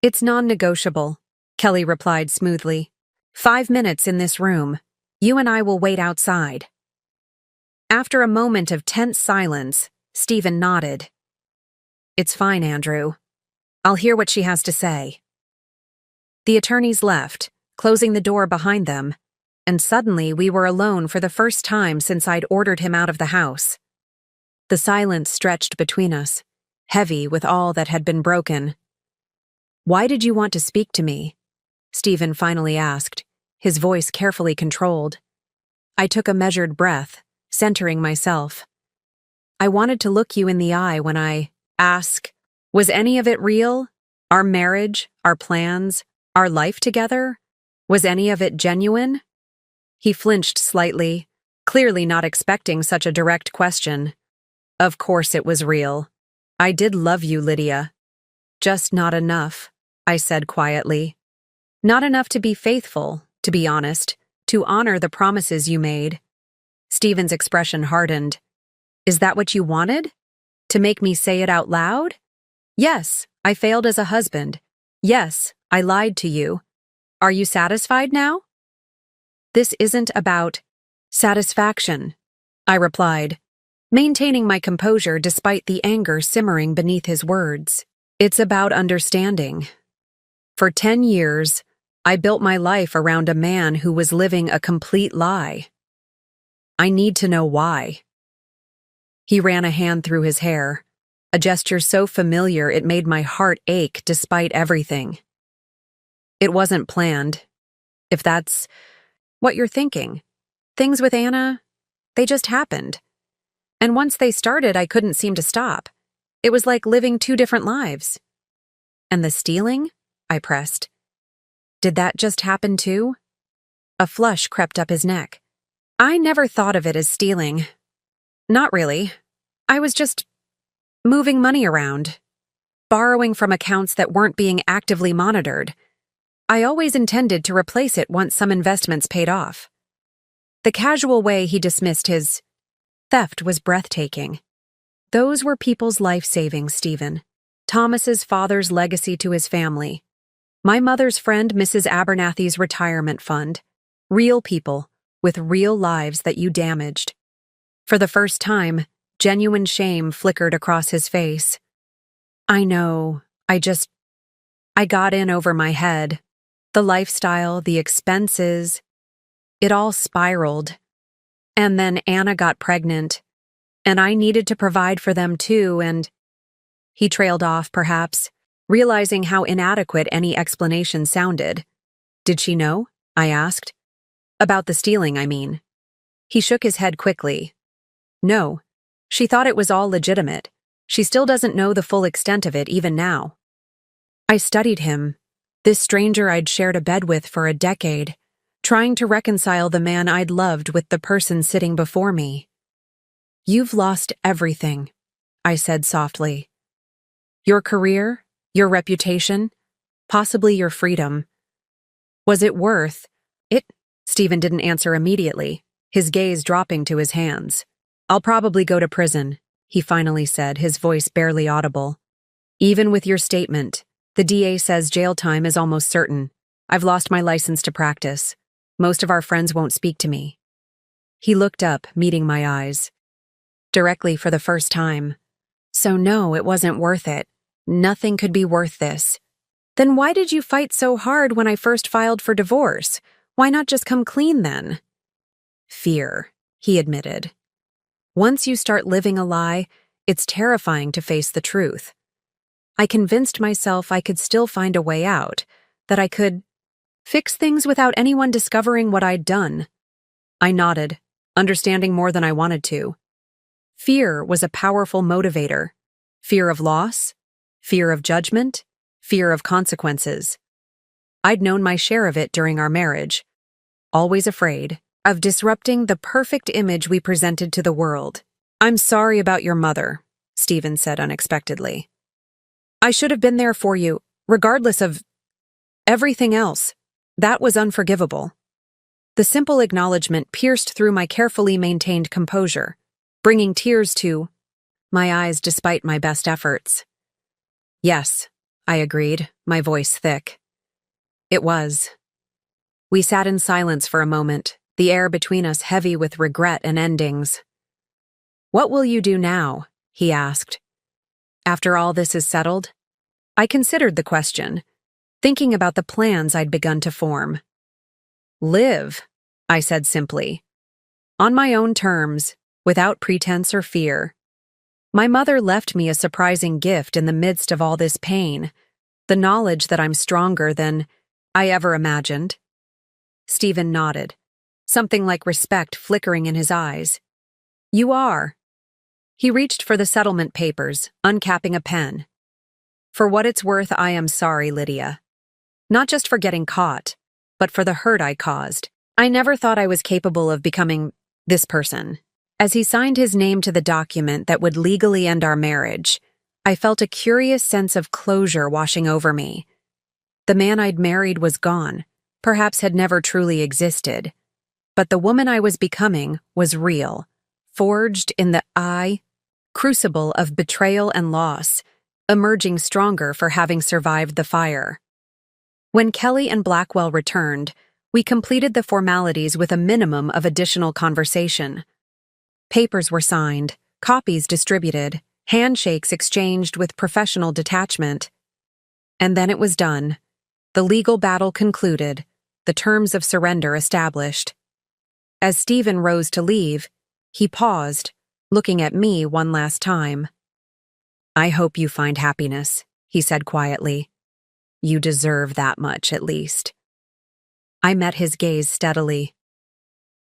It's non-negotiable, Kelly replied smoothly. 5 minutes in this room. You and I will wait outside. After a moment of tense silence, Stephen nodded. It's fine, Andrew. I'll hear what she has to say. The attorneys left, closing the door behind them, and suddenly we were alone for the first time since I'd ordered him out of the house. The silence stretched between us, heavy with all that had been broken. "Why did you want to speak to me?" Stephen finally asked, his voice carefully controlled. I took a measured breath, centering myself. "I wanted to look you in the eye when I ask, was any of it real? Our marriage, our plans, our life together? Was any of it genuine?" He flinched slightly, clearly not expecting such a direct question. "Of course it was real. I did love you, Lydia. Just not enough," I said quietly. "Not enough to be faithful, to be honest, to honor the promises you made." Stephen's expression hardened. "Is that what you wanted? To make me say it out loud? Yes, I failed as a husband. Yes, I lied to you. Are you satisfied now?" "This isn't about satisfaction," I replied, maintaining my composure despite the anger simmering beneath his words. "It's about understanding. For 10 years, I built my life around a man who was living a complete lie. I need to know why." He ran a hand through his hair, a gesture so familiar it made my heart ache despite everything. "It wasn't planned, if that's what you're thinking. Things with Anna, they just happened. And once they started, I couldn't seem to stop. It was like living 2 different lives." "And the stealing?" I pressed. "Did that just happen too?" A flush crept up his neck. "I never thought of it as stealing. Not really. I was just moving money around, borrowing from accounts that weren't being actively monitored. I always intended to replace it once some investments paid off." The casual way he dismissed his theft was breathtaking. Those were people's life savings, Stephen. Thomas's father's legacy to his family. My mother's friend Mrs. Abernathy's retirement fund. Real people with real lives that you damaged. For the first time, genuine shame flickered across his face. "I know, I got in over my head. The lifestyle, the expenses, it all spiraled. And then Anna got pregnant, and I needed to provide for them too, and—" He trailed off, perhaps, realizing how inadequate any explanation sounded. "Did she know?" I asked. "About the stealing, I mean." He shook his head quickly. "No. She thought it was all legitimate. She still doesn't know the full extent of it even now." I studied him, this stranger I'd shared a bed with for a decade, trying to reconcile the man I'd loved with the person sitting before me. "You've lost everything," I said softly. "Your career, your reputation, possibly your freedom. Was it worth it?" Stephen didn't answer immediately, his gaze dropping to his hands. "I'll probably go to prison," he finally said, his voice barely audible. "Even with your statement, the DA says jail time is almost certain. I've lost my license to practice. Most of our friends won't speak to me." He looked up, meeting my eyes. Directly for the first time. "So no, it wasn't worth it. Nothing could be worth this. Then why did you fight so hard when I first filed for divorce? Why not just come clean then?" "Fear," he admitted. "Once you start living a lie, it's terrifying to face the truth. I convinced myself I could still find a way out, that I could fix things without anyone discovering what I'd done." I nodded, understanding more than I wanted to. Fear was a powerful motivator. Fear of loss, fear of judgment, fear of consequences. I'd known my share of it during our marriage, always afraid of disrupting the perfect image we presented to the world. "I'm sorry about your mother," Stephen said unexpectedly. "I should have been there for you, regardless of everything else. That was unforgivable." The simple acknowledgement pierced through my carefully maintained composure, bringing tears to my eyes despite my best efforts. "Yes," I agreed, my voice thick. "It was." We sat in silence for a moment, the air between us heavy with regret and endings. "What will you do now?" he asked. "After all this is settled?" I considered the question, thinking about the plans I'd begun to form. "Live," I said simply. "On my own terms, without pretense or fear. My mother left me a surprising gift in the midst of all this pain, the knowledge that I'm stronger than I ever imagined. Stephen nodded, something like respect flickering in his eyes. You are. He reached for the settlement papers, uncapping a pen. For what it's worth, I am sorry, Lydia. Not just for getting caught, but for the hurt I caused. I never thought I was capable of becoming this person. As he signed his name to the document that would legally end our marriage, I felt a curious sense of closure washing over me. The man I'd married was gone, perhaps had never truly existed. But the woman I was becoming was real, forged in the crucible of betrayal and loss, emerging stronger for having survived the fire. When Kelly and Blackwell returned, we completed the formalities with a minimum of additional conversation. Papers were signed, copies distributed, handshakes exchanged with professional detachment. And then it was done. The legal battle concluded, the terms of surrender established. As Stephen rose to leave, he paused, looking at me one last time. I hope you find happiness, he said quietly. You deserve that much, at least. I met his gaze steadily.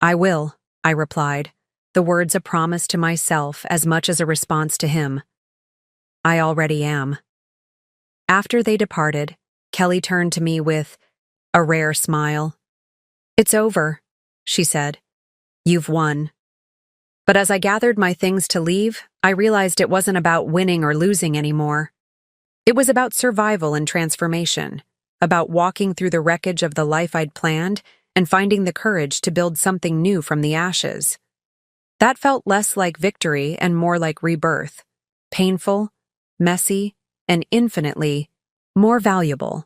I will, I replied, the words a promise to myself as much as a response to him. I already am. After they departed, Kelly turned to me with a rare smile. It's over, she said. You've won. But as I gathered my things to leave, I realized it wasn't about winning or losing anymore. It was about survival and transformation, about walking through the wreckage of the life I'd planned and finding the courage to build something new from the ashes. That felt less like victory and more like rebirth, painful, messy, and infinitely more valuable.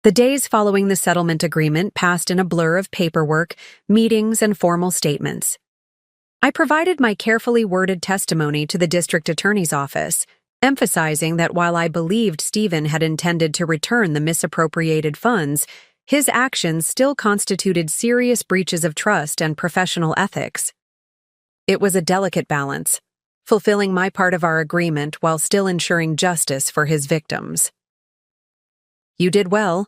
The days following the settlement agreement passed in a blur of paperwork, meetings, and formal statements. I provided my carefully worded testimony to the district attorney's office, emphasizing that while I believed Stephen had intended to return the misappropriated funds, his actions still constituted serious breaches of trust and professional ethics. It was a delicate balance, fulfilling my part of our agreement while still ensuring justice for his victims. You did well,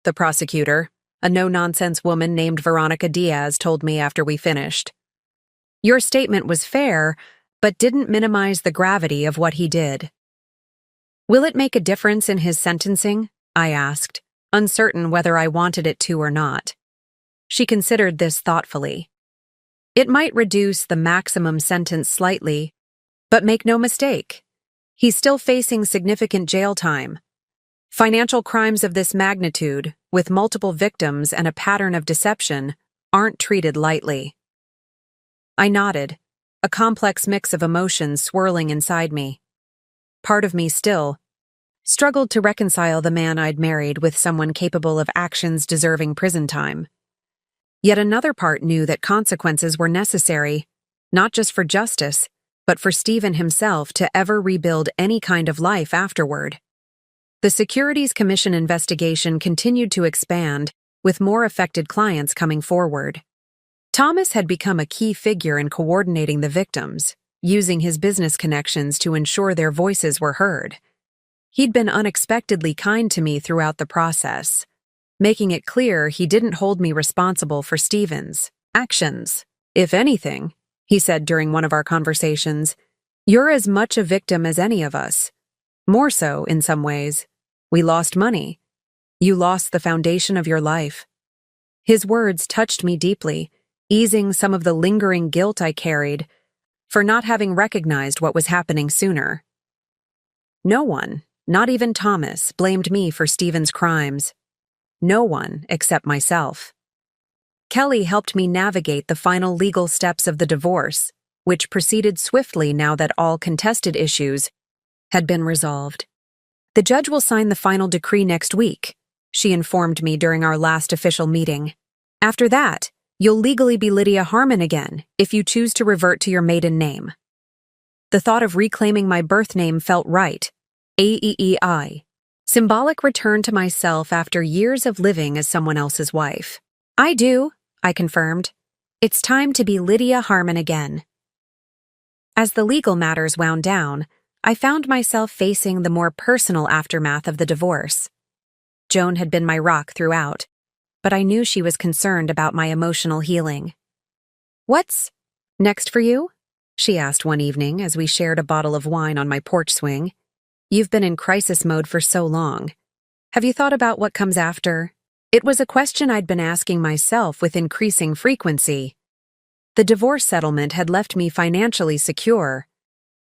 the prosecutor, a no-nonsense woman named Veronica Diaz, told me after we finished. Your statement was fair, but didn't minimize the gravity of what he did. Will it make a difference in his sentencing? I asked, uncertain whether I wanted it to or not. She considered this thoughtfully. It might reduce the maximum sentence slightly, but make no mistake, he's still facing significant jail time. Financial crimes of this magnitude, with multiple victims and a pattern of deception, aren't treated lightly. I nodded, a complex mix of emotions swirling inside me. Part of me still struggled to reconcile the man I'd married with someone capable of actions deserving prison time. Yet another part knew that consequences were necessary, not just for justice, but for Stephen himself to ever rebuild any kind of life afterward. The Securities Commission investigation continued to expand, with more affected clients coming forward. Thomas had become a key figure in coordinating the victims, using his business connections to ensure their voices were heard. He'd been unexpectedly kind to me throughout the process, making it clear he didn't hold me responsible for Stephen's actions. If anything, he said during one of our conversations, you're as much a victim as any of us. More so, in some ways. We lost money. You lost the foundation of your life. His words touched me deeply, easing some of the lingering guilt I carried for not having recognized what was happening sooner. No one, not even Thomas, blamed me for Stephen's crimes. No one except myself. Kelly helped me navigate the final legal steps of the divorce, which proceeded swiftly now that all contested issues had been resolved. The judge will sign the final decree next week, she informed me during our last official meeting. After that, you'll legally be Lydia Harmon again if you choose to revert to your maiden name. The thought of reclaiming my birth name felt right. AEEI. Symbolic return to myself after years of living as someone else's wife. I do, I confirmed. It's time to be Lydia Harmon again. As the legal matters wound down, I found myself facing the more personal aftermath of the divorce. Joan had been my rock throughout, but I knew she was concerned about my emotional healing. "What's next for you?" she asked one evening as we shared a bottle of wine on my porch swing. "You've been in crisis mode for so long. Have you thought about what comes after?" It was a question I'd been asking myself with increasing frequency. The divorce settlement had left me financially secure.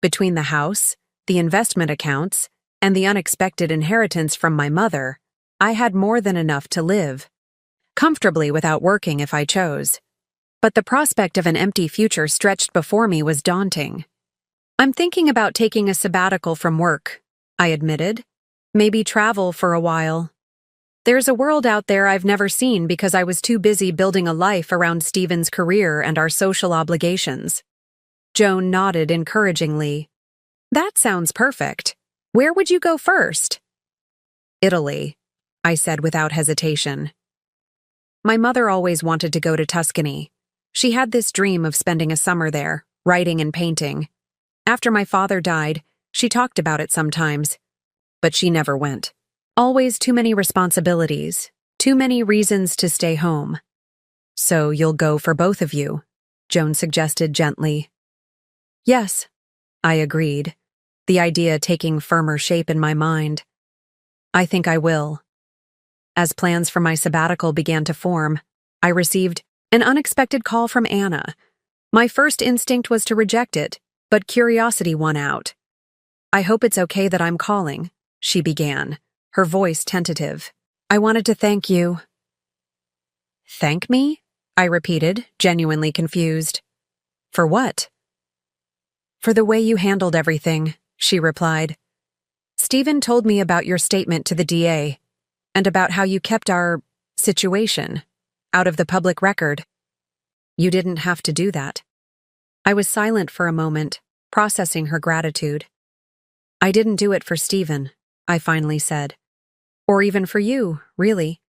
Between the house, the investment accounts, and the unexpected inheritance from my mother, I had more than enough to live comfortably without working if I chose. But the prospect of an empty future stretched before me was daunting. "I'm thinking about taking a sabbatical from work," I admitted. "Maybe travel for a while. There's a world out there I've never seen because I was too busy building a life around Stephen's career and our social obligations." Joan nodded encouragingly. "That sounds perfect. Where would you go first?" "Italy," I said without hesitation. My mother always wanted to go to Tuscany. She had this dream of spending a summer there, writing and painting. After my father died, she talked about it sometimes, but she never went. Always too many responsibilities, too many reasons to stay home. "So you'll go for both of you," Joan suggested gently. "Yes," I agreed, the idea taking firmer shape in my mind. "I think I will." As plans for my sabbatical began to form, I received an unexpected call from Anna. My first instinct was to reject it, but curiosity won out. "I hope it's okay that I'm calling," she began, her voice tentative. "I wanted to thank you." "Thank me?" I repeated, genuinely confused. "For what?" "For the way you handled everything," she replied. "Stephen told me about your statement to the DA, and about how you kept our situation out of the public record. You didn't have to do that." I was silent for a moment, processing her gratitude. "I didn't do it for Stephen," I finally said. "Or even for you, really.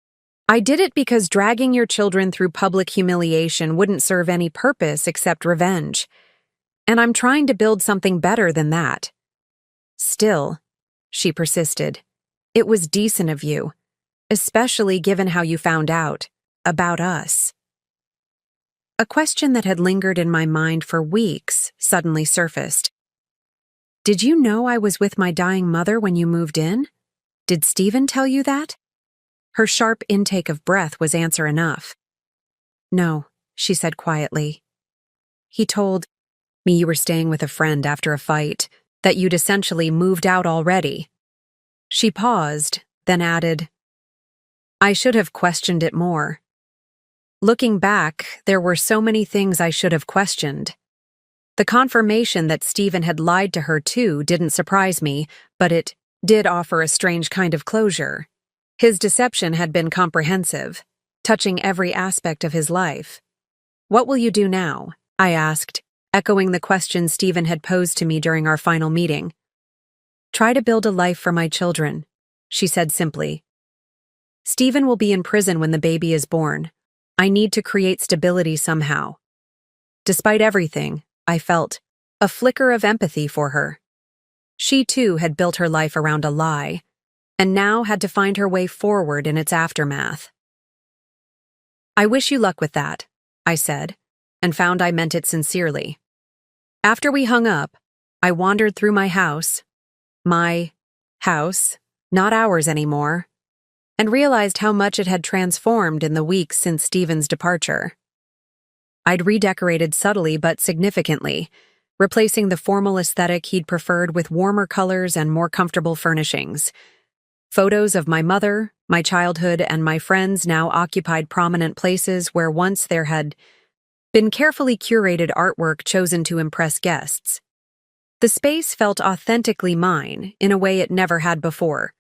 I did it because dragging your children through public humiliation wouldn't serve any purpose except revenge. And I'm trying to build something better than that." "Still," she persisted, "it was decent of you, especially given how you found out about us." A question that had lingered in my mind for weeks suddenly surfaced. "Did you know I was with my dying mother when you moved in? Did Stephen tell you that?" Her sharp intake of breath was answer enough. "No," she said quietly. "He told me you were staying with a friend after a fight, that you'd essentially moved out already." She paused, then added, "I should have questioned it more." Looking back, there were so many things I should have questioned. The confirmation that Stephen had lied to her too didn't surprise me, but it did offer a strange kind of closure. His deception had been comprehensive, touching every aspect of his life. "What will you do now?" I asked, echoing the question Stephen had posed to me during our final meeting. "Try to build a life for my children," she said simply. "Stephen will be in prison when the baby is born. I need to create stability somehow." Despite everything, I felt a flicker of empathy for her. She too had built her life around a lie, and now had to find her way forward in its aftermath. "I wish you luck with that," I said, and found I meant it sincerely. After we hung up, I wandered through my house, not ours anymore, and realized how much it had transformed in the weeks since Stephen's departure. I'd redecorated subtly but significantly, replacing the formal aesthetic he'd preferred with warmer colors and more comfortable furnishings. Photos of my mother, my childhood, and my friends now occupied prominent places where once there had been carefully curated artwork chosen to impress guests. The space felt authentically mine in a way it never had before,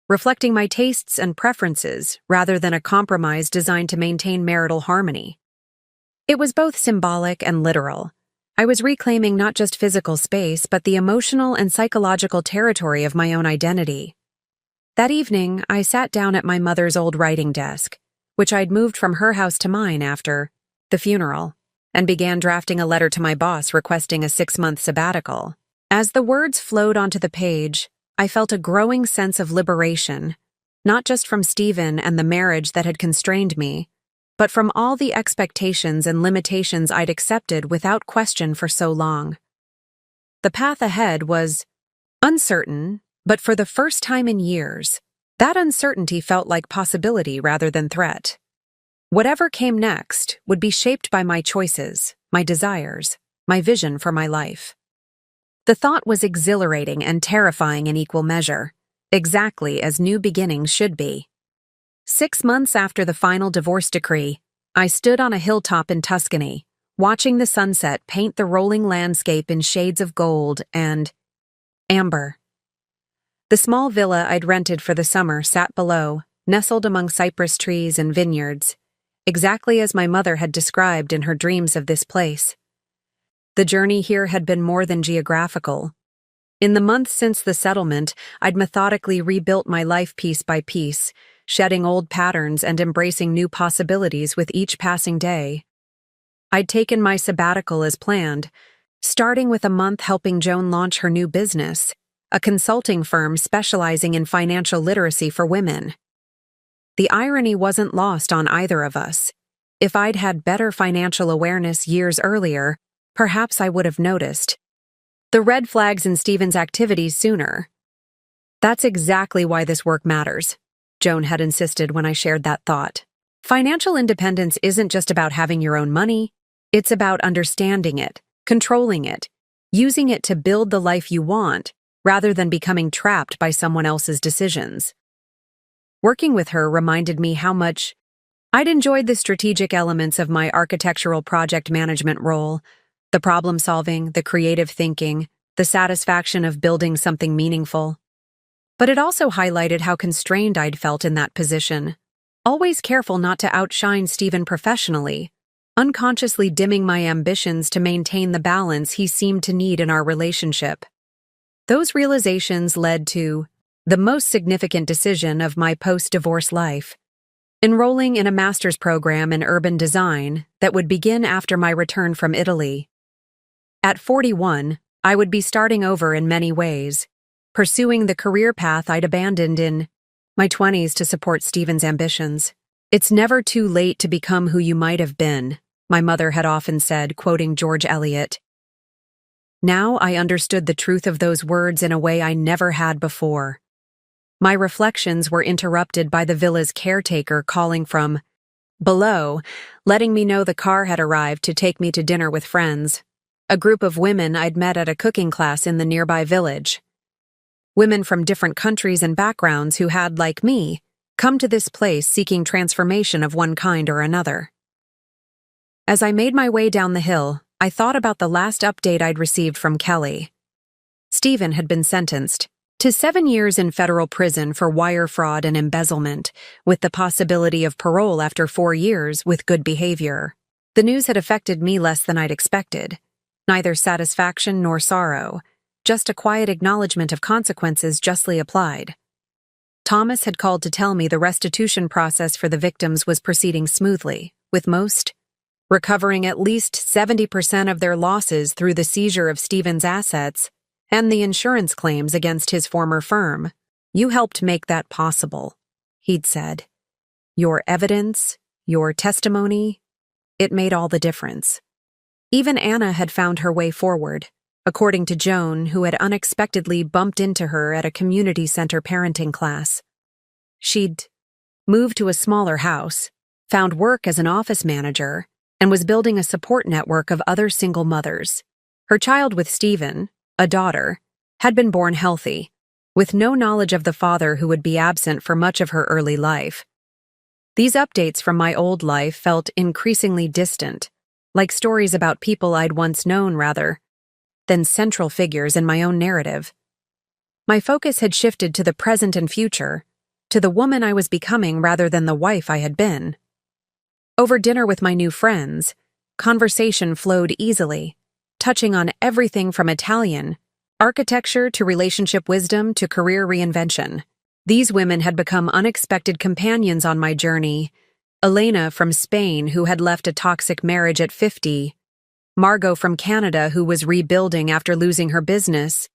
reflecting my tastes and preferences rather than a compromise designed to maintain marital harmony. It was both symbolic and literal. I was reclaiming not just physical space, but the emotional and psychological territory of my own identity. That evening, I sat down at my mother's old writing desk, which I'd moved from her house to mine after the funeral, and began drafting a letter to my boss requesting a 6-month sabbatical. As the words flowed onto the page, I felt a growing sense of liberation, not just from Stephen and the marriage that had constrained me, but from all the expectations and limitations I'd accepted without question for so long. The path ahead was uncertain, but for the first time in years, that uncertainty felt like possibility rather than threat. Whatever came next would be shaped by my choices, my desires, my vision for my life. The thought was exhilarating and terrifying in equal measure, exactly as new beginnings should be. 6 months after the final divorce decree, I stood on a hilltop in Tuscany, watching the sunset paint the rolling landscape in shades of gold and amber. The small villa I'd rented for the summer sat below, nestled among cypress trees and vineyards, exactly as my mother had described in her dreams of this place. The journey here had been more than geographical. In the months since the settlement, I'd methodically rebuilt my life piece by piece, shedding old patterns and embracing new possibilities with each passing day. I'd taken my sabbatical as planned, starting with a month helping Joan launch her new business, a consulting firm specializing in financial literacy for women. The irony wasn't lost on either of us. If I'd had better financial awareness years earlier, perhaps I would have noticed the red flags in Stephen's activities sooner. That's exactly why this work matters, Joan had insisted when I shared that thought. Financial independence isn't just about having your own money, it's about understanding it, controlling it, using it to build the life you want, rather than becoming trapped by someone else's decisions. Working with her reminded me how much I'd enjoyed the strategic elements of my architectural project management role, the problem-solving, the creative thinking, the satisfaction of building something meaningful. But it also highlighted how constrained I'd felt in that position, always careful not to outshine Stephen professionally, unconsciously dimming my ambitions to maintain the balance he seemed to need in our relationship. Those realizations led to the most significant decision of my post-divorce life, enrolling in a master's program in urban design that would begin after my return from Italy. At 41, I would be starting over in many ways, pursuing the career path I'd abandoned in my 20s to support Stephen's ambitions. "It's never too late to become who you might have been," my mother had often said, quoting George Eliot. Now I understood the truth of those words in a way I never had before. My reflections were interrupted by the villa's caretaker calling from below, letting me know the car had arrived to take me to dinner with friends, a group of women I'd met at a cooking class in the nearby village. Women from different countries and backgrounds who had, like me, come to this place seeking transformation of one kind or another. As I made my way down the hill, I thought about the last update I'd received from Kelly. Stephen had been sentenced to 7 years in federal prison for wire fraud and embezzlement, with the possibility of parole after 4 years with good behavior. The news had affected me less than I'd expected. Neither satisfaction nor sorrow, just a quiet acknowledgement of consequences justly applied. Thomas had called to tell me the restitution process for the victims was proceeding smoothly, with most recovering at least 70% of their losses through the seizure of Stephen's assets and the insurance claims against his former firm. "You helped make that possible," he'd said. "Your evidence, your testimony, it made all the difference." Even Anna had found her way forward, according to Joan, who had unexpectedly bumped into her at a community center parenting class. She'd moved to a smaller house, found work as an office manager, and was building a support network of other single mothers. Her child with Stephen, a daughter, had been born healthy, with no knowledge of the father who would be absent for much of her early life. These updates from my old life felt increasingly distant, like stories about people I'd once known rather than central figures in my own narrative. My focus had shifted to the present and future, to the woman I was becoming rather than the wife I had been. Over dinner with my new friends, conversation flowed easily, touching on everything from Italian, architecture to relationship wisdom to career reinvention. These women had become unexpected companions on my journey. Elena from Spain, who had left a toxic marriage at 50, Margot from Canada, who was rebuilding after losing her business,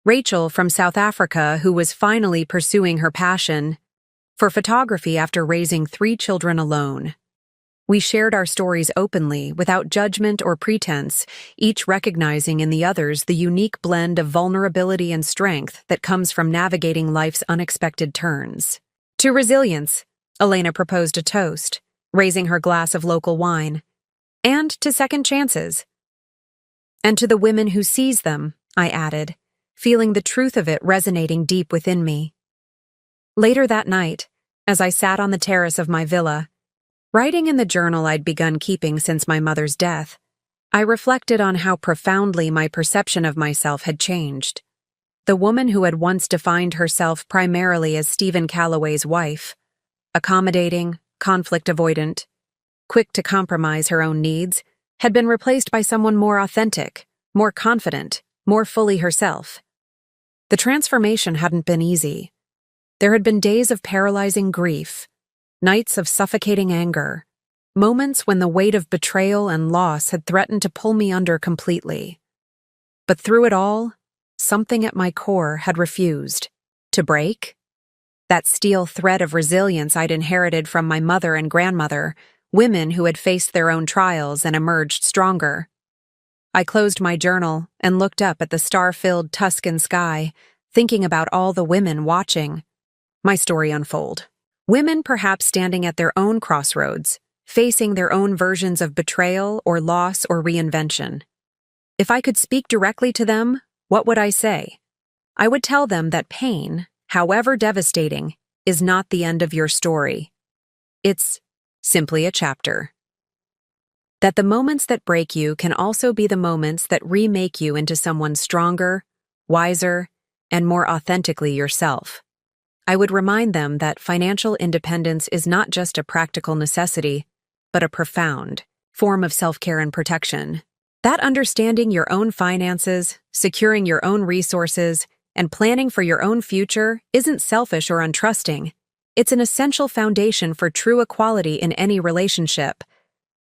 Rachel from South Africa, who was finally pursuing her passion for photography after raising 3 children alone. We shared our stories openly, without judgment or pretense, each recognizing in the others the unique blend of vulnerability and strength that comes from navigating life's unexpected turns. To resilience, Elena proposed a toast, raising her glass of local wine. And to second chances. And to the women who seize them, I added, feeling the truth of it resonating deep within me. Later that night, as I sat on the terrace of my villa, writing in the journal I'd begun keeping since my mother's death, I reflected on how profoundly my perception of myself had changed. The woman who had once defined herself primarily as Stephen Calloway's wife, accommodating, conflict avoidant, quick to compromise her own needs, had been replaced by someone more authentic, more confident, more fully herself. The transformation hadn't been easy. There had been days of paralyzing grief, nights of suffocating anger, moments when the weight of betrayal and loss had threatened to pull me under completely. But through it all, something at my core had refused to break. That steel thread of resilience I'd inherited from my mother and grandmother, women who had faced their own trials and emerged stronger. I closed my journal and looked up at the star-filled Tuscan sky, thinking about all the women watching my story unfold. Women perhaps standing at their own crossroads, facing their own versions of betrayal or loss or reinvention. If I could speak directly to them, what would I say? I would tell them that pain, however devastating, is not the end of your story. It's simply a chapter. That the moments that break you can also be the moments that remake you into someone stronger, wiser, and more authentically yourself. I would remind them that financial independence is not just a practical necessity, but a profound form of self-care and protection. That understanding your own finances, securing your own resources, and planning for your own future isn't selfish or untrusting. It's an essential foundation for true equality in any relationship.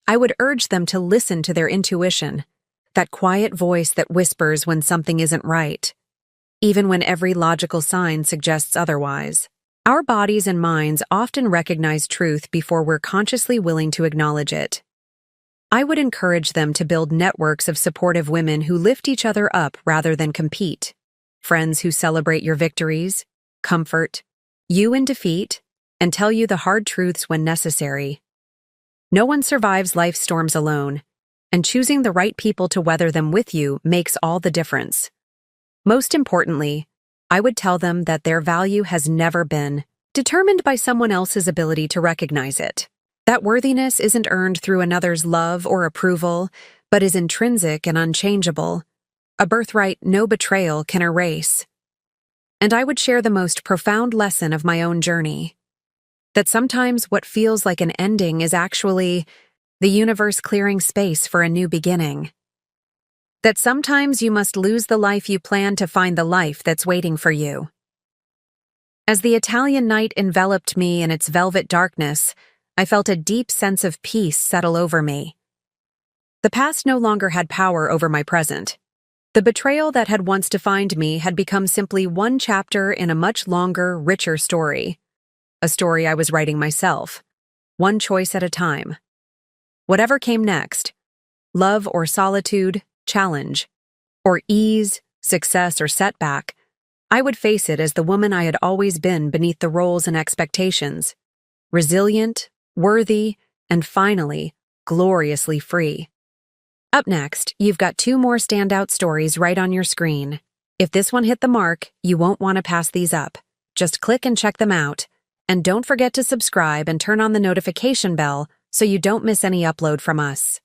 I would urge them to listen to their intuition, that quiet voice that whispers when something isn't right, even when every logical sign suggests otherwise. Our bodies and minds often recognize truth before we're consciously willing to acknowledge it. I would encourage them to build networks of supportive women who lift each other up rather than compete, friends who celebrate your victories, comfort you in defeat, and tell you the hard truths when necessary. No one survives life's storms alone, and choosing the right people to weather them with you makes all the difference. Most importantly, I would tell them that their value has never been determined by someone else's ability to recognize it. That worthiness isn't earned through another's love or approval, but is intrinsic and unchangeable, a birthright no betrayal can erase. And I would share the most profound lesson of my own journey. That sometimes what feels like an ending is actually the universe clearing space for a new beginning. That sometimes you must lose the life you plan to find the life that's waiting for you. As the Italian night enveloped me in its velvet darkness, I felt a deep sense of peace settle over me. The past no longer had power over my present. The betrayal that had once defined me had become simply one chapter in a much longer, richer story. A story I was writing myself, one choice at a time. Whatever came next, love or solitude, challenge, or ease, success or setback, I would face it as the woman I had always been beneath the roles and expectations, resilient, worthy, and finally, gloriously free. Up next, you've got 2 more standout stories right on your screen. If this one hit the mark, you won't want to pass these up. Just click and check them out. And don't forget to subscribe and turn on the notification bell so you don't miss any upload from us.